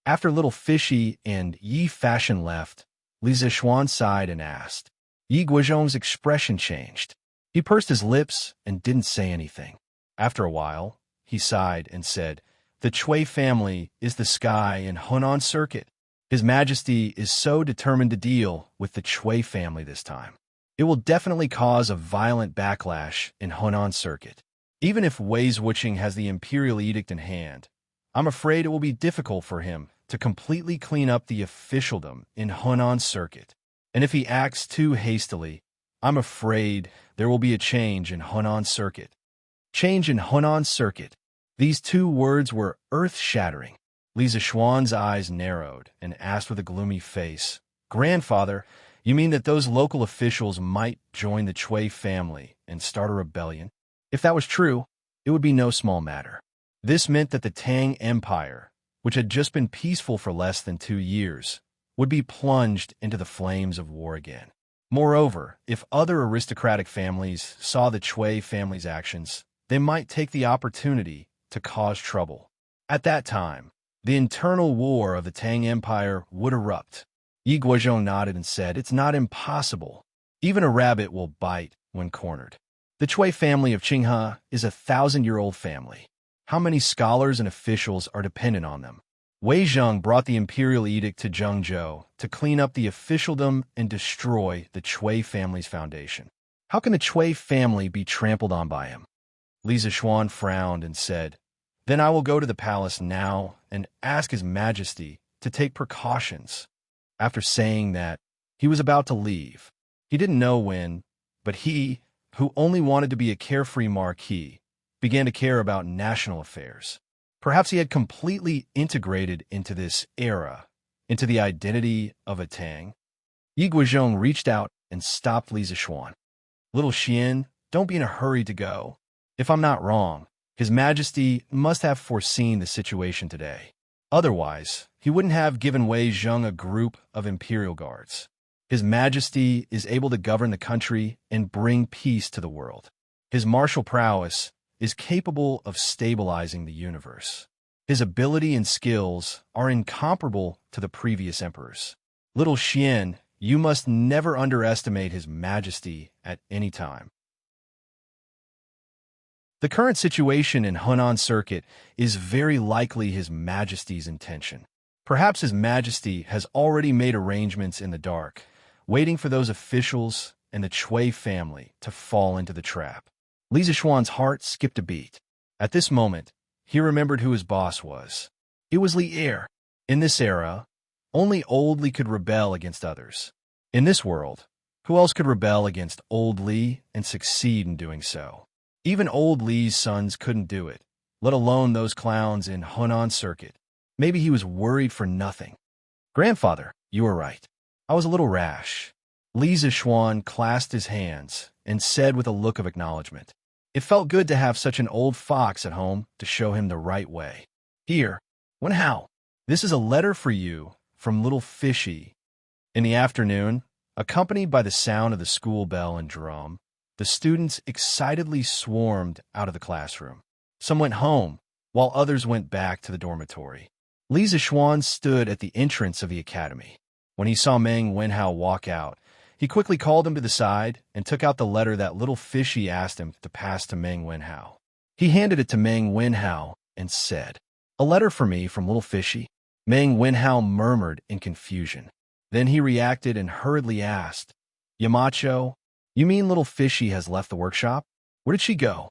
After Little Fishy and Yi Fashion left, Li Zixuan sighed and asked. Yi Guozhong's expression changed. He pursed his lips and didn't say anything. After a while, he sighed and said, The Cui family is the sky in Hunan Circuit. His Majesty is so determined to deal with the Cui family this time. It will definitely cause a violent backlash in Hunan Circuit. Even if Wei Wuching has the imperial edict in hand, I'm afraid it will be difficult for him to completely clean up the officialdom in Hunan Circuit. And if he acts too hastily, I'm afraid there will be a change in Hunan Circuit. Change in Hunan Circuit. These two words were earth-shattering. Li Zixuan's eyes narrowed and asked with a gloomy face, Grandfather, you mean that those local officials might join the Cui family and start a rebellion? If that was true, it would be no small matter. This meant that the Tang Empire, which had just been peaceful for less than 2 years, would be plunged into the flames of war again. Moreover, if other aristocratic families saw the Cui family's actions, they might take the opportunity to cause trouble. At that time, the internal war of the Tang Empire would erupt. Yi Guozhong nodded and said, It's not impossible. Even a rabbit will bite when cornered. The Cui family of Qinghe is a 1,000-year-old family. How many scholars and officials are dependent on them? Wei Zheng brought the imperial edict to Zhengzhou to clean up the officialdom and destroy the Cui family's foundation. How can the Cui family be trampled on by him? Li Zixuan frowned and said, Then I will go to the palace now and ask His Majesty to take precautions. After saying that, he was about to leave. He didn't know when, but he who only wanted to be a carefree marquis, began to care about national affairs. Perhaps he had completely integrated into this era, into the identity of a Tang. Yi Guozhong reached out and stopped Li Zixuan. Little Xian, don't be in a hurry to go. If I'm not wrong, His Majesty must have foreseen the situation today. Otherwise, he wouldn't have given Wei Zheng a group of imperial guards. His Majesty is able to govern the country and bring peace to the world. His martial prowess is capable of stabilizing the universe. His ability and skills are incomparable to the previous emperors. Little Xian, you must never underestimate His Majesty at any time. The current situation in Hunan Circuit is very likely His Majesty's intention. Perhaps His Majesty has already made arrangements in the dark, waiting for those officials and the Chui family to fall into the trap. Li Zixuan's heart skipped a beat. At this moment, he remembered who his boss was. It was Li Er. In this era, only old Li could rebel against others. In this world, who else could rebel against old Li and succeed in doing so? Even old Li's sons couldn't do it, let alone those clowns in Hunan Circuit. Maybe he was worried for nothing. Grandfather, you were right. I was a little rash. Li Zixuan clasped his hands and said with a look of acknowledgement. It felt good to have such an old fox at home to show him the right way. Here, Wenhao, this is a letter for you from little Fishy. In the afternoon, accompanied by the sound of the school bell and drum, the students excitedly swarmed out of the classroom. Some went home, while others went back to the dormitory. Li Zixuan stood at the entrance of the academy. When he saw Meng Wenhao walk out, he quickly called him to the side and took out the letter that little Fishy asked him to pass to Meng Wenhao. He handed it to Meng Wenhao and said, "A letter for me from little Fishy?" Meng Wenhao murmured in confusion. Then he reacted and hurriedly asked, "Yamacho, you mean little Fishy has left the workshop? Where did she go?"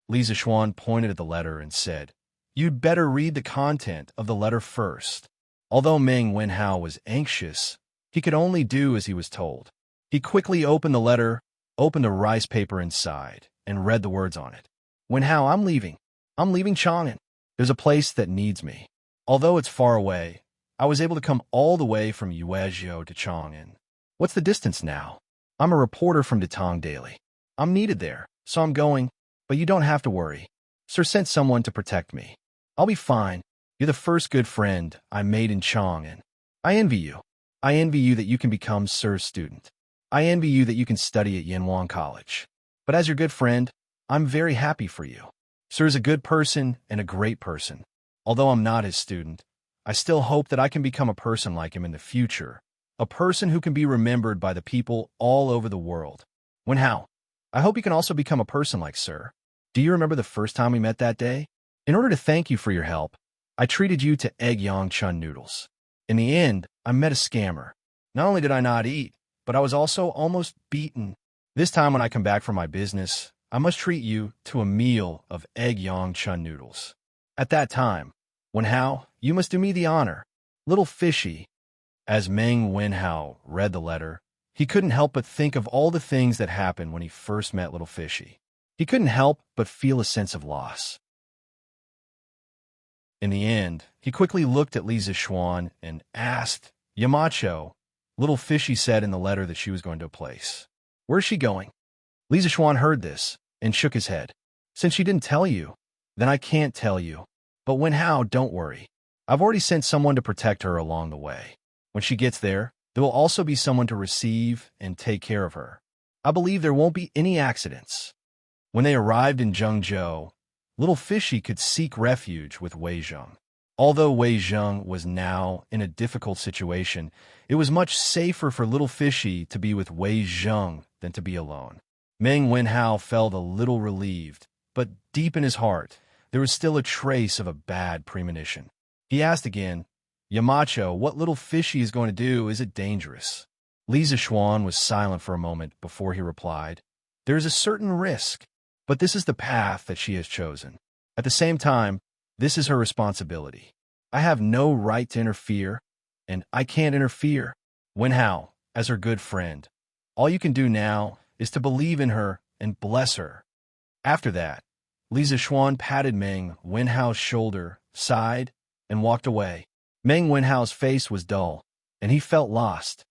Li Zixuan pointed at the letter and said, "You'd better read the content of the letter first." Although Meng Wenhao was anxious, he could only do as he was told. He quickly opened the letter, opened the rice paper inside, and read the words on it. "Wenhao, I'm leaving. I'm leaving Chang'an. There's a place that needs me. Although it's far away, I was able to come all the way from Yuezhou to Chang'an. What's the distance now? I'm a reporter from the Tang Daily. I'm needed there, so I'm going, but you don't have to worry. Sir sent someone to protect me. I'll be fine. You're the first good friend I made in Chang'an. I envy you. I envy you that you can become Sir's student. I envy you that you can study at Yanwang College. But as your good friend, I'm very happy for you. Sir's a good person and a great person. Although I'm not his student, I still hope that I can become a person like him in the future, a person who can be remembered by the people all over the world. Wenhao, I hope you can also become a person like Sir. Do you remember the first time we met that day? In order to thank you for your help, I treated you to egg yang chun noodles. In the end, I met a scammer. Not only did I not eat, but I was also almost beaten. This time when I come back from my business, I must treat you to a meal of egg yang chun noodles. At that time, Wenhao, you must do me the honor. Little Fishy." As Meng Wenhao read the letter, he couldn't help but think of all the things that happened when he first met little Fishy. He couldn't help but feel a sense of loss. In the end, he quickly looked at Li Zixuan and asked, "Yamacho." Little Fishy said in the letter that she was going to a place. "Where's she going?" Li Zixuan heard this and shook his head. "Since she didn't tell you, then I can't tell you. But Wenhao, don't worry. I've already sent someone to protect her along the way. When she gets there will also be someone to receive and take care of her. I believe there won't be any accidents." When they arrived in Zhengzhou, little Fishy could seek refuge with Wei Zheng. Although Wei Zheng was now in a difficult situation, it was much safer for little Fishy to be with Wei Zheng than to be alone. Meng Wenhao felt a little relieved, but deep in his heart, there was still a trace of a bad premonition. He asked again, "Yamacho, what little Fishy is going to do? Is it dangerous?" Li Zixuan was silent for a moment before he replied, "There is a certain risk, but this is the path that she has chosen. At the same time, this is her responsibility. I have no right to interfere, and I can't interfere. Wenhao, as her good friend, all you can do now is to believe in her and bless her. After that, Li Zixuan patted Meng Wenhao's shoulder, sighed, and walked away. Meng Wenhao's face was dull, and he felt lost.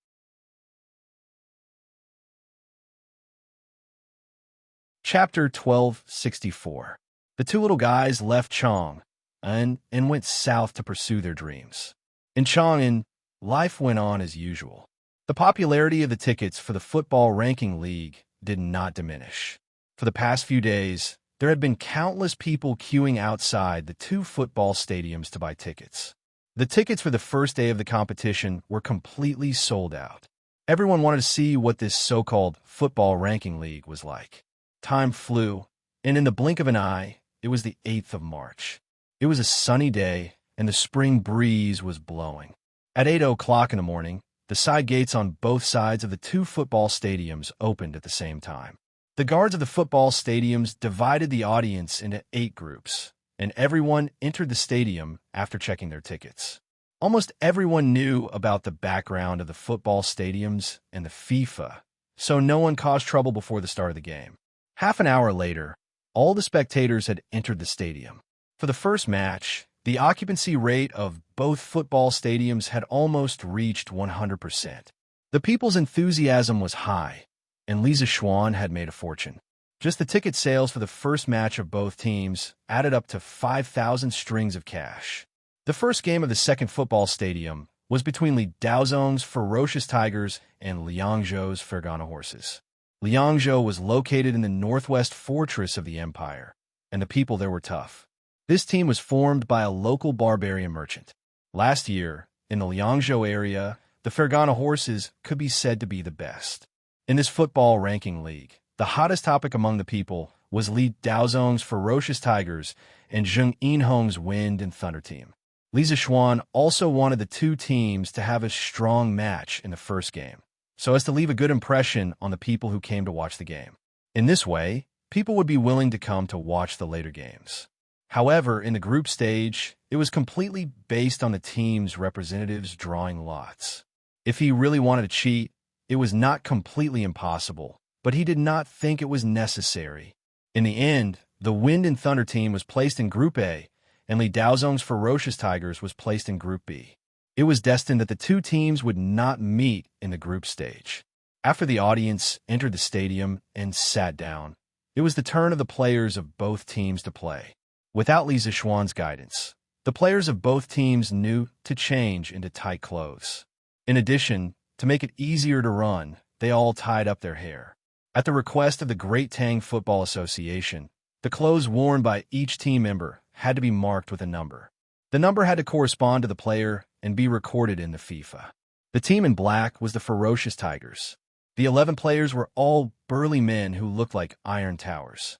Chapter 1264. The two little guys left Chang'an and went south to pursue their dreams. In Chang'an, life went on as usual. The popularity of the tickets for the football ranking league did not diminish. For the past few days, there had been countless people queuing outside the two football stadiums to buy tickets. The tickets for the first day of the competition were completely sold out. Everyone wanted to see what this so-called football ranking league was like. Time flew, and in the blink of an eye, it was the 8th of March. It was a sunny day, and the spring breeze was blowing. At 8 o'clock in the morning, the side gates on both sides of the two football stadiums opened at the same time. The guards of the football stadiums divided the audience into 8 groups, and everyone entered the stadium after checking their tickets. Almost everyone knew about the background of the football stadiums and the FIFA, so no one caused trouble before the start of the game. Half an hour later, all the spectators had entered the stadium. For the first match, the occupancy rate of both football stadiums had almost reached 100%. The people's enthusiasm was high, and Li Zixuan had made a fortune. Just the ticket sales for the first match of both teams added up to 5,000 strings of cash. The first game of the second football stadium was between Li Daozong's ferocious tigers and Liangzhou's Fergana horses. Liangzhou was located in the northwest fortress of the empire, and the people there were tough. This team was formed by a local barbarian merchant. Last year, in the Liangzhou area, the Fergana horses could be said to be the best. In this football ranking league, the hottest topic among the people was Li Daozong's ferocious tigers and Zheng Yinhong's wind and thunder team. Li Zixuan also wanted the two teams to have a strong match in the first game, so as to leave a good impression on the people who came to watch the game. In this way, people would be willing to come to watch the later games. However, in the group stage, it was completely based on the team's representatives drawing lots. If he really wanted to cheat, it was not completely impossible, but he did not think it was necessary. In the end, the Wind and Thunder team was placed in Group A, and Li Daozong's Ferocious Tigers was placed in Group B. It was destined that the two teams would not meet in the group stage. After the audience entered the stadium and sat down, it was the turn of the players of both teams to play. Without Li Zixuan's guidance, the players of both teams knew to change into tight clothes. In addition, to make it easier to run, they all tied up their hair. At the request of the Great Tang Football Association, the clothes worn by each team member had to be marked with a number. The number had to correspond to the player and be recorded in the FIFA. The team in black was the Ferocious Tigers. The 11 players were all burly men who looked like iron towers.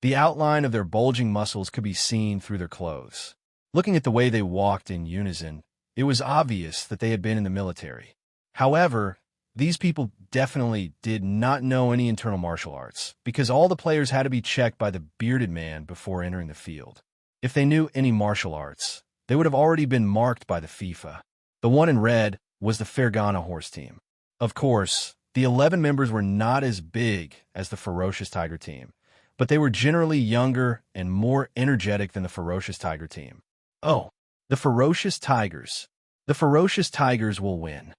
The outline of their bulging muscles could be seen through their clothes. Looking at the way they walked in unison, it was obvious that they had been in the military. However, these people definitely did not know any internal martial arts, because all the players had to be checked by the bearded man before entering the field. If they knew any martial arts, they would have already been marked by the FIFA. The one in red was the Fergana horse team. Of course, the 11 members were not as big as the Ferocious Tiger team, but they were generally younger and more energetic than the Ferocious Tiger team. Oh, the Ferocious Tigers. The Ferocious Tigers will win.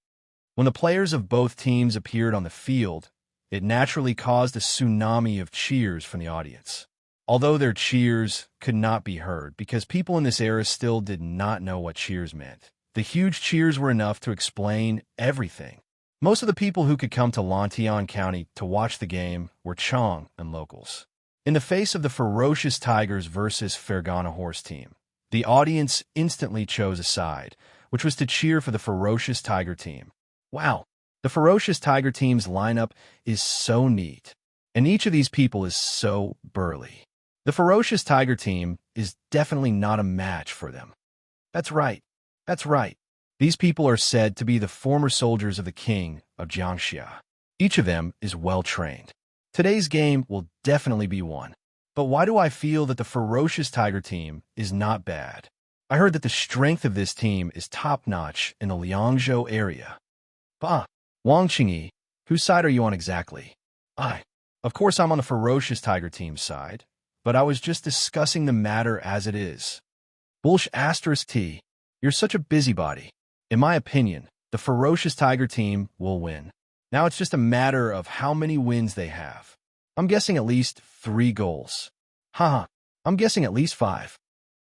When the players of both teams appeared on the field, it naturally caused a tsunami of cheers from the audience. Although their cheers could not be heard because people in this era still did not know what cheers meant, the huge cheers were enough to explain everything. Most of the people who could come to Lantian County to watch the game were Chang and locals. In the face of the Ferocious Tigers versus Fergana horse team, the audience instantly chose a side, which was to cheer for the Ferocious Tiger team. Wow, the Ferocious Tiger team's lineup is so neat, and each of these people is so burly. The Ferocious Tiger team is definitely not a match for them. That's right. These people are said to be the former soldiers of the king of Jiangxia. Each of them is well trained. Today's game will definitely be won. But why do I feel that the Ferocious Tiger team is not bad? I heard that the strength of this team is top-notch in the Liangzhou area. Bah, Wang Qingyi, whose side are you on exactly? Of course, I'm on the ferocious tiger team's side, but I was just discussing the matter as it is. Bullsh asterisk T. You're such a busybody. In my opinion, the ferocious tiger team will win. Now it's just a matter of how many wins they have. I'm guessing at least 3 goals. Haha, I'm guessing at least 5.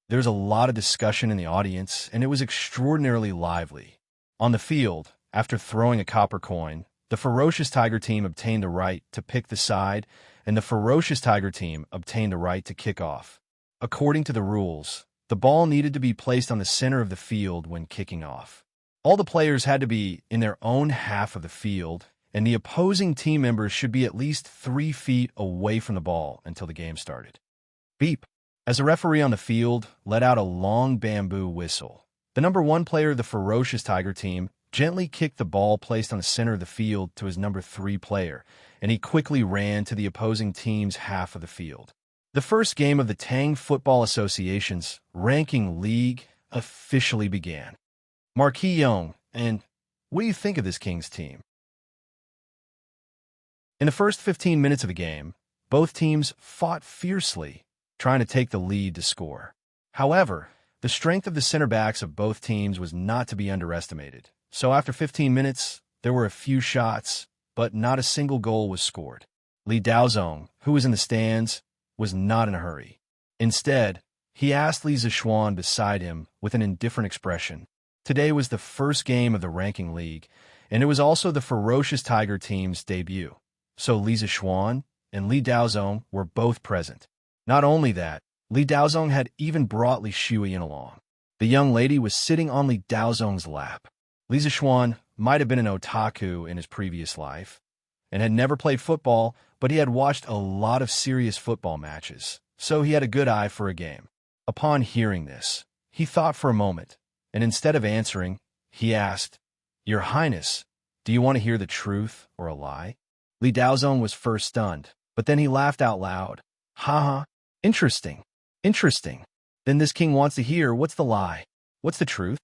There's a lot of discussion in the audience, and it was extraordinarily lively. On the field, after throwing a copper coin, the ferocious tiger team obtained the right to pick the side, and the ferocious tiger team obtained the right to kick off. According to the rules, the ball needed to be placed on the center of the field when kicking off. All the players had to be in their own half of the field, and the opposing team members should be at least 3 feet away from the ball until the game started. Beep. As a referee on the field let out a long bamboo whistle, the number 1 player of the ferocious tiger team gently kicked the ball placed on the center of the field to his number 3 player, and he quickly ran to the opposing team's half of the field. The first game of the Tang Football Association's ranking league officially began. Marquis Young, and what do you think of this Kings team? In the first 15 minutes of the game, both teams fought fiercely, trying to take the lead to score. However, the strength of the center backs of both teams was not to be underestimated. So after 15 minutes, there were a few shots, but not a single goal was scored. Li Daozong, who was in the stands, was not in a hurry. Instead, he asked Li Zishuan beside him with an indifferent expression. Today was the first game of the ranking league, and it was also the ferocious tiger team's debut. So Li Zishuan and Li Daozong were both present. Not only that, Li Daozong had even brought Li Shuiyin along. The young lady was sitting on Li Daozong's lap. Li Zishuan might have been an otaku in his previous life and had never played football, but he had watched a lot of serious football matches, so he had a good eye for a game. Upon hearing this, he thought for a moment, and instead of answering, he asked, "Your Highness, do you want to hear the truth or a lie?" Li Daozong was first stunned, but then he laughed out loud. "Haha, interesting, interesting. Then this king wants to hear what's the lie, what's the truth?"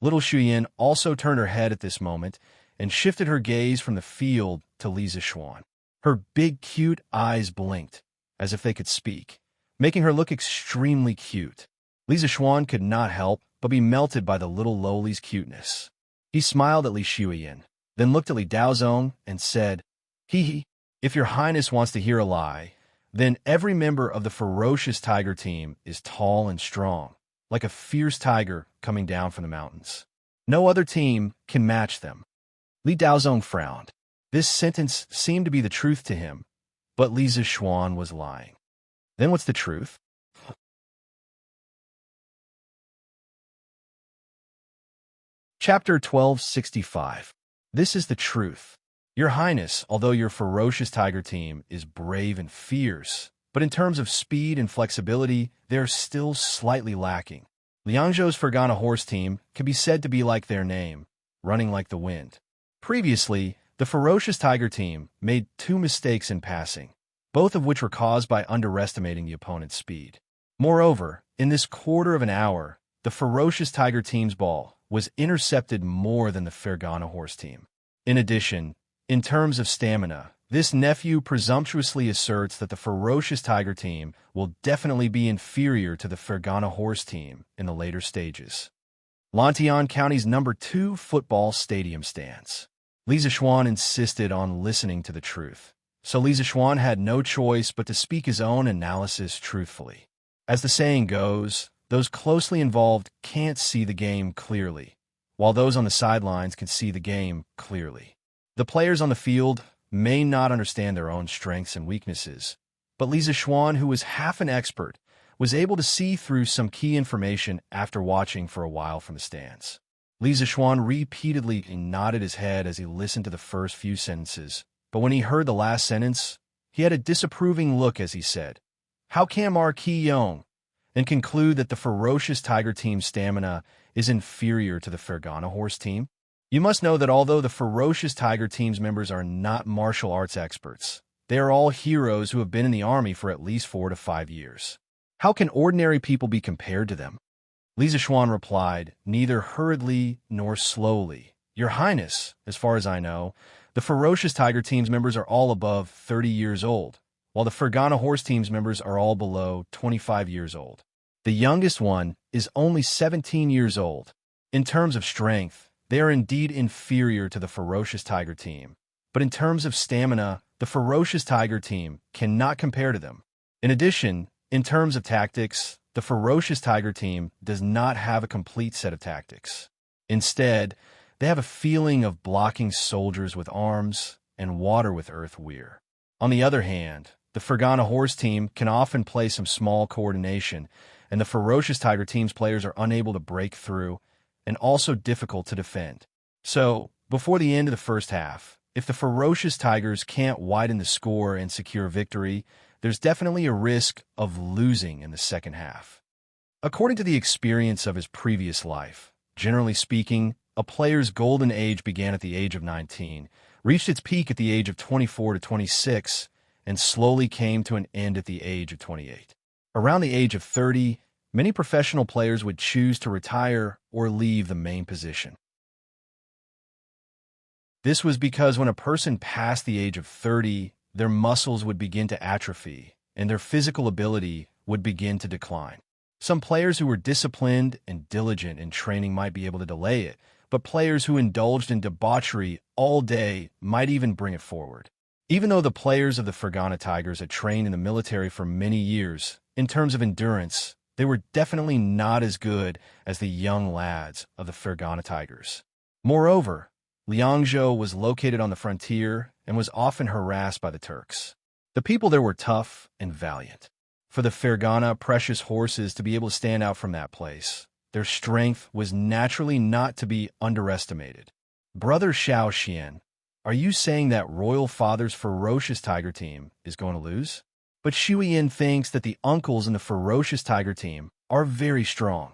Little Shuiyin also turned her head at this moment and shifted her gaze from the field to Li Zishuan. Her big, cute eyes blinked, as if they could speak, making her look extremely cute. Li Zishuan could not help but be melted by the little lowly's cuteness. He smiled at Li Shuiyin, then looked at Li Daozong and said, "Hee, if your highness wants to hear a lie, then every member of the ferocious tiger team is tall and strong, like a fierce tiger coming down from the mountains. No other team can match them." Li Daozong frowned. This sentence seemed to be the truth to him, but Li Zishuan was lying. Then what's the truth? Chapter 1265. This is the truth. Your Highness, although your ferocious tiger team is brave and fierce, but in terms of speed and flexibility, they're still slightly lacking. Liangzhou's Fergana horse team can be said to be like their name, running like the wind. Previously, the ferocious tiger team made 2 mistakes in passing, both of which were caused by underestimating the opponent's speed. Moreover, in this quarter of an hour, the ferocious tiger team's ball was intercepted more than the Fergana horse team. In addition, in terms of stamina, this nephew presumptuously asserts that the ferocious tiger team will definitely be inferior to the Fergana horse team in the later stages. Lantian County's number 2 football stadium stands. Li Zishuan insisted on listening to the truth, so Li Zishuan had no choice but to speak his own analysis truthfully. As the saying goes, those closely involved can't see the game clearly, while those on the sidelines can see the game clearly. The players on the field may not understand their own strengths and weaknesses, but Li Zishuan, who was half an expert, was able to see through some key information after watching for a while from the stands. Li Zishuan repeatedly nodded his head as he listened to the first few sentences, but when he heard the last sentence, he had a disapproving look as he said, "How can Marquis Young?" and conclude that the ferocious tiger team's stamina is inferior to the Fergana horse team? You must know that although the ferocious tiger team's members are not martial arts experts, they are all heroes who have been in the army for at least 4 to 5 years. How can ordinary people be compared to them? Li Zishuan replied, neither hurriedly nor slowly. "Your Highness, as far as I know, The Ferocious Tiger team's members are all above 30 years old, while the Fergana Horse team's members are all below 25 years old. The youngest one is only 17 years old. In terms of strength, they are indeed inferior to the Ferocious Tiger team, but in terms of stamina, the Ferocious Tiger team cannot compare to them. In addition, in terms of tactics, the Ferocious Tiger team does not have a complete set of tactics. Instead, they have a feeling of blocking soldiers with arms and water with earth weir. On the other hand, the Fergana Horse team can often play some small coordination, and the Ferocious Tiger team's players are unable to break through and also difficult to defend. So, before the end of the first half, if the Ferocious Tigers can't widen the score and secure victory, there's definitely a risk of losing in the second half. According to the experience of his previous life, generally speaking, a player's golden age began at the age of 19, reached its peak at the age of 24 to 26, and slowly came to an end at the age of 28. Around the age of 30, many professional players would choose to retire or leave the main position. This was because when a person passed the age of 30, their muscles would begin to atrophy, and their physical ability would begin to decline. Some players who were disciplined and diligent in training might be able to delay it, but players who indulged in debauchery all day might even bring it forward. Even though the players of the Fergana Tigers had trained in the military for many years, in terms of endurance, they were definitely not as good as the young lads of the Fergana Tigers. Moreover, Liangzhou was located on the frontier and was often harassed by the Turks. The people there were tough and valiant. For the Fergana precious horses to be able to stand out from that place, their strength was naturally not to be underestimated. Brother Xiao Xian, are you saying that Royal Father's Ferocious Tiger team is going to lose? But Xu Yin thinks that the uncles in the Ferocious Tiger team are very strong.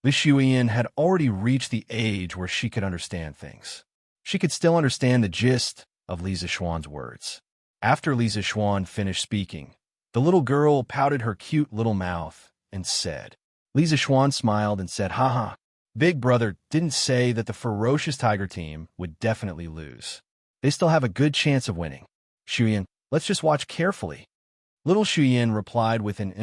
Li Shuyin had already reached the age where she could understand things. She could still understand the gist of Li Zixuan's words. After Li Zixuan finished speaking, the little girl pouted her cute little mouth and said, Li Zixuan smiled and said, haha, Big Brother didn't say that the Ferocious Tiger team would definitely lose. They still have a good chance of winning. Shuyin, let's just watch carefully. Little Shuyin replied with an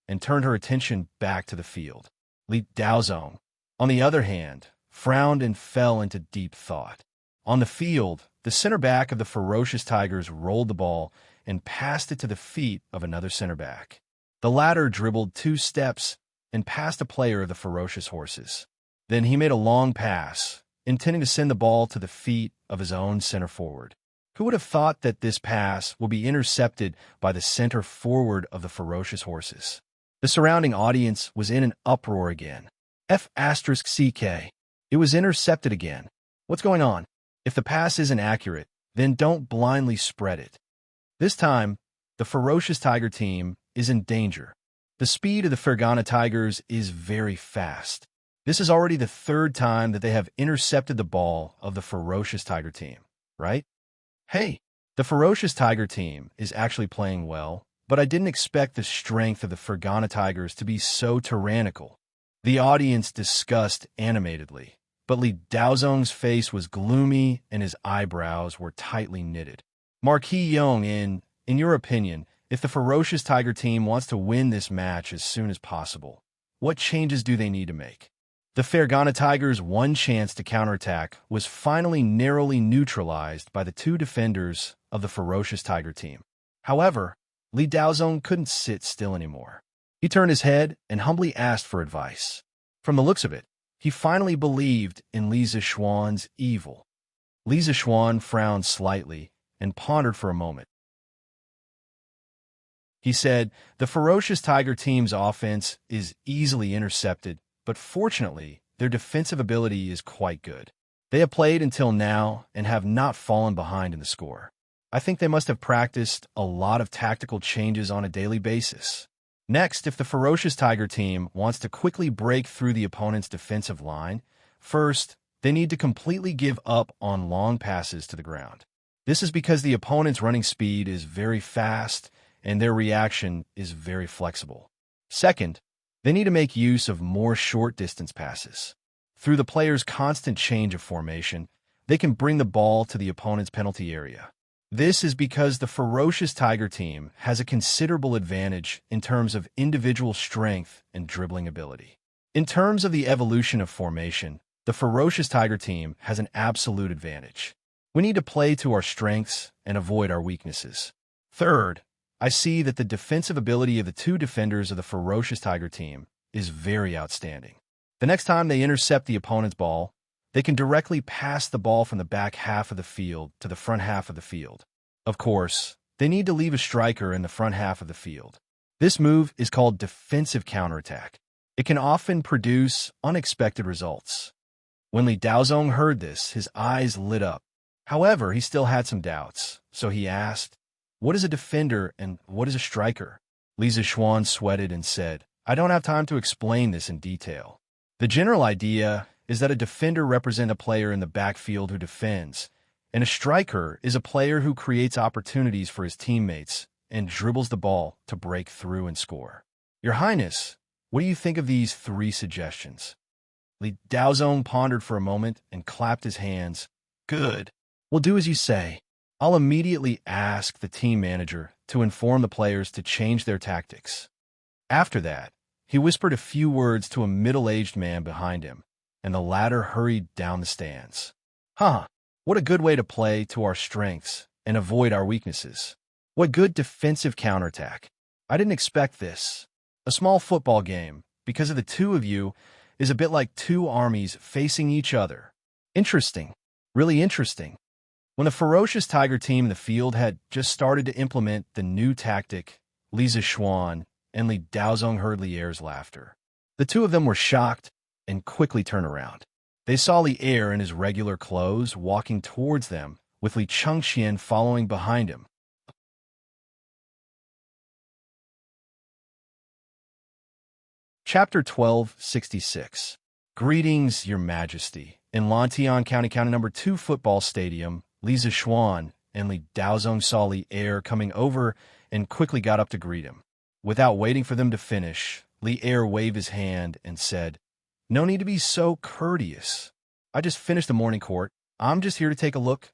and turned her attention back to the field. Li Daozong, on the other hand, frowned and fell into deep thought. On the field, the center back of the Ferocious Tigers rolled the ball and passed it to the feet of another center back. The latter dribbled 2 steps and passed a player of the Ferocious Horses. Then he made a long pass, intending to send the ball to the feet of his own center forward. Who would have thought that this pass will be intercepted by the center forward of the Ferocious Horses? The surrounding audience was in an uproar again. F***CK. It was intercepted again. What's going on? If the pass isn't accurate, then don't blindly spread it. This time, the Ferocious Tiger team is in danger. The speed of the Fergana Tigers is very fast. This is already the 3rd time that they have intercepted the ball of the Ferocious Tiger team, right? Hey, the Ferocious Tiger team is actually playing well, but I didn't expect the strength of the Fergana Tigers to be so tyrannical. The audience discussed animatedly, but Li Daozong's face was gloomy and his eyebrows were tightly knitted. Marquis Yong, in your opinion, if the Ferocious Tiger team wants to win this match as soon as possible, what changes do they need to make? The Fergana Tigers' one chance to counterattack was finally narrowly neutralized by the 2 defenders of the Ferocious Tiger team. However, Li Daozong couldn't sit still anymore. He turned his head and humbly asked for advice. From the looks of it, he finally believed in Li Zixuan's evil. Li Zixuan frowned slightly and pondered for a moment. He said, the Ferocious Tiger team's offense is easily intercepted, but fortunately, their defensive ability is quite good. They have played until now and have not fallen behind in the score. I think they must have practiced a lot of tactical changes on a daily basis. Next, if the Ferocious Tiger team wants to quickly break through the opponent's defensive line, first, they need to completely give up on long passes to the ground. This is because the opponent's running speed is very fast and their reaction is very flexible. Second, they need to make use of more short-distance passes. Through the player's constant change of formation, they can bring the ball to the opponent's penalty area. This is because the ferocious Tiger team has a considerable advantage in terms of individual strength and dribbling ability. In terms of the evolution of formation, the ferocious Tiger team has an absolute advantage. We need to play to our strengths and avoid our weaknesses. Third, I see that the defensive ability of the two defenders of the ferocious Tiger team is very outstanding. The next time they intercept the opponent's ball, they can directly pass the ball from the back half of the field to the front half of the field. Of course, they need to leave a striker in the front half of the field. This move is called defensive counterattack. It can often produce unexpected results. When Li Daozong heard this, his eyes lit up. However, he still had some doubts, so he asked, "What is a defender and what is a striker?" Li Zishuan sweated and said, "I don't have time to explain this in detail. The general idea is that a defender represents a player in the backfield who defends, and a striker is a player who creates opportunities for his teammates and dribbles the ball to break through and score. Your Highness, what do you think of these three suggestions?" Li Daozong pondered for a moment and clapped his hands. "Good. We'll do as you say. I'll immediately ask the team manager to inform the players to change their tactics." After that, he whispered a few words to a middle-aged man behind him, and the latter hurried down the stands. What a good way to play to our strengths and avoid our weaknesses. What good defensive counterattack. I didn't expect this. A small football game, because of the two of you, is a bit like two armies facing each other. Interesting. Really interesting. When the ferocious Tiger team in the field had just started to implement the new tactic, Li Zishuan and Li Daozong heard Li Er's laughter. The two of them were shocked and quickly turned around. They saw Li Er in his regular clothes walking towards them, with Li Chengxian following behind him. Chapter 1266. Greetings, Your Majesty. In Lantian County number 2 football stadium, Li Zishuan and Li Daozong saw Li Er coming over and quickly got up to greet him. Without waiting for them to finish, Li Er waved his hand and said, "No need to be so courteous. I just finished the morning court. I'm just here to take a look."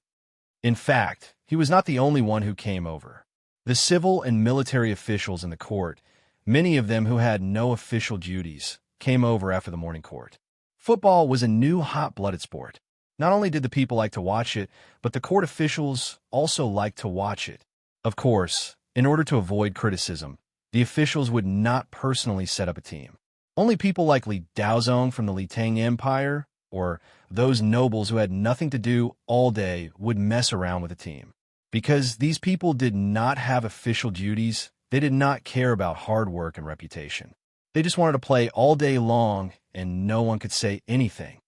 In fact, he was not the only one who came over. The civil and military officials in the court, many of them who had no official duties, came over after the morning court. Football was a new hot-blooded sport. Not only did the people like to watch it, but the court officials also liked to watch it. Of course, in order to avoid criticism, the officials would not personally set up a team. Only people like Li Daozong from the Li Tang Empire, or those nobles who had nothing to do all day, would mess around with a team. Because these people did not have official duties, they did not care about hard work and reputation. They just wanted to play all day long, and no one could say anything.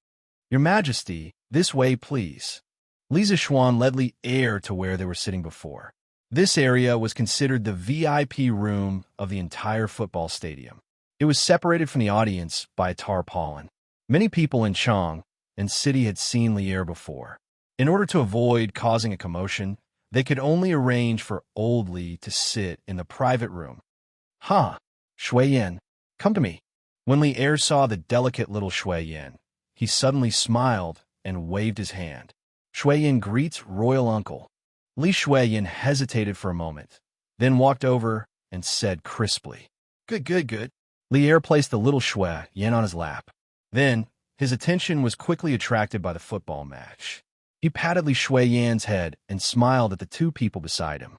"Your Majesty, this way, please." Li Zishuan led Li Er to where they were sitting before. This area was considered the VIP room of the entire football stadium. It was separated from the audience by a tarpaulin. Many people in Chang and city had seen Li Er before. In order to avoid causing a commotion, they could only arrange for old Li to sit in the private room. Shui Yan, come to me." When Li Er saw the delicate little Shui Yan, he suddenly smiled and waved his hand. "Shui Yan greets royal uncle." Li Shuiyan hesitated for a moment, then walked over and said crisply, Good. Li Er placed the little Shuiyan on his lap. Then, his attention was quickly attracted by the football match. He patted Li Shuiyan's head and smiled at the two people beside him.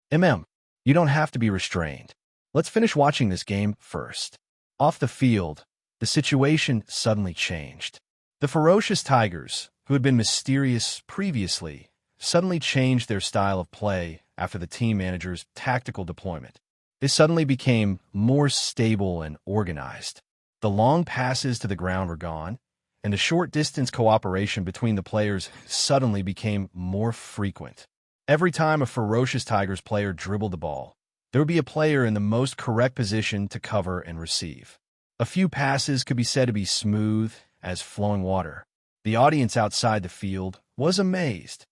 You don't have to be restrained. Let's finish watching this game first." Off the field, the situation suddenly changed. The ferocious Tigers, who had been mysterious previously, suddenly changed their style of play after the team manager's tactical deployment. They suddenly became more stable and organized. The long passes to the ground were gone, and the short-distance cooperation between the players suddenly became more frequent. Every time a ferocious Tigers player dribbled the ball, there would be a player in the most correct position to cover and receive. A few passes could be said to be smooth as flowing water. The audience outside the field was amazed.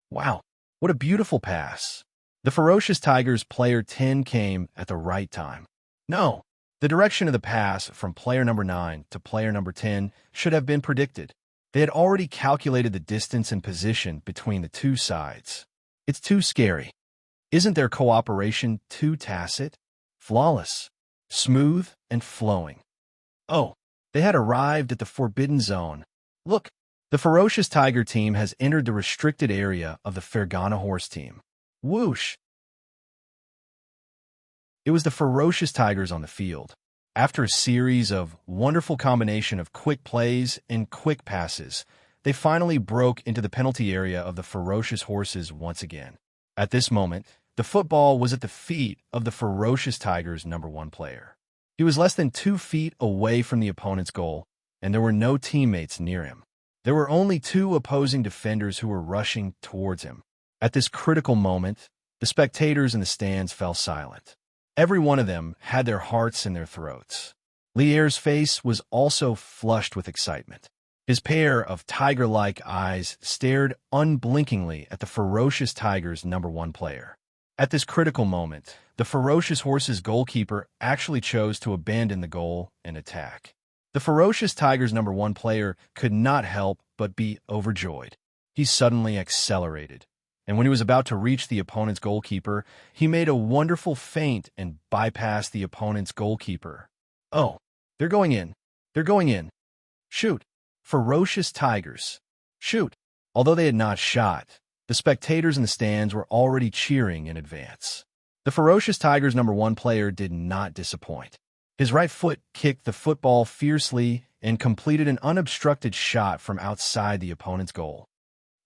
Wow, what a beautiful pass. The ferocious Tigers player 10 came at the right time. No, the direction of the pass from player number 9 to player number 10 should have been predicted. They had already calculated the distance and position between the two sides. It's too scary. Isn't their cooperation too tacit? Flawless, smooth, and flowing. Oh, they had arrived at the forbidden zone. Look, the ferocious tiger team has entered the restricted area of the Fergana horse team. Whoosh! It was the ferocious tigers on the field. After a series of wonderful combination of quick plays and quick passes, they finally broke into the penalty area of the ferocious horses once again. At this moment, the football was at the feet of the ferocious tigers' #1 player. He was less than 2 feet away from the opponent's goal, and there were no teammates near him. There were only 2 opposing defenders who were rushing towards him. At this critical moment, the spectators in the stands fell silent. Every one of them had their hearts in their throats. Lière's face was also flushed with excitement. His pair of tiger-like eyes stared unblinkingly at the ferocious tiger's #1 player. At this critical moment, the ferocious horse's goalkeeper actually chose to abandon the goal and attack. The ferocious tiger's #1 player could not help but be overjoyed. He suddenly accelerated, and when he was about to reach the opponent's goalkeeper, he made a wonderful feint and bypassed the opponent's goalkeeper. Oh, they're going in. They're going in. Shoot. Ferocious tigers. Shoot. Although they had not shot, the spectators in the stands were already cheering in advance. The ferocious tigers' #1 player did not disappoint. His right foot kicked the football fiercely and completed an unobstructed shot from outside the opponent's goal.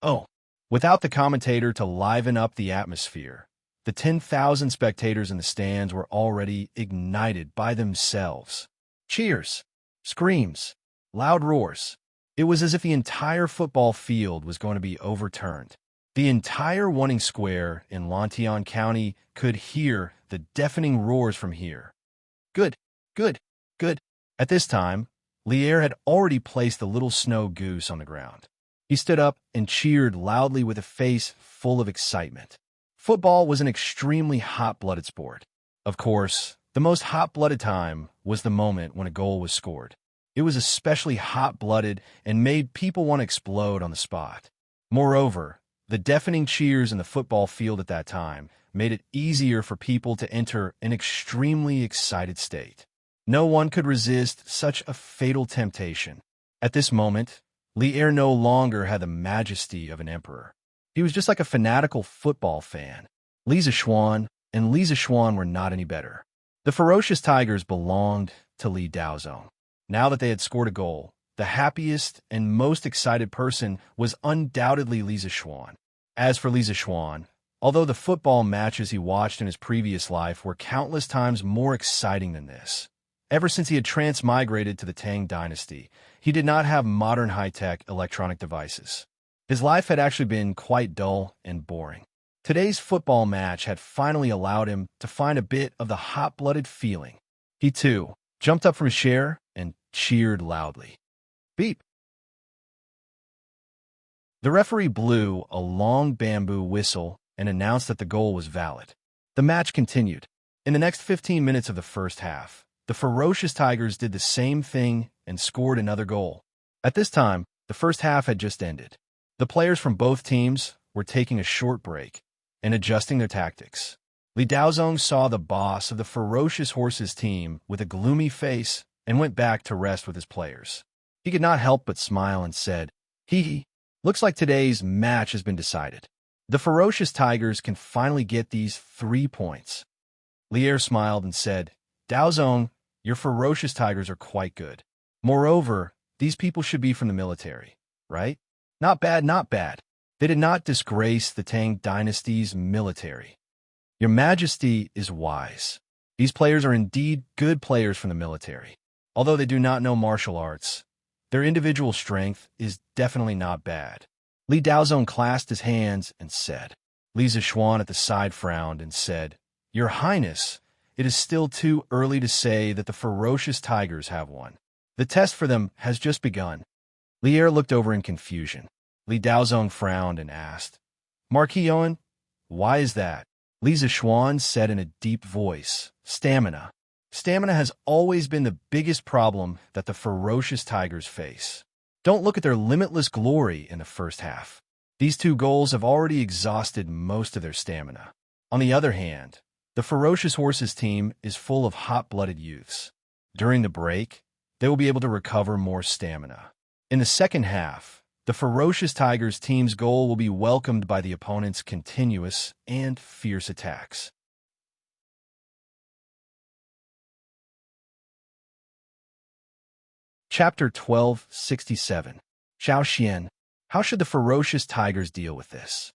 Oh, without the commentator to liven up the atmosphere, the 10,000 spectators in the stands were already ignited by themselves. Cheers, screams, loud roars. It was as if the entire football field was going to be overturned. The entire Wanning Square in Lantian County could hear the deafening roars from here. Good, good, good. At this time, Lière had already placed the little snow goose on the ground. He stood up and cheered loudly with a face full of excitement. Football was an extremely hot-blooded sport. Of course, the most hot-blooded time was the moment when a goal was scored. It was especially hot-blooded and made people want to explode on the spot. Moreover, the deafening cheers in the football field at that time made it easier for people to enter an extremely excited state. No one could resist such a fatal temptation. At this moment, Lière no longer had the majesty of an emperor. He was just like a fanatical football fan. Lisa Schwan and Lisa Schwan were not any better. The ferocious tigers belonged to Li Daozong. Now that they had scored a goal, the happiest and most excited person was undoubtedly Lisa Schwan. As for Lisa Schwan, although the football matches he watched in his previous life were countless times more exciting than this, ever since he had transmigrated to the Tang Dynasty, he did not have modern high-tech electronic devices. His life had actually been quite dull and boring. Today's football match had finally allowed him to find a bit of the hot-blooded feeling. He, too, jumped up from his chair and cheered loudly. Beep! The referee blew a long bamboo whistle and announced that the goal was valid. The match continued. In the next 15 minutes of the first half, the ferocious tigers did the same thing and scored another goal. At this time, the first half had just ended. The players from both teams were taking a short break and adjusting their tactics. Li Daozong saw the boss of the ferocious horses team with a gloomy face and went back to rest with his players. He could not help but smile and said, "Hee, looks like today's match has been decided. The ferocious tigers can finally get these 3 points." Lière smiled and said, "Daozong, your ferocious tigers are quite good. Moreover, these people should be from the military, right? Not bad, not bad. They did not disgrace the Tang Dynasty's military. Your Majesty is wise. These players are indeed good players from the military. Although they do not know martial arts, their individual strength is definitely not bad." Li Daozong clasped his hands and said. Lisa Schwan at the side frowned and said, "Your Highness, it is still too early to say that the ferocious tigers have won. The test for them has just begun." Lière looked over in confusion. Li Daozong frowned and asked, "Marquis Owen, why is that?" Lisa Schwan said in a deep voice, "Stamina. Stamina has always been the biggest problem that the ferocious tigers face. Don't look at their limitless glory in the first half. These two goals have already exhausted most of their stamina. On the other hand, the Ferocious Horses team is full of hot-blooded youths. During the break, they will be able to recover more stamina. In the second half, the Ferocious Tigers team's goal will be welcomed by the opponent's continuous and fierce attacks. Chapter 1267. Xiao Xian. How should the Ferocious Tigers deal with this?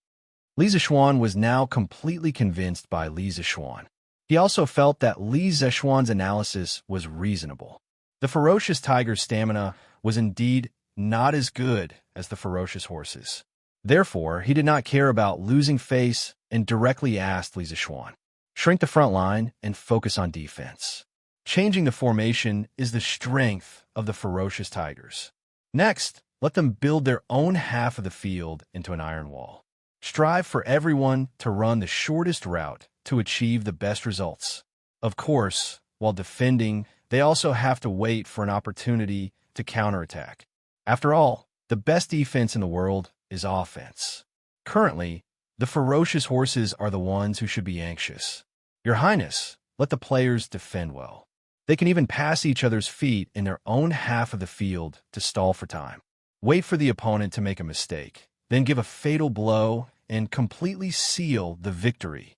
Li Zishuan was now completely convinced by Li Zishuan. He also felt that Li Zishuan's analysis was reasonable. The Ferocious Tiger's stamina was indeed not as good as the Ferocious Horses. Therefore, he did not care about losing face and directly asked Li Zishuan, "Shrink the front line and focus on defense." Changing the formation is the strength of the Ferocious Tigers. Next, let them build their own half of the field into an iron wall. Strive for everyone to run the shortest route to achieve the best results. Of course, while defending, they also have to wait for an opportunity to counterattack. After all, the best defense in the world is offense. Currently, the Ferocious Horses are the ones who should be anxious. Your Highness, let the players defend well. They can even pass each other's feet in their own half of the field to stall for time. Wait for the opponent to make a mistake, then give a fatal blow and completely seal the victory.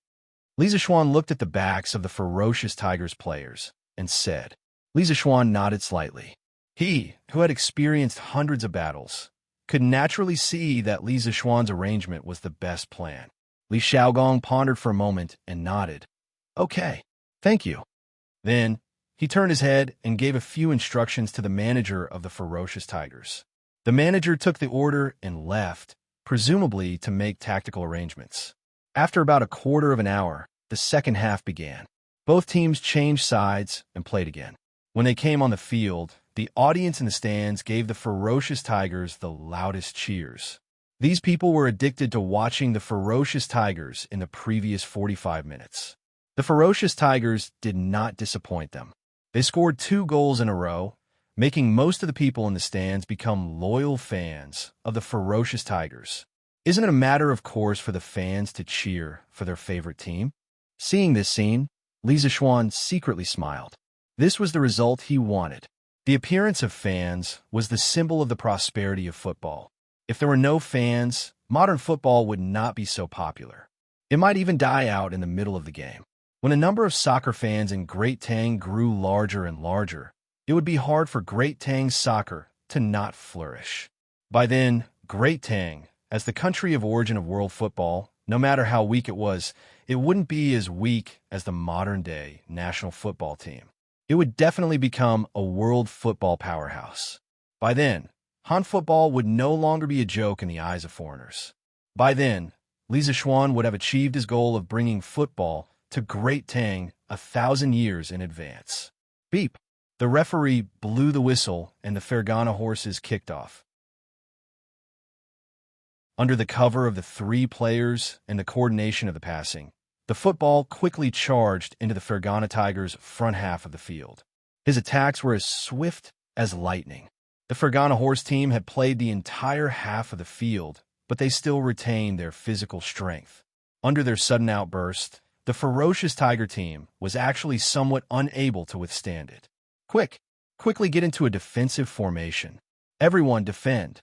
Li Zishuan looked at the backs of the Ferocious Tigers players and said. Li Zishuan nodded slightly. He, who had experienced hundreds of battles, could naturally see that Li Zishuan's arrangement was the best plan. Li Xiaogong pondered for a moment and nodded. Okay, thank you. Then, he turned his head and gave a few instructions to the manager of the Ferocious Tigers. The manager took the order and left, presumably to make tactical arrangements. After about a quarter of an hour, the second half began. Both teams changed sides and played again. When they came on the field, the audience in the stands gave the Ferocious Tigers the loudest cheers. These people were addicted to watching the Ferocious Tigers in the previous 45 minutes. The Ferocious Tigers did not disappoint them. They scored 2 goals in a row, making most of the people in the stands become loyal fans of the Ferocious Tigers. Isn't it a matter of course for the fans to cheer for their favorite team? Seeing this scene, Li Zishuan secretly smiled. This was the result he wanted. The appearance of fans was the symbol of the prosperity of football. If there were no fans, modern football would not be so popular. It might even die out in the middle of the game. When the number of soccer fans in Great Tang grew larger and larger, it would be hard for Great Tang's soccer to not flourish. By then, Great Tang, as the country of origin of world football, no matter how weak it was, it wouldn't be as weak as the modern-day national football team. It would definitely become a world football powerhouse. By then, Han football would no longer be a joke in the eyes of foreigners. By then, Li Zishuan would have achieved his goal of bringing football to Great Tang 1,000 years in advance. Beep! The referee blew the whistle and the Fergana horses kicked off. Under the cover of the 3 players and the coordination of the passing, the football quickly charged into the Fergana Tigers' front half of the field. His attacks were as swift as lightning. The Fergana horse team had played the entire half of the field, but they still retained their physical strength. Under their sudden outburst, the Ferocious Tiger team was actually somewhat unable to withstand it. Quickly get into a defensive formation. Everyone defend.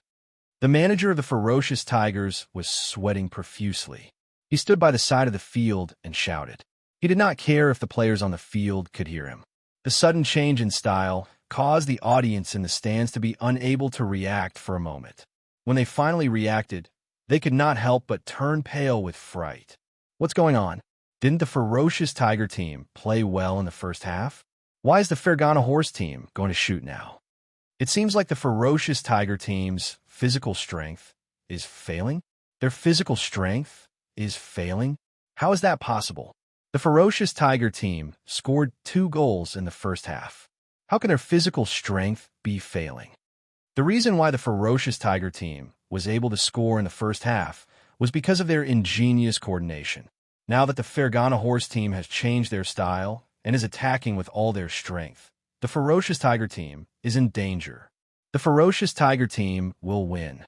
The manager of the Ferocious Tigers was sweating profusely. He stood by the side of the field and shouted. He did not care if the players on the field could hear him. The sudden change in style caused the audience in the stands to be unable to react for a moment. When they finally reacted, they could not help but turn pale with fright. What's going on? Didn't the Ferocious Tiger team play well in the first half? Why is the Fergana horse team going to shoot now? It seems like the Ferocious Tiger team's physical strength is failing. Their physical strength is failing? How is that possible? The Ferocious Tiger team scored 2 goals in the first half. How can their physical strength be failing? The reason why the Ferocious Tiger team was able to score in the first half was because of their ingenious coordination. Now that the Fergana horse team has changed their style and is attacking with all their strength, the Ferocious Tiger team is in danger. The Ferocious Tiger team will win.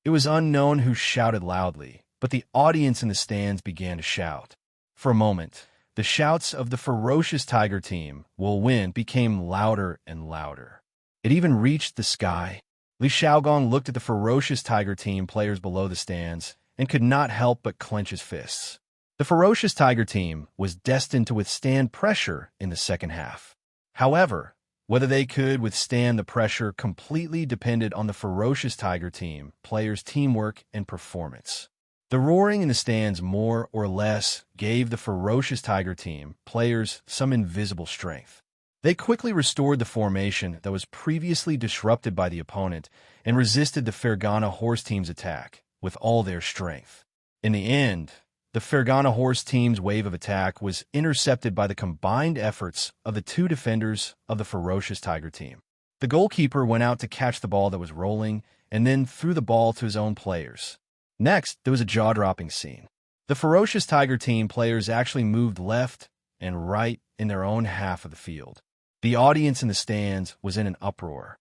It was unknown who shouted loudly, but the audience in the stands began to shout. For a moment, the shouts of the Ferocious Tiger team will win became louder and louder. It even reached the sky. Li Xiaogong looked at the Ferocious Tiger team players below the stands and could not help but clench his fists. The Ferocious Tiger team was destined to withstand pressure in the second half. However, whether they could withstand the pressure completely depended on the Ferocious Tiger team players' teamwork and performance. The roaring in the stands more or less gave the Ferocious Tiger team players some invisible strength. They quickly restored the formation that was previously disrupted by the opponent and resisted the Fergana Horse team's attack with all their strength. In the end, the Fergana Horse team's wave of attack was intercepted by the combined efforts of the two defenders of the Ferocious Tiger team. The goalkeeper went out to catch the ball that was rolling and then threw the ball to his own players. Next, there was a jaw-dropping scene. The Ferocious Tiger team players actually moved left and right in their own half of the field. The audience in the stands was in an uproar.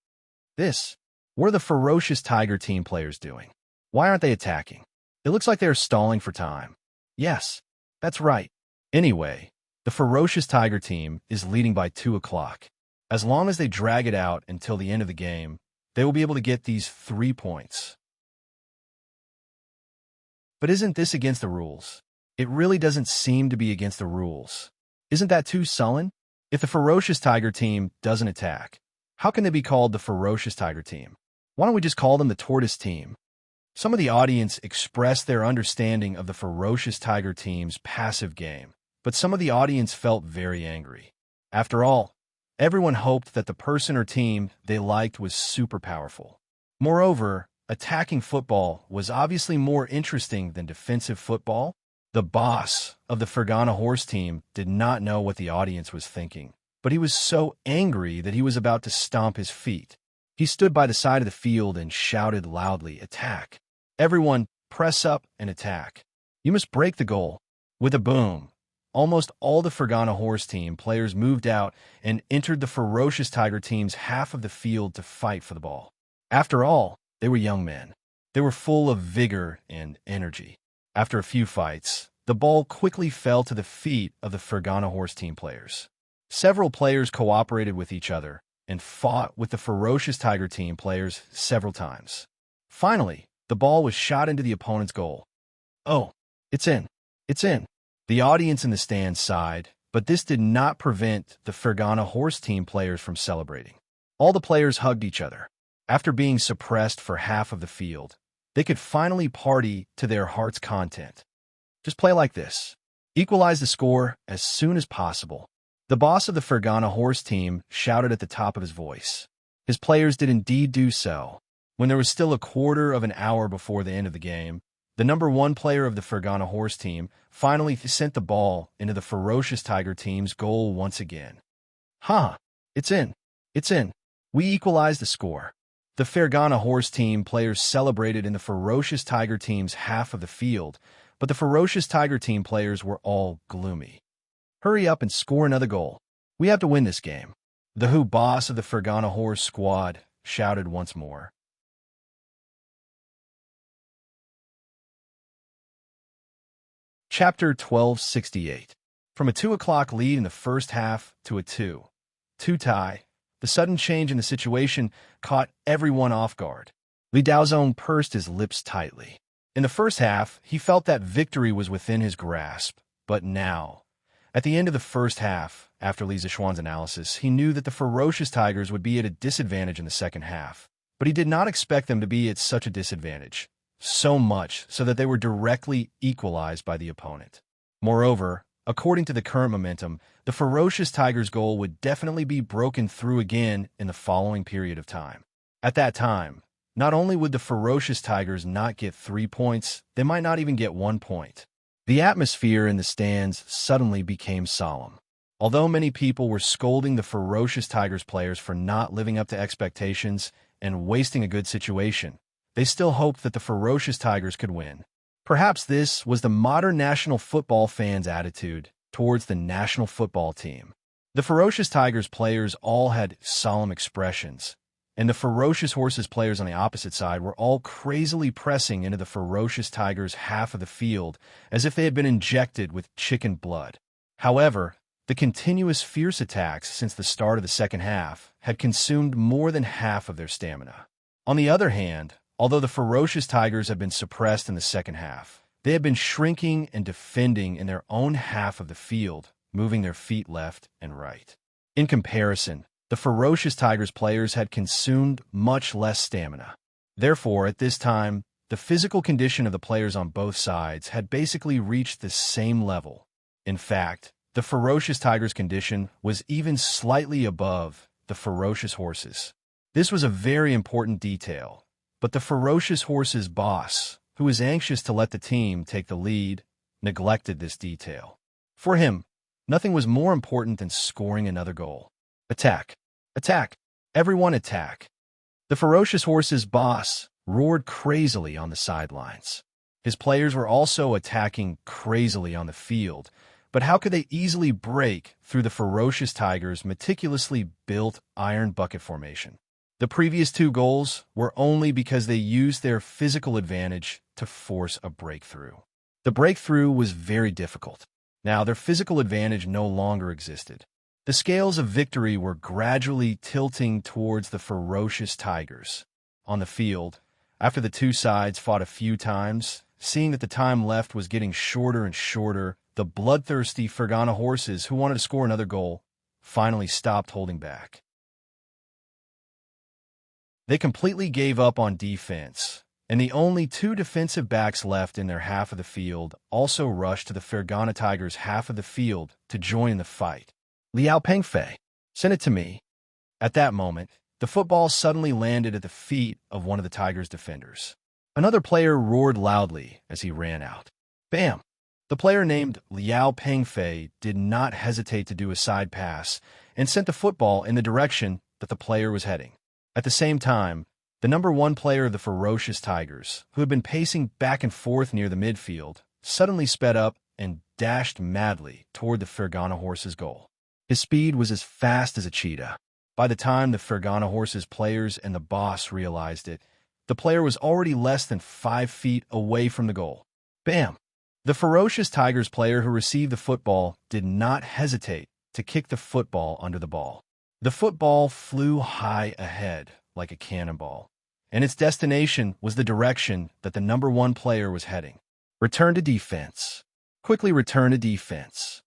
What are the Ferocious Tiger team players doing? Why aren't they attacking? It looks like they're stalling for time. Yes, that's right. Anyway, the Ferocious Tiger team is leading by 2 o'clock. As long as they drag it out until the end of the game, they will be able to get these 3 points. But isn't this against the rules? It really doesn't seem to be against the rules. Isn't that too sullen? If the Ferocious Tiger team doesn't attack, how can they be called the Ferocious Tiger team? Why don't we just call them the Tortoise team? Some of the audience expressed their understanding of the Ferocious Tiger team's passive game, but some of the audience felt very angry. After all, everyone hoped that the person or team they liked was super powerful. Moreover, attacking football was obviously more interesting than defensive football. The boss of the Fergana Horse team did not know what the audience was thinking, but he was so angry that he was about to stomp his feet. He stood by the side of the field and shouted loudly, "Attack! Everyone, press up and attack! You must break the goal!" With a boom, almost all the Fergana Horse team players moved out and entered the Ferocious Tiger team's half of the field to fight for the ball. After all, they were young men. They were full of vigor and energy. After a few fights, the ball quickly fell to the feet of the Fergana Horse team players. Several players cooperated with each other and fought with the Ferocious Tiger team players several times. Finally, the ball was shot into the opponent's goal. "Oh, it's in! It's in!" The audience in the stands sighed, but this did not prevent the Fergana Horse team players from celebrating. All the players hugged each other. After being suppressed for half of the field, they could finally party to their heart's content. Just play like this. Equalize the score as soon as possible. The boss of the Fergana Horse team shouted at the top of his voice. His players did indeed do so. When there was still a quarter of an hour before the end of the game, the number 1 player of the Fergana Horse team finally sent the ball into the Ferocious Tiger team's goal once again. It's in! It's in! We equalized the score. The Fergana Horse team players celebrated in the Ferocious Tiger team's half of the field, but the Ferocious Tiger team players were all gloomy. "Hurry up and score another goal. We have to win this game," the boss of the Fergana Horse squad shouted once more. Chapter 1268. From a 2 o'clock lead in the first half to a 2-2 tie, the sudden change in the situation caught everyone off guard. Li Daozong pursed his lips tightly. In the first half, he felt that victory was within his grasp, but now, at the end of the first half, after Li Zishuan's analysis, he knew that the Ferocious Tigers would be at a disadvantage in the second half, but he did not expect them to be at such a disadvantage, so much so that they were directly equalized by the opponent. Moreover, according to the current momentum, the Ferocious Tigers' goal would definitely be broken through again in the following period of time. At that time, not only would the Ferocious Tigers not get 3 points, they might not even get 1 point. The atmosphere in the stands suddenly became solemn. Although many people were scolding the Ferocious Tigers players for not living up to expectations and wasting a good situation, they still hoped that the Ferocious Tigers could win. Perhaps this was the modern national football fans' attitude towards the national football team. The Ferocious Tigers players all had solemn expressions. and the Ferocious Horses players on the opposite side were all crazily pressing into the Ferocious Tigers' half of the field as if they had been injected with chicken blood. However, the continuous fierce attacks since the start of the second half had consumed more than half of their stamina. On the other hand, although the Ferocious Tigers had been suppressed in the second half, they had been shrinking and defending in their own half of the field, moving their feet left and right. In comparison, the Ferocious Tigers players had consumed much less stamina. Therefore, at this time, the physical condition of the players on both sides had basically reached the same level. In fact, the Ferocious Tigers' condition was even slightly above the Ferocious Horses. This was a very important detail, but the Ferocious Horses' boss, who was anxious to let the team take the lead, neglected this detail. For him, nothing was more important than scoring another goal. Attack! Attack! Everyone attack! The Ferocious Horses' boss roared crazily on the sidelines. His players were also attacking crazily on the field, but how could they easily break through the Ferocious Tigers' meticulously built iron bucket formation? The previous 2 goals were only because they used their physical advantage to force a breakthrough. The breakthrough was very difficult. Now, their physical advantage no longer existed. The scales of victory were gradually tilting towards the Ferocious Tigers. On the field, after the 2 sides fought a few times, seeing that the time left was getting shorter and shorter, the bloodthirsty Fergana Horses, who wanted to score another goal, finally stopped holding back. They completely gave up on defense, and the only 2 defensive backs left in their half of the field also rushed to the Fergana Tigers' half of the field to join in the fight. Liao Pengfei, send it to me. At that moment, the football suddenly landed at the feet of one of the Tigers' defenders. Another player roared loudly as he ran out. Bam! The player named Liao Pengfei did not hesitate to do a side pass and sent the football in the direction that the player was heading. At the same time, the number 1 player of the Ferocious Tigers, who had been pacing back and forth near the midfield, suddenly sped up and dashed madly toward the Fergana Horses' goal. His speed was as fast as a cheetah. By the time the Fergana Horses players and the boss realized it, the player was already less than 5 feet away from the goal. Bam! The Ferocious Tigers player who received the football did not hesitate to kick the football under the ball. The football flew high ahead like a cannonball, and its destination was the direction that the number 1 player was heading. Return to defense. Quickly return to defense.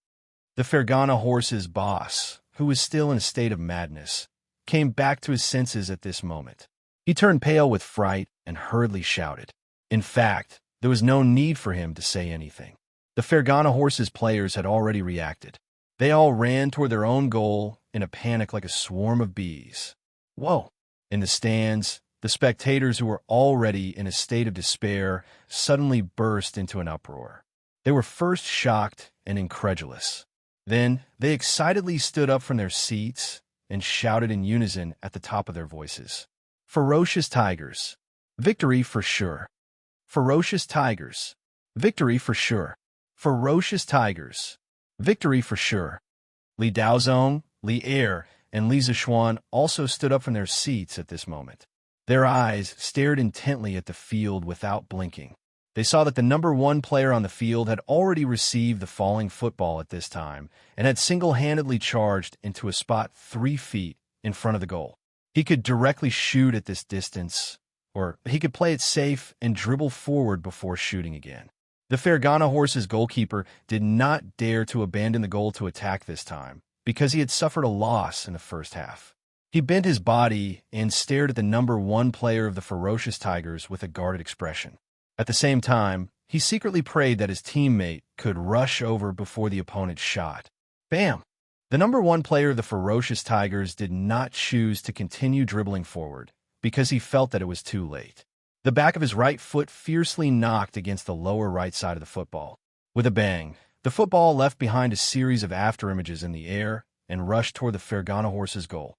The Fergana Horses' boss, who was still in a state of madness, came back to his senses at this moment. He turned pale with fright and hurriedly shouted. In fact, there was no need for him to say anything. The Fergana Horses players had already reacted. They all ran toward their own goal in a panic like a swarm of bees. Whoa! In the stands, the spectators, who were already in a state of despair, suddenly burst into an uproar. They were first shocked and incredulous. Then, they excitedly stood up from their seats and shouted in unison at the top of their voices. Ferocious Tigers! Victory for sure! Ferocious Tigers! Victory for sure! Ferocious Tigers! Victory for sure! Li Daozong, Li Er, and Li Zixuan also stood up from their seats at this moment. Their eyes stared intently at the field without blinking. They saw that the number 1 player on the field had already received the falling football at this time and had single-handedly charged into a spot 3 feet in front of the goal. He could directly shoot at this distance, or he could play it safe and dribble forward before shooting again. The Fergana Horses goalkeeper did not dare to abandon the goal to attack this time, because he had suffered a loss in the first half. He bent his body and stared at the number 1 player of the Ferocious Tigers with a guarded expression. At the same time, he secretly prayed that his teammate could rush over before the opponent's shot. Bam! The number 1 player of the Ferocious Tigers did not choose to continue dribbling forward, because he felt that it was too late. The back of his right foot fiercely knocked against the lower right side of the football. With a bang, the football left behind a series of afterimages in the air and rushed toward the Fergana Horses' goal.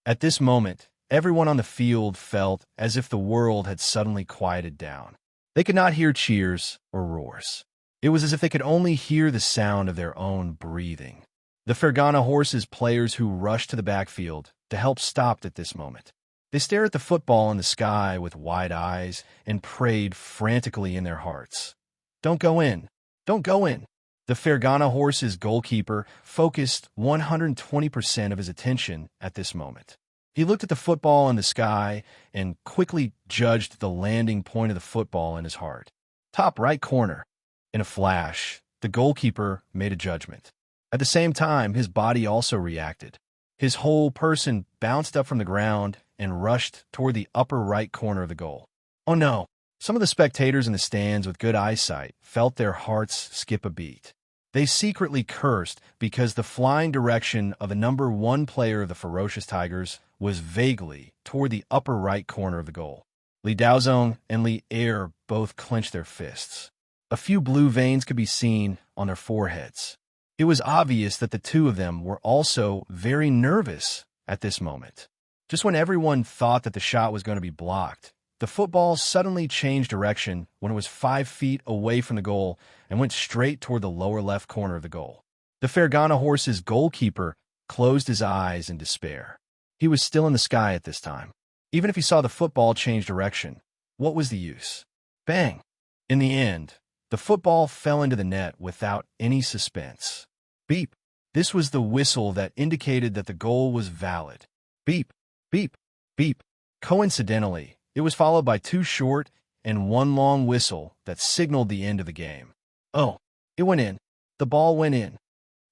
At this moment, everyone on the field felt as if the world had suddenly quieted down. They could not hear cheers or roars. It was as if they could only hear the sound of their own breathing. The Fergana horses players who rushed to the backfield to help stopped at this moment. They stared at the football in the sky with wide eyes and prayed frantically in their hearts. Don't go in. Don't go in. The Fergana horse's goalkeeper focused 120% of his attention at this moment. He looked at the football in the sky and quickly judged the landing point of the football in his heart. Top right corner. In a flash, the goalkeeper made a judgment. At the same time, his body also reacted. His whole person bounced up from the ground and rushed toward the upper right corner of the goal. Oh no! Some of the spectators in the stands with good eyesight felt their hearts skip a beat. They secretly cursed because the flying direction of the number 1 player of the Ferocious Tigers was vaguely toward the upper right corner of the goal. Li Daozong and Li Er both clenched their fists. A few blue veins could be seen on their foreheads. It was obvious that the two of them were also very nervous at this moment. Just when everyone thought that the shot was going to be blocked, the football suddenly changed direction when it was 5 feet away from the goal and went straight toward the lower left corner of the goal. The Fergana horse's goalkeeper closed his eyes in despair. He was still in the sky at this time. Even if he saw the football change direction, what was the use? Bang! In the end, the football fell into the net without any suspense. Beep! This was the whistle that indicated that the goal was valid. Beep! Beep! Beep! Coincidentally, it was followed by 2 short and 1 long whistle that signaled the end of the game. Oh, it went in. The ball went in.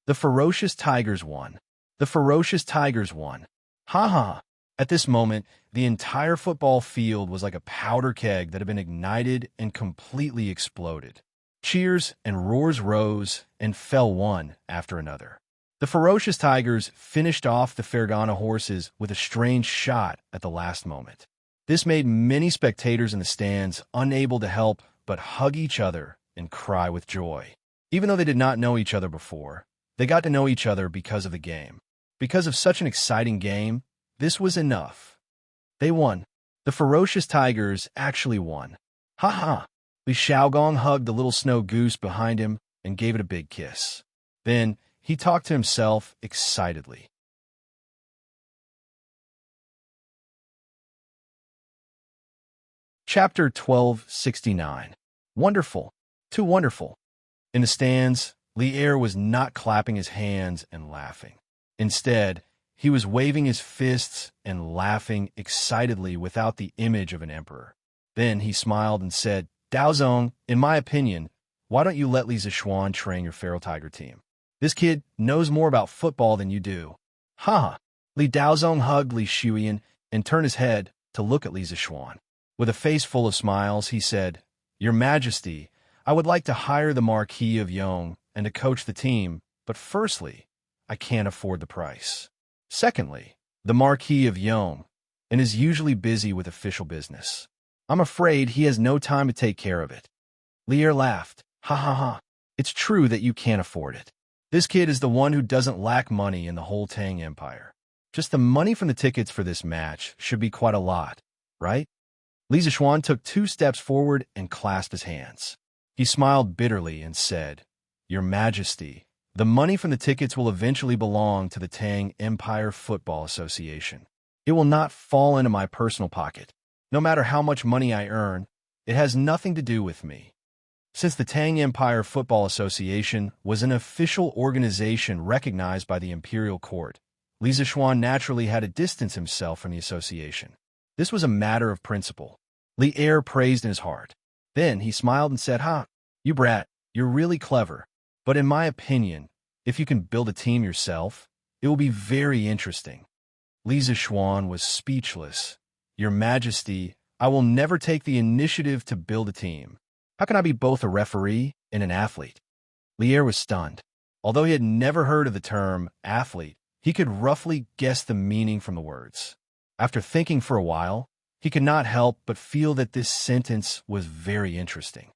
The Ferocious Tigers won. The Ferocious Tigers won. Ha ha! At this moment, the entire football field was like a powder keg that had been ignited and completely exploded. Cheers and roars rose and fell one after another. The Ferocious Tigers finished off the Fergana horses with a strange shot at the last moment. This made many spectators in the stands unable to help but hug each other and cry with joy. Even though they did not know each other before, they got to know each other because of the game. Because of such an exciting game, this was enough. They won. The Ferocious Tigers actually won. Ha ha! Li Xiaogong hugged the little snow goose behind him and gave it a big kiss. Then he talked to himself excitedly. Chapter 1269. Wonderful. Too wonderful. In the stands, Li Er was not clapping his hands and laughing. Instead, he was waving his fists and laughing excitedly without the image of an emperor. Then he smiled and said, Daozong, in my opinion, why don't you let Li Zishuan train your feral tiger team? This kid knows more about football than you do. Ha! Li Daozong hugged Li Shuyan and turned his head to look at Li Zishuan. With a face full of smiles, he said, Your Majesty, I would like to hire the Marquis of Yong and to coach the team, but firstly, I can't afford the price. Secondly, the Marquis of Yong and is usually busy with official business. I'm afraid he has no time to take care of it. Li Er laughed. Ha ha ha. It's true that you can't afford it. This kid is the one who doesn't lack money in the whole Tang Empire. Just the money from the tickets for this match should be quite a lot, right? Li Zishuan took 2 steps forward and clasped his hands. He smiled bitterly and said, Your Majesty, the money from the tickets will eventually belong to the Tang Empire Football Association. It will not fall into my personal pocket. No matter how much money I earn, it has nothing to do with me. Since the Tang Empire Football Association was an official organization recognized by the imperial court, Li Zishuan naturally had to distance himself from the association. This was a matter of principle. Li Er praised in his heart. Then he smiled and said, Ha, you brat, you're really clever. But in my opinion, if you can build a team yourself, it will be very interesting. Li Zishuan was speechless. Your Majesty, I will never take the initiative to build a team. How can I be both a referee and an athlete? Li Er was stunned. Although he had never heard of the term athlete, he could roughly guess the meaning from the words. After thinking for a while, he could not help but feel that this sentence was very interesting.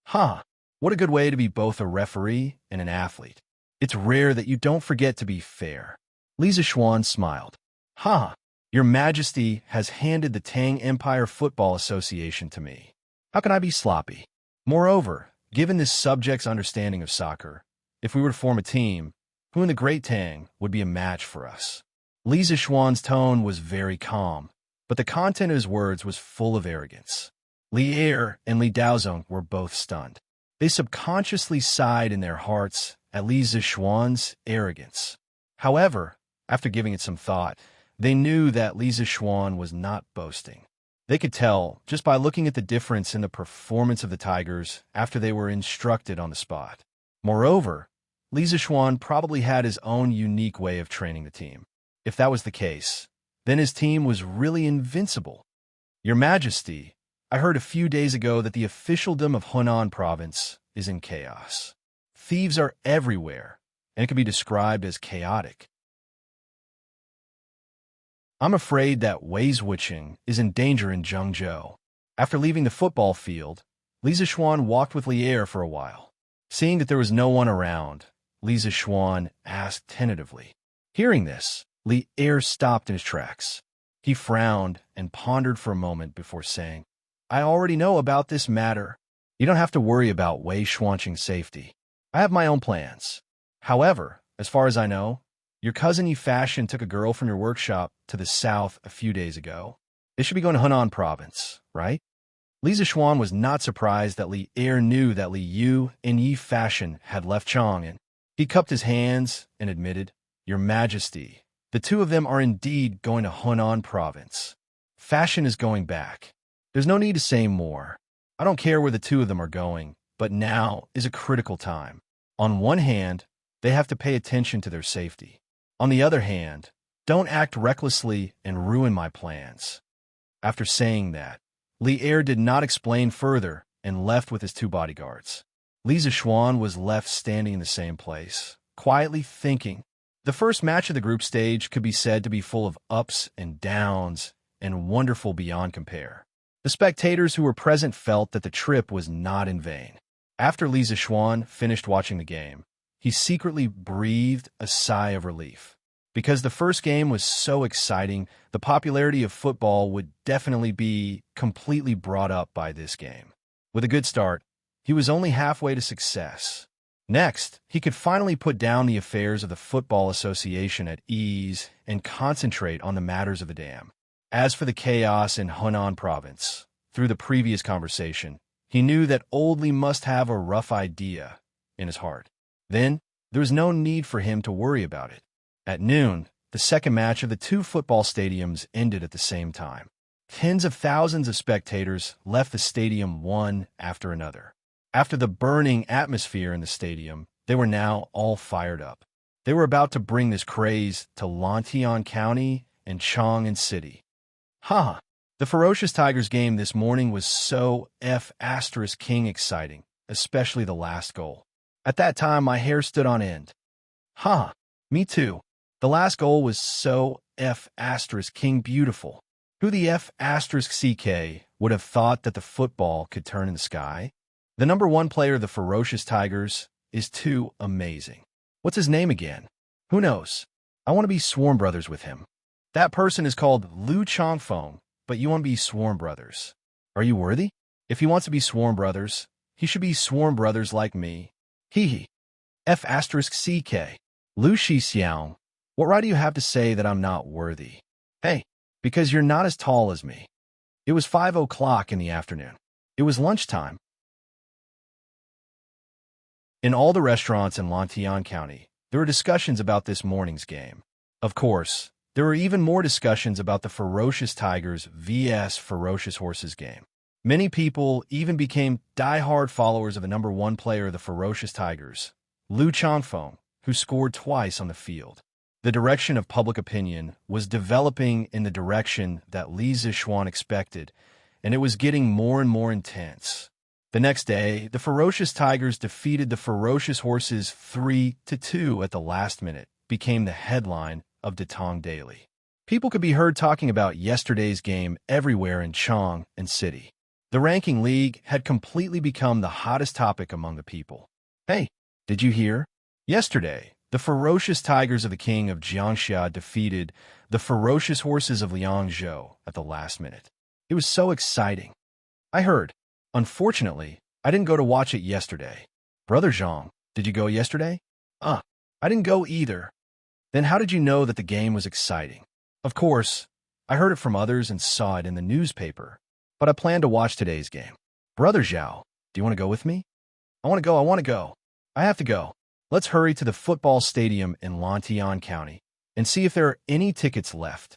Huh, what a good way to be both a referee and an athlete. It's rare that you don't forget to be fair. Li Zishuan smiled. Huh, Your Majesty has handed the Tang Empire Football Association to me. How can I be sloppy? Moreover, given this subject's understanding of soccer, if we were to form a team, who in the Great Tang would be a match for us. Li Zishuan's tone was very calm, but the content of his words was full of arrogance. Li Er and Li Daozong were both stunned. They subconsciously sighed in their hearts at Li Zishuan's arrogance. However, after giving it some thought, they knew that Li Zishuan was not boasting. They could tell just by looking at the difference in the performance of the Tigers after they were instructed on the spot. Moreover, Li Zishuan probably had his own unique way of training the team. If that was the case, then his team was really invincible. Your Majesty, I heard a few days ago that the officialdom of Hunan province is in chaos. Thieves are everywhere, and it can be described as chaotic. I'm afraid that Wei Zhuqing is in danger in Zhengzhou. After leaving the football field, Li Zishuan walked with Li Er for a while. Seeing that there was no one around, Li Zishuan asked tentatively. Hearing this, Li Er stopped in his tracks. He frowned and pondered for a moment before saying, I already know about this matter. You don't have to worry about Wei Zhuqing's safety. I have my own plans. However, as far as I know, your cousin Yi Fashion took a girl from your workshop to the south a few days ago. They should be going to Hunan province, right? Li Zishuan was not surprised that Li Er knew that Li Yu and Yi Fashion had left Chang'an. He cupped his hands and admitted, Your Majesty, the two of them are indeed going to Hunan province. Fashion is going back. There's no need to say more. I don't care where the two of them are going, but now is a critical time. On one hand, they have to pay attention to their safety. On the other hand, don't act recklessly and ruin my plans. After saying that, Li Er did not explain further and left with his two bodyguards. Li Zishuan was left standing in the same place, quietly thinking. The first match of the group stage could be said to be full of ups and downs and wonderful beyond compare. The spectators who were present felt that the trip was not in vain. After Li Zishuan finished watching the game, he secretly breathed a sigh of relief. Because the first game was so exciting, the popularity of football would definitely be completely brought up by this game. With a good start, he was only halfway to success. Next, he could finally put down the affairs of the Football Association at ease and concentrate on the matters of the dam. As for the chaos in Hunan province, through the previous conversation, he knew that Old Li must have a rough idea in his heart. Then, there was no need for him to worry about it. At noon, the second match of the two football stadiums ended at the same time. Tens of thousands of spectators left the stadium one after another. After the burning atmosphere in the stadium, they were now all fired up. They were about to bring this craze to Lantian County and Chang'an City. The Ferocious Tigers game this morning was so King exciting, especially the last goal. At that time, my hair stood on end. Me too. The last goal was so King beautiful. Who the CK would have thought that the football could turn in the sky? The number one player of the Ferocious Tigers is too amazing. What's his name again? Who knows? I want to be sworn brothers with him. That person is called Lu Changfeng, but you want to be sworn brothers. Are you worthy? If he wants to be sworn brothers, he should be sworn brothers like me. CK. Lu Shixiang, what right do you have to say that I'm not worthy? Hey, because you're not as tall as me. It was 5 o'clock in the afternoon. It was lunchtime. In all the restaurants in Lantian County, there were discussions about this morning's game. Of course, there were even more discussions about the Ferocious Tigers vs. Ferocious Horses game. Many people even became die-hard followers of the number one player of the Ferocious Tigers, Lu Changfeng, who scored twice on the field. The direction of public opinion was developing in the direction that Li Zishuan expected, and it was getting more and more intense. The next day, the Ferocious Tigers defeated the Ferocious Horses 3-2 at the last minute, became the headline of the Tang Daily. People could be heard talking about yesterday's game everywhere in Chang'an City. The ranking league had completely become the hottest topic among the people. Hey, did you hear? Yesterday, the Ferocious Tigers of the King of Jiangxia defeated the Ferocious Horses of Liangzhou at the last minute. It was so exciting. I heard. Unfortunately, I didn't go to watch it yesterday. Brother Zhang, did you go yesterday? I didn't go either. Then how did you know that the game was exciting? Of course, I heard it from others and saw it in the newspaper, but I plan to watch today's game. Brother Zhao, do you want to go with me? I want to go. I have to go. Let's hurry to the football stadium in Lantian County and see if there are any tickets left.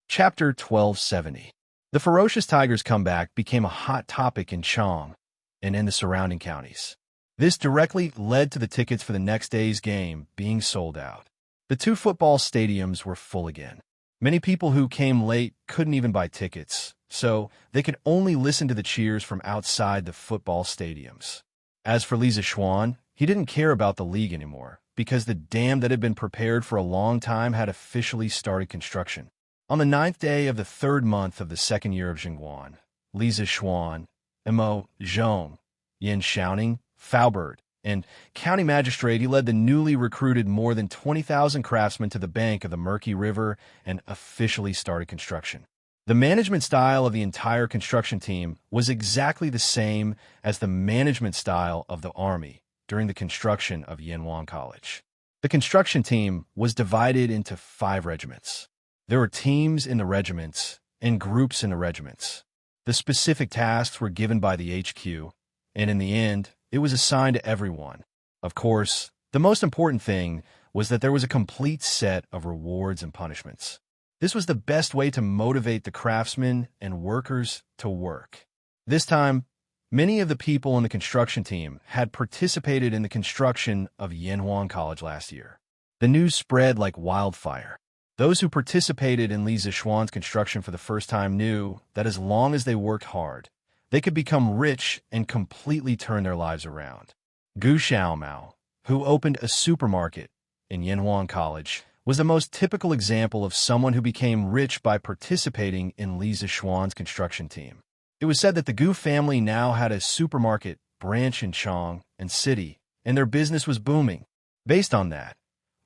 Chapter 1270. The ferocious tiger's comeback became a hot topic in Chang and in the surrounding counties. This directly led to the tickets for the next day's game being sold out. The two football stadiums were full again. Many people who came late couldn't even buy tickets, so they could only listen to the cheers from outside the football stadiums. As for Li Zixuan, he didn't care about the league anymore, because the dam that had been prepared for a long time had officially started construction. On the 9th day of the 3rd month of the 2nd year of Jingguan, Li Zixuan, Mo Zhong, Yin Xiaoning, Faubert, and county magistrate, he led the newly recruited more than 20,000 craftsmen to the bank of the murky river and officially started construction. The management style of the entire construction team was exactly the same as the management style of the army during the construction of Yanwang College. The construction team was divided into 5 regiments. There were teams in the regiments and groups in the regiments. The specific tasks were given by the HQ, and in the end, it was assigned to everyone. Of course, the most important thing was that there was a complete set of rewards and punishments. This was the best way to motivate the craftsmen and workers to work. This time, many of the people in the construction team had participated in the construction of Yanhuang College last year. The news spread like wildfire. Those who participated in Li Zixuan's construction for the first time knew that as long as they worked hard, they could become rich and completely turn their lives around. Gu Xiaomao, who opened a supermarket in Yanhuang College, was the most typical example of someone who became rich by participating in Li Zixuan's construction team. It was said that the Gu family now had a supermarket branch in Chang and City, and their business was booming. Based on that,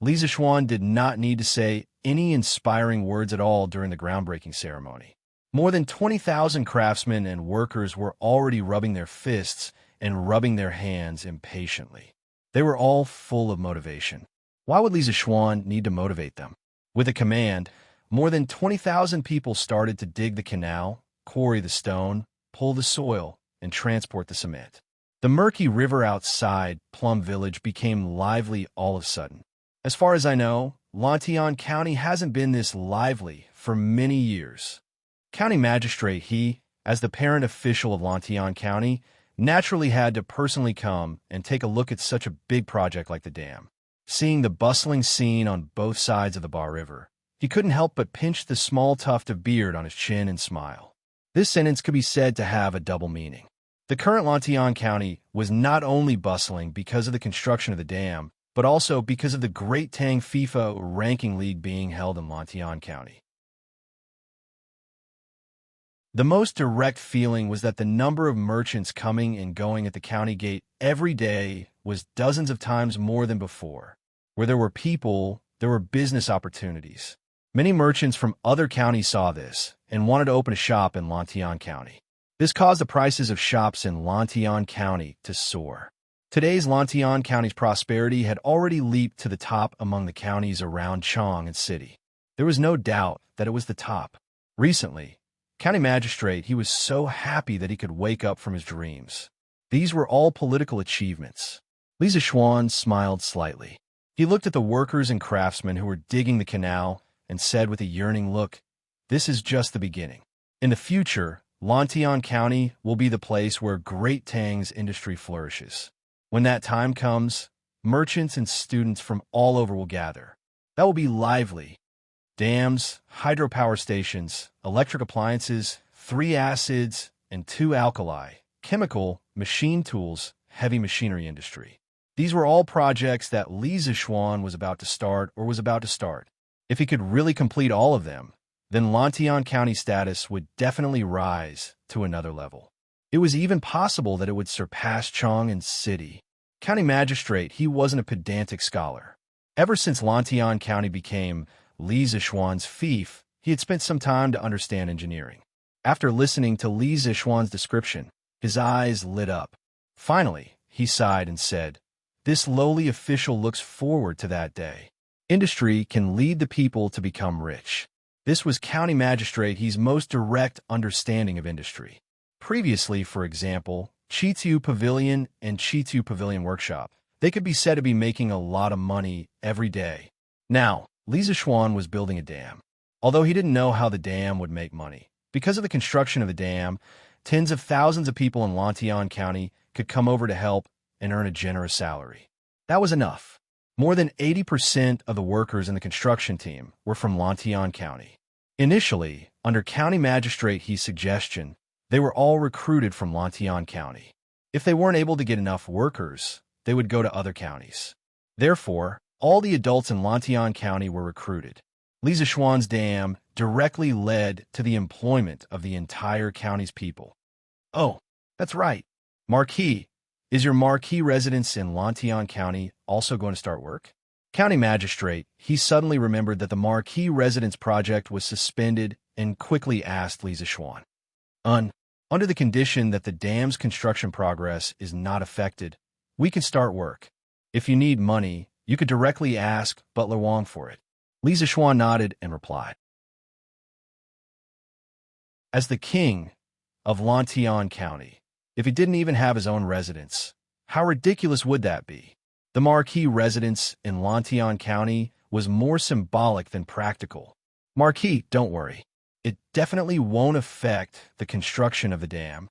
Li Zixuan did not need to say any inspiring words at all during the groundbreaking ceremony. More than 20,000 craftsmen and workers were already rubbing their fists and rubbing their hands impatiently. They were all full of motivation. Why would Li Zixuan need to motivate them? With a command, more than 20,000 people started to dig the canal, quarry the stone, pull the soil, and transport the cement. The murky river outside Plum Village became lively all of a sudden. As far as I know, Lantian County hasn't been this lively for many years. County Magistrate he, as the parent official of Lantian County, naturally had to personally come and take a look at such a big project like the dam. Seeing the bustling scene on both sides of the Bar River, he couldn't help but pinch the small tuft of beard on his chin and smile. This sentence could be said to have a double meaning. The current Lantian County was not only bustling because of the construction of the dam, but also because of the Great Tang FIFA ranking league being held in Lantian County. The most direct feeling was that the number of merchants coming and going at the county gate every day was dozens of times more than before. Where there were people, there were business opportunities. Many merchants from other counties saw this and wanted to open a shop in Lantian County. This caused the prices of shops in Lantian County to soar. Today's Lantian County's prosperity had already leaped to the top among the counties around Chang and City. There was no doubt that it was the top. Recently, County Magistrate, he was so happy that he could wake up from his dreams. These were all political achievements. Li Zixuan smiled slightly. He looked at the workers and craftsmen who were digging the canal and said with a yearning look, "This is just the beginning. In the future, Lantian County will be the place where Great Tang's industry flourishes. When that time comes, merchants and students from all over will gather. That will be lively. Dams, hydropower stations, electric appliances, 3 acids, and 2 alkali, chemical, machine tools, heavy machinery industry. These were all projects that Li Zixuan was about to start or was about to start. If he could really complete all of them, then Lantian County status would definitely rise to another level. It was even possible that it would surpass Chang and City. County Magistrate, he wasn't a pedantic scholar. Ever since Lantian County became Li Zixuan's fief, he had spent some time to understand engineering. After listening to Li Zixuan's description, His eyes lit up. Finally, he sighed and said, "This lowly official looks forward to that day. Industry can lead the people to become rich." This was County Magistrate He's most direct understanding of industry. Previously, for example, Chitu Pavilion and Chitu Pavilion Workshop, they could be said to be making a lot of money every day. Now, Li Zixuan was building a dam. Although he didn't know how the dam would make money, because of the construction of the dam, tens of thousands of people in Lantian County could come over to help and earn a generous salary. That was enough. More than 80% of the workers in the construction team were from Lantian County. Initially, under County Magistrate He's suggestion, they were all recruited from Lantian County. If they weren't able to get enough workers, they would go to other counties. Therefore, all the adults in Lantian County were recruited. Li Zixuan's dam directly led to the employment of the entire county's people. Oh, that's right. Marquis, is your Marquis residence in Lantian County also going to start work? County Magistrate, he suddenly remembered that the Marquis residence project was suspended and quickly asked Li Zixuan. Under the condition that the dam's construction progress is not affected, we can start work. If you need money, you could directly ask Butler Wang for it. Li Zixuan nodded and replied. As the king of Lantian County, if he didn't even have his own residence, how ridiculous would that be? The Marquis residence in Lantian County was more symbolic than practical. Marquis, don't worry. It definitely won't affect the construction of the dam.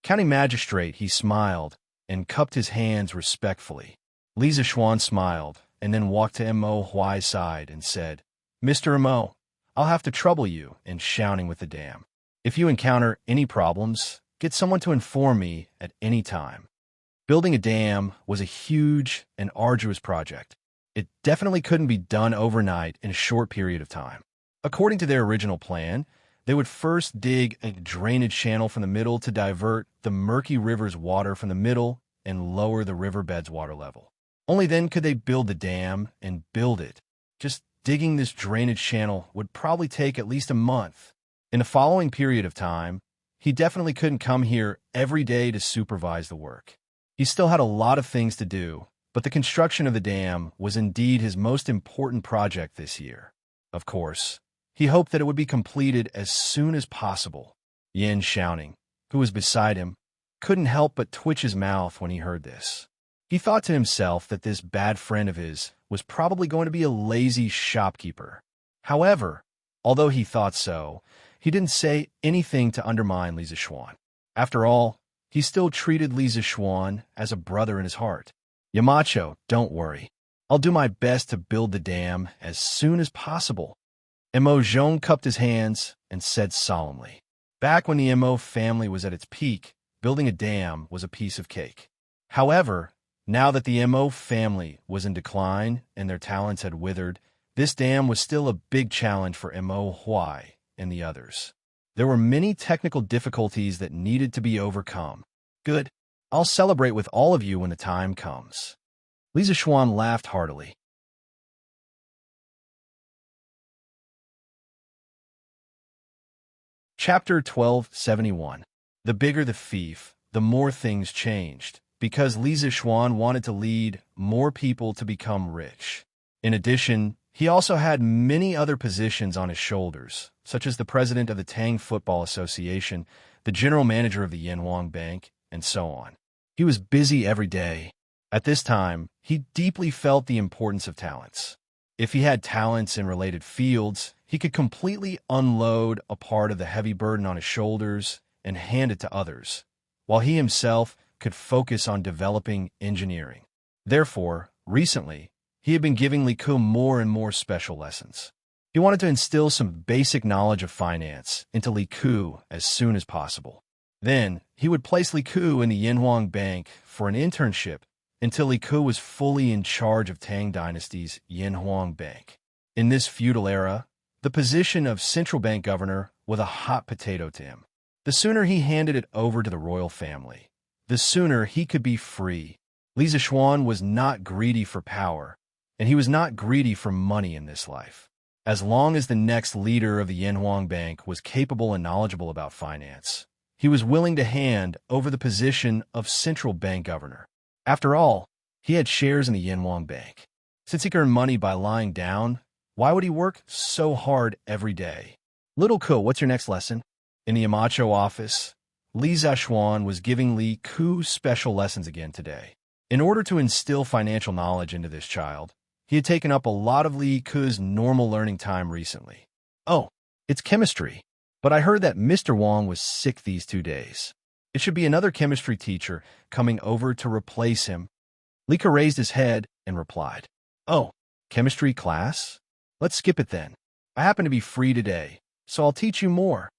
County Magistrate, he smiled and cupped his hands respectfully. Li Zixuan smiled and then walked to Mo Huai's side and said, "Mr. Mo, I'll have to trouble you in shouting with the dam. If you encounter any problems, get someone to inform me at any time." Building a dam was a huge and arduous project. It definitely couldn't be done overnight in a short period of time. According to their original plan, they would first dig a drainage channel from the middle to divert the murky river's water from the middle and lower the riverbed's water level. Only then could they build the dam and build it. Just digging this drainage channel would probably take at least a month. In the following period of time, he definitely couldn't come here every day to supervise the work. He still had a lot of things to do, but the construction of the dam was indeed his most important project this year. Of course, he hoped that it would be completed as soon as possible. Yin Xiaoning, who was beside him, couldn't help but twitch his mouth when he heard this. He thought to himself that this bad friend of his was probably going to be a lazy shopkeeper. However, although he thought so, he didn't say anything to undermine Li Zixuan. After all, he still treated Li Zixuan as a brother in his heart. "Yamacho, don't worry. I'll do my best to build the dam as soon as possible." Mo Zhong cupped his hands and said solemnly. Back when the Mo family was at its peak, building a dam was a piece of cake. However, now that the Mo family was in decline and their talents had withered, this dam was still a big challenge for Mo Huai and the others. There were many technical difficulties that needed to be overcome. "Good. I'll celebrate with all of you when the time comes." Li Zixuan laughed heartily. Chapter 1271. The bigger the fief, the more things changed, because Li Zixuan wanted to lead more people to become rich. In addition, he also had many other positions on his shoulders, such as the president of the Tang Football Association, the general manager of the Yanhuang Bank, and so on. He was busy every day. At this time, he deeply felt the importance of talents. If he had talents in related fields, he could completely unload a part of the heavy burden on his shoulders and hand it to others, while he himself could focus on developing engineering. Therefore, recently, he had been giving Li Ku more and more special lessons. He wanted to instill some basic knowledge of finance into Li Ku as soon as possible. Then, he would place Li Ku in the Yanhuang Bank for an internship until Li Ku was fully in charge of Tang Dynasty's Yanhuang Bank. In this feudal era, the position of central bank governor was a hot potato to him. The sooner he handed it over to the royal family, the sooner he could be free. Li Zixuan was not greedy for power, and he was not greedy for money in this life. As long as the next leader of the Yanhuang Bank was capable and knowledgeable about finance, he was willing to hand over the position of central bank governor. After all, he had shares in the Yinhuang Bank. Since he could earn money by lying down, why would he work so hard every day? Little Ko, what's your next lesson? In the Yamacho office, Li Zexuan was giving Li Ku special lessons again today. In order to instill financial knowledge into this child, he had taken up a lot of Li Ku's normal learning time recently. Oh, it's chemistry. But I heard that Mr. Wang was sick these 2 days. It should be another chemistry teacher coming over to replace him. Li Ku raised his head and replied, "Oh, chemistry class? Let's skip it then. I happen to be free today, so I'll teach you more."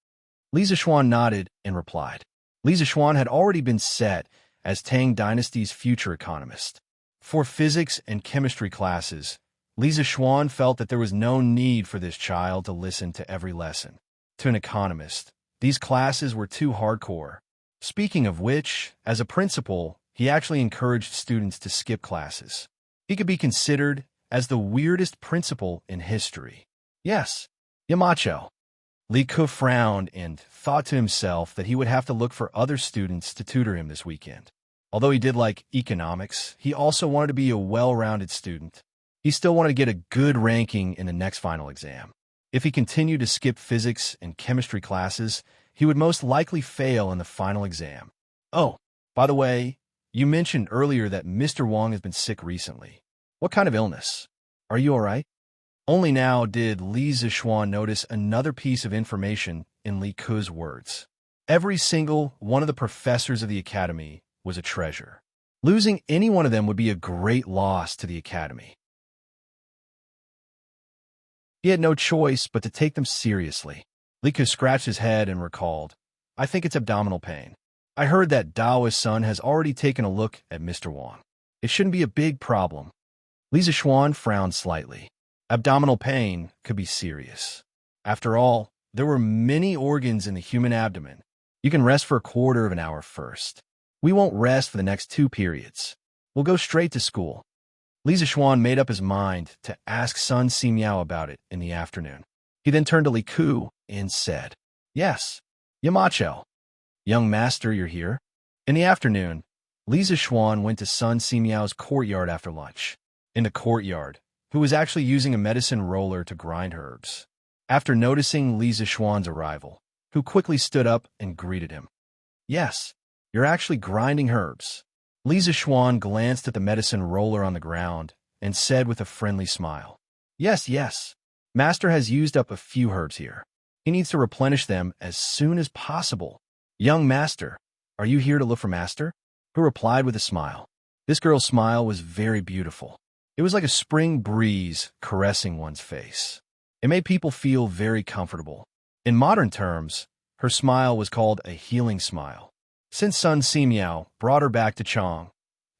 Li Zexuan nodded and replied. Li Zexuan had already been set as Tang Dynasty's future economist. For physics and chemistry classes, Li Zexuan felt that there was no need for this child to listen to every lesson. To an economist, these classes were too hardcore. Speaking of which, as a principal, he actually encouraged students to skip classes. He could be considered as the weirdest principal in history. Yes, Yamacho. Li Ku frowned and thought to himself that he would have to look for other students to tutor him this weekend. Although he did like economics, he also wanted to be a well-rounded student. He still wanted to get a good ranking in the next final exam. If he continued to skip physics and chemistry classes, he would most likely fail in the final exam. Oh, by the way, you mentioned earlier that Mr. Wang has been sick recently. What kind of illness? Are you all right? Only now did Li Zexuan notice another piece of information in Li Ku's words. Every single one of the professors of the academy was a treasure. Losing any one of them would be a great loss to the academy. He had no choice but to take them seriously. Li Ku scratched his head and recalled, "I think it's abdominal pain. I heard that Dao's son has already taken a look at Mr. Wang. It shouldn't be a big problem." Li Zexuan frowned slightly. Abdominal pain could be serious. After all, there were many organs in the human abdomen. You can rest for a quarter of an hour first. We won't rest for the next 2 periods. We'll go straight to school. Li Zexuan made up his mind to ask Sun Simiao about it in the afternoon. He then turned to Li Ku and said, "Yes, Yamacho. Young master, you're here." In the afternoon, Li Zexuan went to Sun Simiao's courtyard after lunch. In the courtyard, who was actually using a medicine roller to grind herbs. After noticing Li Zexuan's arrival, who quickly stood up and greeted him. "Yes, you're actually grinding herbs." Li Zexuan glanced at the medicine roller on the ground and said with a friendly smile, Yes. Master has used up a few herbs here. He needs to replenish them as soon as possible." "Young master, are you here to look for master?" Who replied with a smile. This girl's smile was very beautiful. It was like a spring breeze caressing one's face. It made people feel very comfortable. In modern terms, her smile was called a healing smile. Since Sun Simiao brought her back to Chang,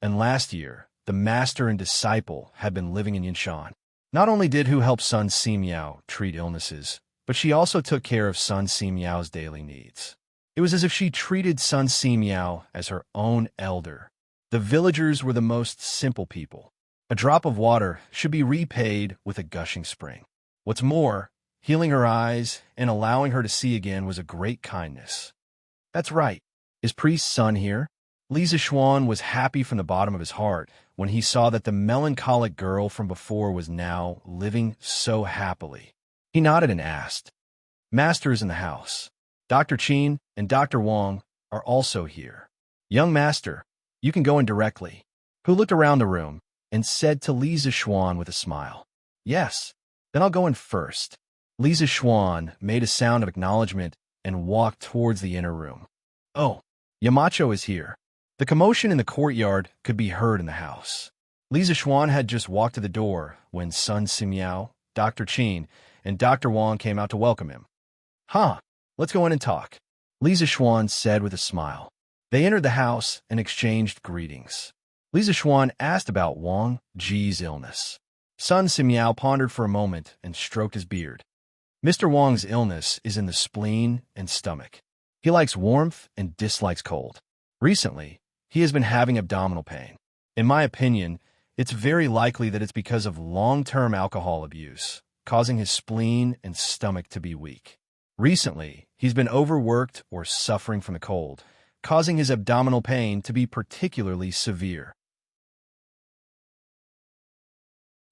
and last year, the master and disciple had been living in Yinshan. Not only did Hu help Sun Simiao treat illnesses, but she also took care of Sun Simiao's daily needs. It was as if she treated Sun Simiao as her own elder. The villagers were the most simple people. A drop of water should be repaid with a gushing spring. What's more, healing her eyes and allowing her to see again was a great kindness. That's right. Is Priest Sun here? Li Zexuan was happy from the bottom of his heart when he saw that the melancholic girl from before was now living so happily. He nodded and asked, "Master is in the house. Dr. Qin and Dr. Wang are also here." "Young master, you can go in directly." Who looked around the room and said to Li Zexuan with a smile, "Yes, then I'll go in first." Li Zexuan made a sound of acknowledgement and walked towards the inner room. "Oh, Yamacho is here." The commotion in the courtyard could be heard in the house. Li Zexuan had just walked to the door when Sun Simiao, Dr. Qin, and Dr. Wang came out to welcome him. "Huh, let's go in and talk," Li Zexuan said with a smile. They entered the house and exchanged greetings. Li Zexuan asked about Wang Ji's illness. Sun Simiao pondered for a moment and stroked his beard. Mr. Wang's illness is in the spleen and stomach. He likes warmth and dislikes cold. Recently, he has been having abdominal pain. In my opinion, it's very likely that it's because of long-term alcohol abuse, causing his spleen and stomach to be weak. Recently, he's been overworked or suffering from the cold, causing his abdominal pain to be particularly severe.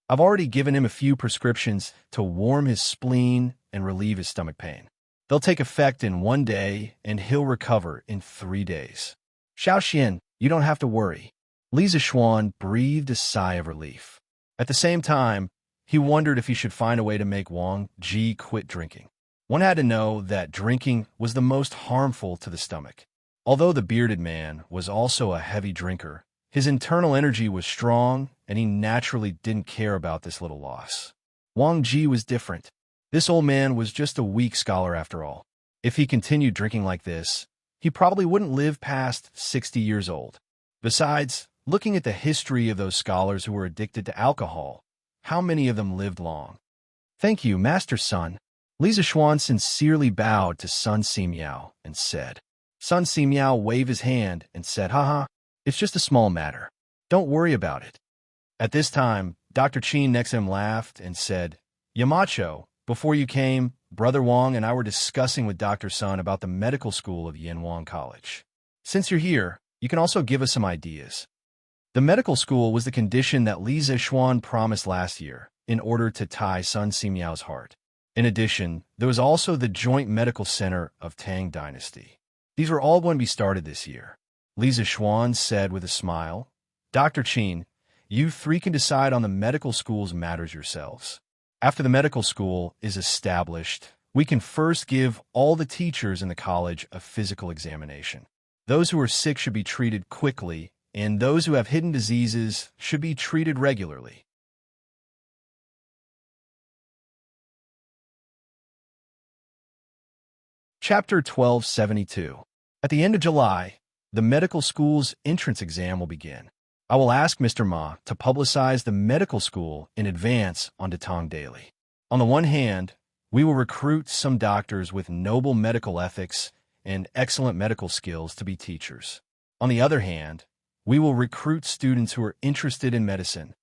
I've already given him a few prescriptions to warm his spleen and relieve his stomach pain. They'll take effect in 1 day, and he'll recover in 3 days. Xiaoxian, you don't have to worry. Li Zishuan breathed a sigh of relief. At the same time, he wondered if he should find a way to make Wang Ji quit drinking. One had to know that drinking was the most harmful to the stomach. Although the bearded man was also a heavy drinker, his internal energy was strong, and he naturally didn't care about this little loss. Wang Ji was different. This old man was just a weak scholar after all. If he continued drinking like this, he probably wouldn't live past 60 years old. Besides, looking at the history of those scholars who were addicted to alcohol, how many of them lived long? Thank you, Master Sun. Li Zishuan sincerely bowed to Sun Simiao and said. Sun Simiao waved his hand and said, Haha, it's just a small matter. Don't worry about it. At this time, Dr. Qin next to him laughed and said, Yamacho, before you came, Brother Wang and I were discussing with Dr. Sun about the medical school of Yanwang College. Since you're here, you can also give us some ideas. The medical school was the condition that Li Zishuan promised last year in order to tie Sun Simiao's heart. In addition, there was also the joint medical center of Tang Dynasty. These were all going to be started this year. Li Zishuan said with a smile, Dr. Qin, you three can decide on the medical school's matters yourselves. After the medical school is established, we can first give all the teachers in the college a physical examination. Those who are sick should be treated quickly, and those who have hidden diseases should be treated regularly. Chapter 1272. At the end of July, the medical school's entrance exam will begin. I will ask Mr. Ma to publicize the medical school in advance on Tang Daily. On the one hand, we will recruit some doctors with noble medical ethics and excellent medical skills to be teachers. On the other hand, we will recruit students who are interested in medicine.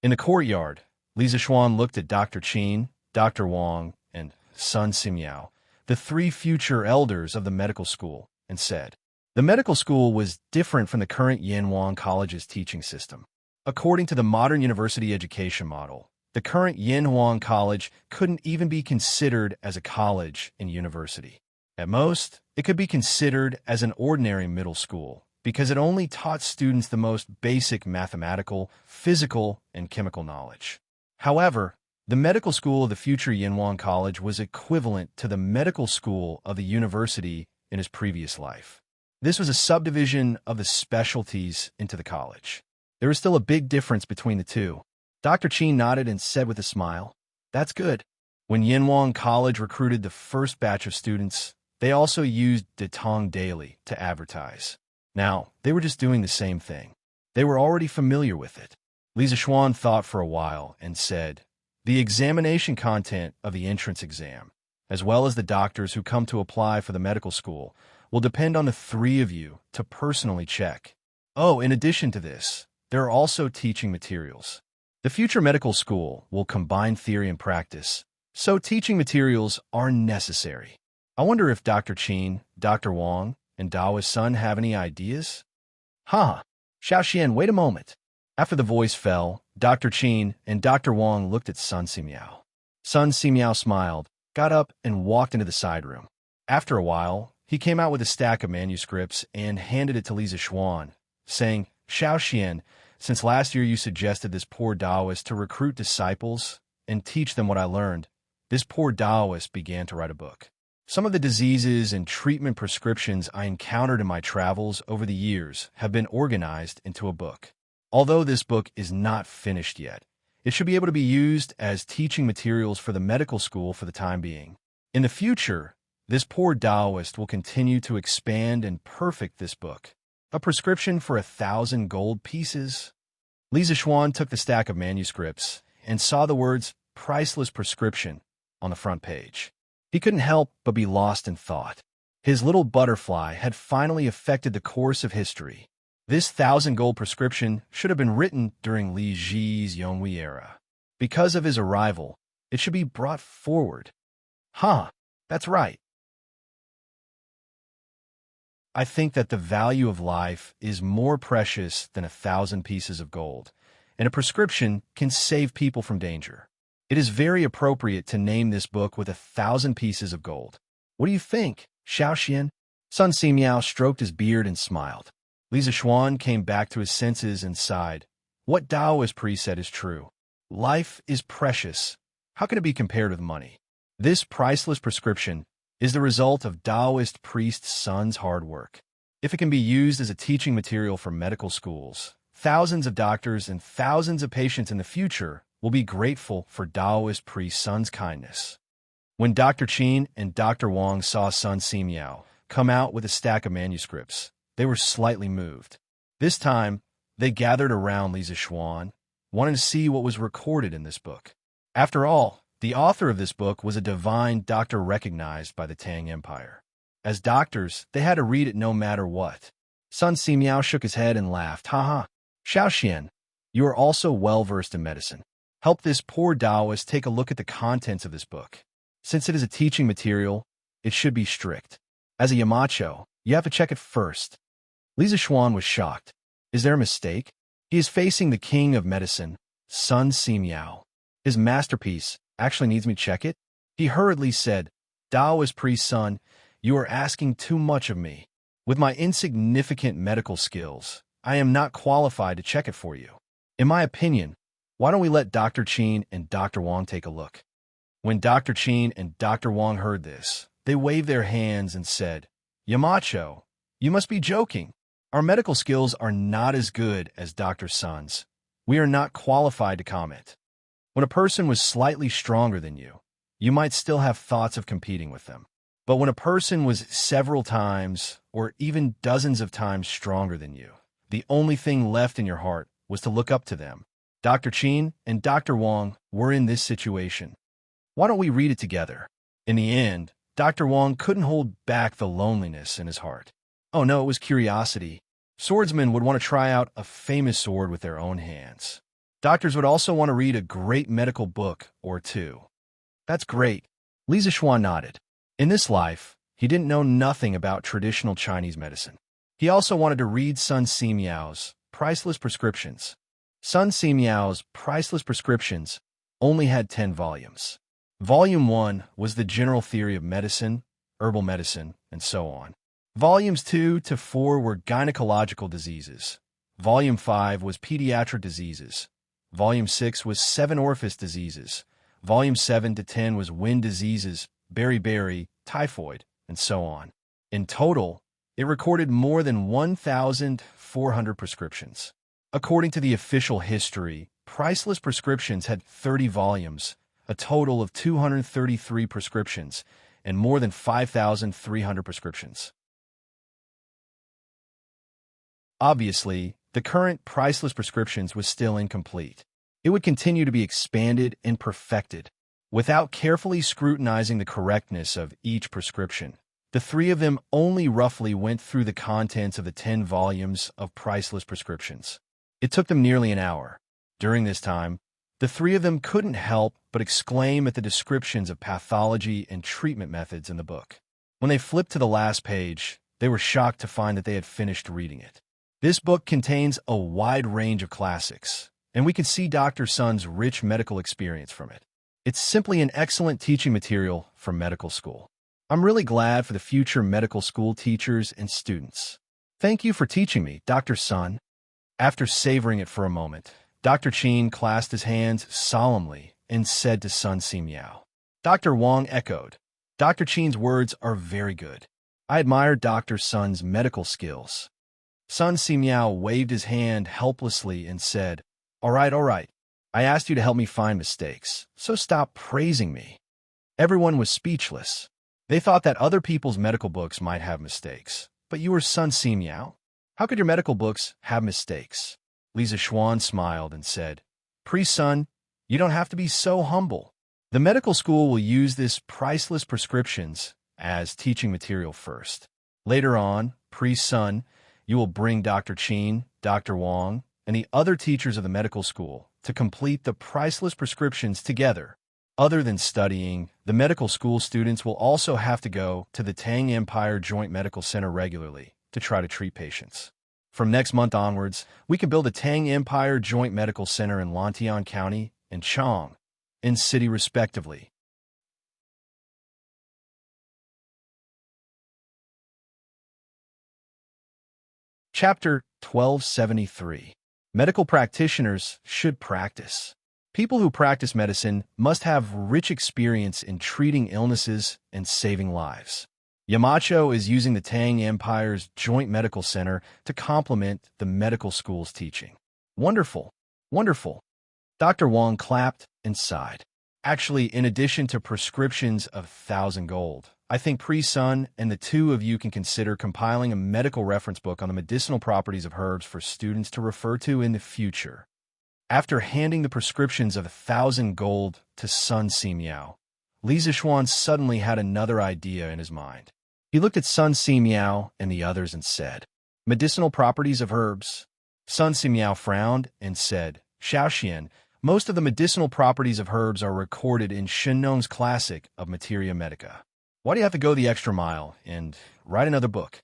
In the courtyard, Li Zishuan looked at Dr. Qin, Dr. Wang, and Sun Simiao, the three future elders of the medical school, and said, the medical school was different from the current Yanwang College's teaching system. According to the modern university education model, the current Yanwang College couldn't even be considered as a college and university. At most, it could be considered as an ordinary middle school because it only taught students the most basic mathematical, physical, and chemical knowledge. However, the medical school of the future Yanwang College was equivalent to the medical school of the university in his previous life. This was a subdivision of the specialties into the college. There is still a big difference between the two. Dr. Qin nodded and said with a smile, that's good. When Yanwang College recruited the first batch of students, they also used Tang Daily to advertise. Now, they were just doing the same thing. They were already familiar with it. Li Zishuan thought for a while and said, the examination content of the entrance exam, as well as the doctors who come to apply for the medical school, will depend on the three of you to personally check. Oh, in addition to this, there are also teaching materials. The future medical school will combine theory and practice, so teaching materials are necessary. I wonder if Dr. Qin, Dr. Wang, and Daoist Sun have any ideas? Xiaoxian, wait a moment. After the voice fell, Dr. Qin and Dr. Wang looked at Sun Simiao. Sun Simiao smiled, got up, and walked into the side room. After a while, he came out with a stack of manuscripts and handed it to Li Zishuan, saying, Xiaoxian, since last year you suggested this poor Taoist to recruit disciples and teach them what I learned, this poor Taoist began to write a book. Some of the diseases and treatment prescriptions I encountered in my travels over the years have been organized into a book. Although this book is not finished yet, it should be able to be used as teaching materials for the medical school for the time being. In the future, this poor Taoist will continue to expand and perfect this book. A prescription for 1,000 gold pieces? Li Zishuan took the stack of manuscripts and saw the words priceless prescription on the front page. He couldn't help but be lost in thought. His little butterfly had finally affected the course of history. This 1,000 gold prescription should have been written during Li Zi's Yonghui era. Because of his arrival, it should be brought forward. That's right. I think that the value of life is more precious than 1,000 pieces of gold, and a prescription can save people from danger. It is very appropriate to name this book with 1,000 pieces of gold. What do you think, Xiaoxian? Sun Simiao stroked his beard and smiled. Li Zixuan came back to his senses and sighed. What Taoist priest said is true. Life is precious. How can it be compared with money? This priceless prescription is the result of Taoist priest Sun's hard work. If it can be used as a teaching material for medical schools, thousands of doctors and thousands of patients in the future will be grateful for Taoist priest Sun's kindness. When Dr. Qin and Dr. Wang saw Sun Simiao come out with a stack of manuscripts, they were slightly moved. This time, they gathered around Li Zixuan, wanting to see what was recorded in this book. After all, the author of this book was a divine doctor recognized by the Tang Empire. As doctors, they had to read it no matter what. Sun Simiao shook his head and laughed. Haha, Xiaoxian, you are also well-versed in medicine. Help this poor Taoist take a look at the contents of this book. Since it is a teaching material, it should be strict. As a Yamacho, you have to check it first. Li Zixuan was shocked. Is there a mistake? He is facing the king of medicine, Sun Simiao. His masterpiece actually needs me to check it? He hurriedly said, Taoist priest Sun, you are asking too much of me. With my insignificant medical skills, I am not qualified to check it for you. In my opinion, why don't we let Dr. Qin and Dr. Wang take a look? When Dr. Qin and Dr. Wang heard this, they waved their hands and said, Yamacho, you must be joking. Our medical skills are not as good as Dr. Sun's. We are not qualified to comment. When a person was slightly stronger than you, you might still have thoughts of competing with them. But when a person was several times or even dozens of times stronger than you, the only thing left in your heart was to look up to them. Dr. Qin and Dr. Wang were in this situation. Why don't we read it together? In the end, Dr. Wang couldn't hold back the loneliness in his heart. Oh no, it was curiosity. Swordsmen would want to try out a famous sword with their own hands. Doctors would also want to read a great medical book or two. That's great. Li Zixuan nodded. In this life, he didn't know nothing about traditional Chinese medicine. He also wanted to read Sun Simiao's priceless prescriptions. Sun Simiao's priceless prescriptions only had 10 volumes. Volume 1 was the general theory of medicine, herbal medicine, and so on. Volumes 2 to 4 were gynecological diseases. Volume 5 was pediatric diseases. Volume 6 was 7 orifice diseases. Volume 7 to 10 was wind diseases, beriberi, typhoid, and so on. In total, it recorded more than 1,400 prescriptions. According to the official history, priceless prescriptions had 30 volumes, a total of 233 prescriptions, and more than 5,300 prescriptions. Obviously, the current priceless prescriptions was still incomplete. It would continue to be expanded and perfected. Without carefully scrutinizing the correctness of each prescription, the three of them only roughly went through the contents of the 10 volumes of priceless prescriptions. It took them nearly an hour. During this time, the three of them couldn't help but exclaim at the descriptions of pathology and treatment methods in the book. When they flipped to the last page, they were shocked to find that they had finished reading it. This book contains a wide range of classics, and we can see Dr. Sun's rich medical experience from it. It's simply an excellent teaching material for medical school. I'm really glad for the future medical school teachers and students. Thank you for teaching me, Dr. Sun. After savoring it for a moment, Dr. Qin clasped his hands solemnly and said to Sun Simiao. Dr. Wang echoed. Dr. Qin's words are very good. I admire Dr. Sun's medical skills. Sun Simiao waved his hand helplessly and said, all right. I asked you to help me find mistakes, so stop praising me. Everyone was speechless. They thought that other people's medical books might have mistakes, but you were Sun Simiao. How could your medical books have mistakes? Li Zixuan smiled and said, Priest Sun, you don't have to be so humble. The medical school will use this priceless prescriptions as teaching material first. Later on, Priest Sun, you will bring Dr. Qin, Dr. Wang, and the other teachers of the medical school to complete the priceless prescriptions together. Other than studying, the medical school students will also have to go to the Tang Empire Joint Medical Center regularly to try to treat patients. From next month onwards, we can build a Tang Empire Joint Medical Center in Lantian County and Chang in City, respectively. Chapter 1273. Medical practitioners should practice. People who practice medicine must have rich experience in treating illnesses and saving lives. Yamacho is using the Tang Empire's Joint Medical Center to complement the medical school's teaching. Wonderful, wonderful. Dr. Wang clapped and sighed. Actually, in addition to prescriptions of 1,000 gold, I think Pre-Sun and the two of you can consider compiling a medical reference book on the medicinal properties of herbs for students to refer to in the future. After handing the prescriptions of 1,000 gold to Sun Simiao, Li Zixuan suddenly had another idea in his mind. He looked at Sun Simiao and the others and said, "Medicinal properties of herbs." Sun Simiao frowned and said, "Xiaoxian, most of the medicinal properties of herbs are recorded in Shenong's Classic of Materia Medica. Why do you have to go the extra mile and write another book?"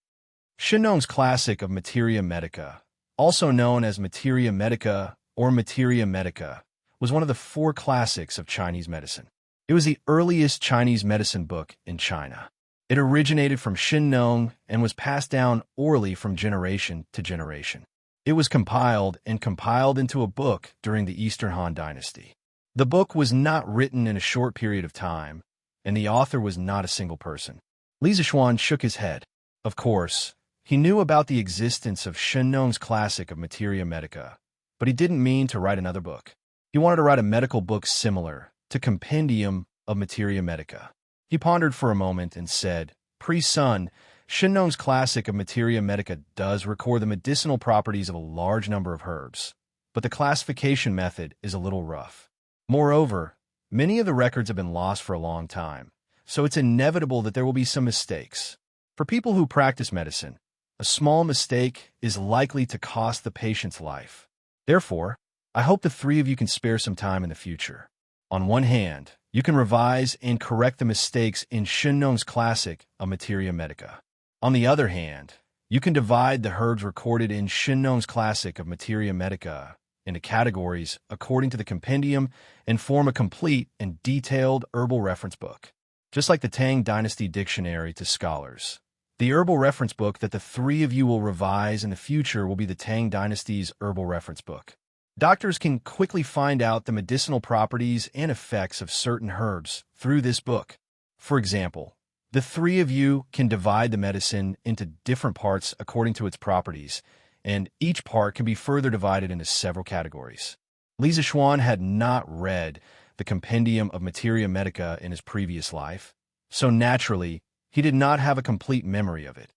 Shenong's Classic of Materia Medica, also known as Materia Medica or Materia Medica, was one of the 4 classics of Chinese medicine. It was the earliest Chinese medicine book in China. It originated from Shenong and was passed down orally from generation to generation. It was compiled into a book during the Eastern Han Dynasty. The book was not written in a short period of time, and the author was not a single person. Li Zixuan shook his head. Of course, he knew about the existence of Shenong's Classic of Materia Medica, but he didn't mean to write another book. He wanted to write a medical book similar to Compendium of Materia Medica. He pondered for a moment and said, "Pre-Sun, Shenong's Classic of Materia Medica does record the medicinal properties of a large number of herbs, but the classification method is a little rough. Moreover, many of the records have been lost for a long time, so it's inevitable that there will be some mistakes. For people who practice medicine, a small mistake is likely to cost the patient's life. Therefore, I hope the 3 of you can spare some time in the future. On one hand, you can revise and correct the mistakes in Shenong's Classic of Materia Medica. On the other hand, you can divide the herbs recorded in Shenong's Classic of Materia Medica into categories according to the compendium and form a complete and detailed herbal reference book. Just like the Tang Dynasty Dictionary to scholars. The herbal reference book that the 3 of you will revise in the future will be the Tang Dynasty's herbal reference book. Doctors can quickly find out the medicinal properties and effects of certain herbs through this book. For example, the 3 of you can divide the medicine into different parts according to its properties, and each part can be further divided into several categories. Li Zixuan had not read the Compendium of Materia Medica in his previous life, so naturally, he did not have a complete memory of it.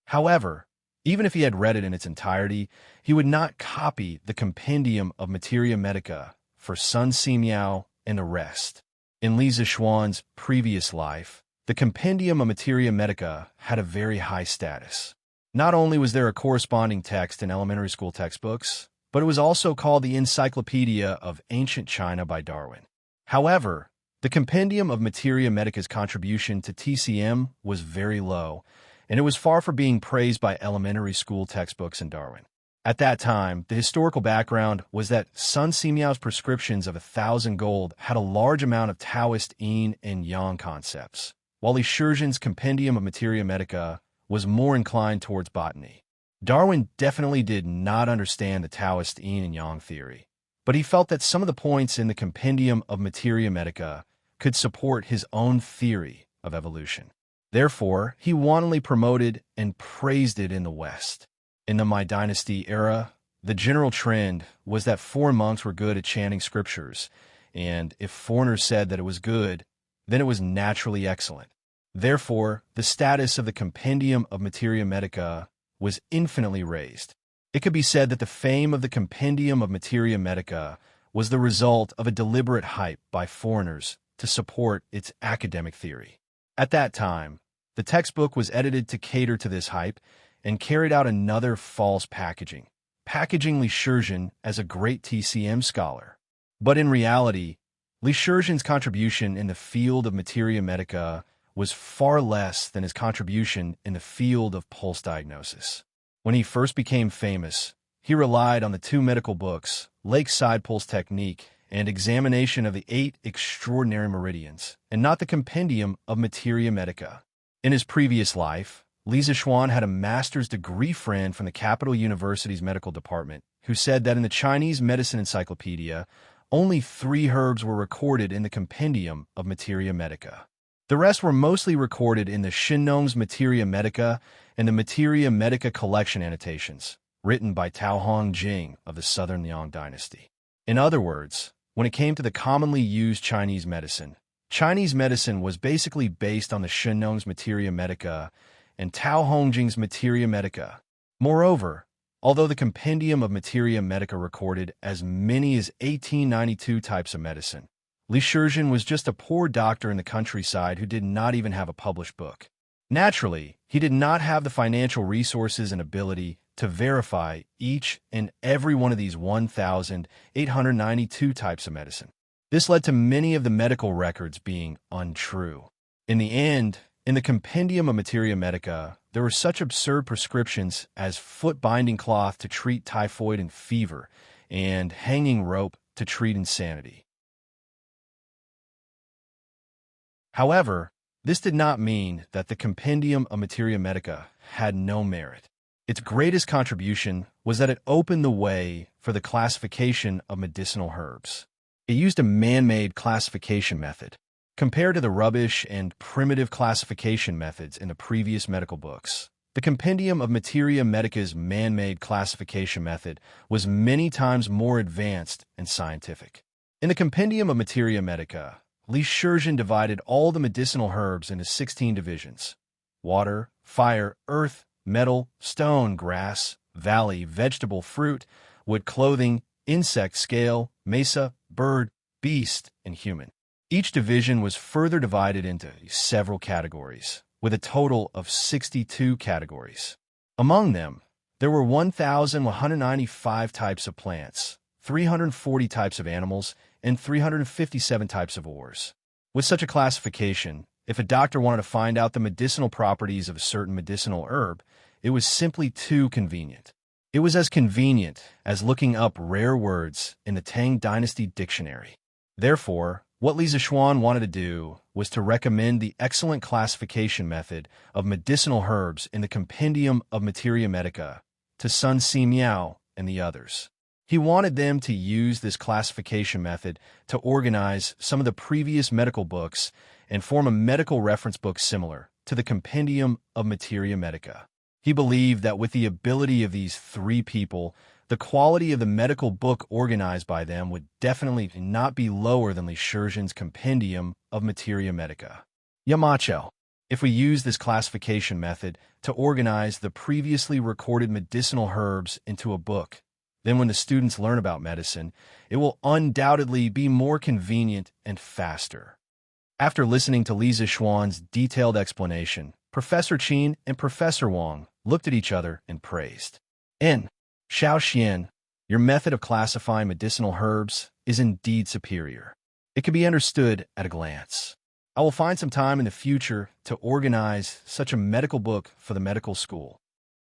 However, even if he had read it in its entirety, he would not copy the Compendium of Materia Medica for Sun Simiao and the rest. In Li Zixuan's previous life, the Compendium of Materia Medica had a very high status. Not only was there a corresponding text in elementary school textbooks, but it was also called the Encyclopedia of Ancient China by Darwin. However, the Compendium of Materia Medica's contribution to TCM was very low, and it was far from being praised by elementary school textbooks in Darwin. At that time, the historical background was that Sun Simiao's prescriptions of 1,000 gold had a large amount of Taoist yin and yang concepts, while Li Shizhen's Compendium of Materia Medica was more inclined towards botany. Darwin definitely did not understand the Taoist yin and yang theory, but he felt that some of the points in the Compendium of Materia Medica could support his own theory of evolution. Therefore, he wantonly promoted and praised it in the West. In the My Dynasty era, the general trend was that foreign monks were good at chanting scriptures, and if foreigners said that it was good, then it was naturally excellent. Therefore, the status of the Compendium of Materia Medica was infinitely raised. It could be said that the fame of the Compendium of Materia Medica was the result of a deliberate hype by foreigners to support its academic theory. At that time, the textbook was edited to cater to this hype and carried out another false packaging Li Shizhen as a great TCM scholar. But in reality, Li Shizhen's contribution in the field of Materia Medica was far less than his contribution in the field of pulse diagnosis. When he first became famous, he relied on the two medical books, Lakeside Pulse Technique and Examination of the 8 Extraordinary Meridians, and not the Compendium of Materia Medica. In his previous life, Li Zixuan had a master's degree friend from the Capital University's medical department who said that in the Chinese medicine encyclopedia, only 3 herbs were recorded in the Compendium of Materia Medica. The rest were mostly recorded in the Xinnong's Materia Medica and the Materia Medica collection annotations, written by Tao Hong Jing of the Southern Liang Dynasty. In other words, when it came to the commonly used Chinese medicine was basically based on the Xinnong's Materia Medica and Tao Hongjing's Materia Medica. Moreover, although the Compendium of Materia Medica recorded as many as 1892 types of medicine, Li Shizhen was just a poor doctor in the countryside who did not even have a published book. Naturally, he did not have the financial resources and ability to verify each and every one of these 1,892 types of medicine. This led to many of the medical records being untrue. In the end, in the Compendium of Materia Medica, there were such absurd prescriptions as foot-binding cloth to treat typhoid and fever, and hanging rope to treat insanity. However, this did not mean that the Compendium of Materia Medica had no merit. Its greatest contribution was that it opened the way for the classification of medicinal herbs. It used a man-made classification method, compared to the rubbish and primitive classification methods in the previous medical books. The Compendium of Materia Medica's man-made classification method was many times more advanced and scientific. In the Compendium of Materia Medica, Li Shizhen divided all the medicinal herbs into 16 divisions: water, fire, earth, metal, stone, grass, valley, vegetable, fruit, wood, clothing, insect, scale, mesa, bird, beast, and human. Each division was further divided into several categories, with a total of 62 categories. Among them, there were 1,195 types of plants, 340 types of animals, and 357 types of ores. With such a classification, if a doctor wanted to find out the medicinal properties of a certain medicinal herb, it was simply too convenient. It was as convenient as looking up rare words in the Tang Dynasty dictionary. Therefore, what Li Zixuan wanted to do was to recommend the excellent classification method of medicinal herbs in the Compendium of Materia Medica to Sun Simiao and the others. He wanted them to use this classification method to organize some of the previous medical books and form a medical reference book similar to the Compendium of Materia Medica. He believed that with the ability of these 3 people, the quality of the medical book organized by them would definitely not be lower than Li Shizhen's Compendium of Materia Medica. Yamacho. If we use this classification method to organize the previously recorded medicinal herbs into a book, then when the students learn about medicine, it will undoubtedly be more convenient and faster. After listening to Li Zixuan's detailed explanation, Professor Qin and Professor Wang looked at each other and praised. Xiao Xian, your method of classifying medicinal herbs is indeed superior. It can be understood at a glance. I will find some time in the future to organize such a medical book for the medical school.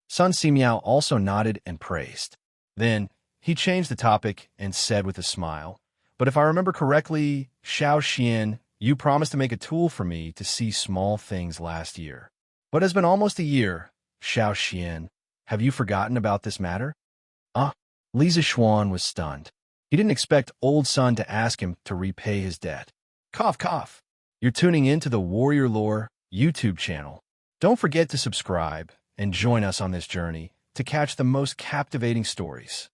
Sun Simiao also nodded and praised. Then, he changed the topic and said with a smile, "But if I remember correctly, Xiao Xian, you promised to make a tool for me to see small things last year. But it has been almost a year, Xiao Xian. Have you forgotten about this matter?" Li Zixuan was stunned. He didn't expect old Sun to ask him to repay his debt. Cough, cough. You're tuning in to the Warrior Lore YouTube channel. Don't forget to subscribe and join us on this journey to catch the most captivating stories.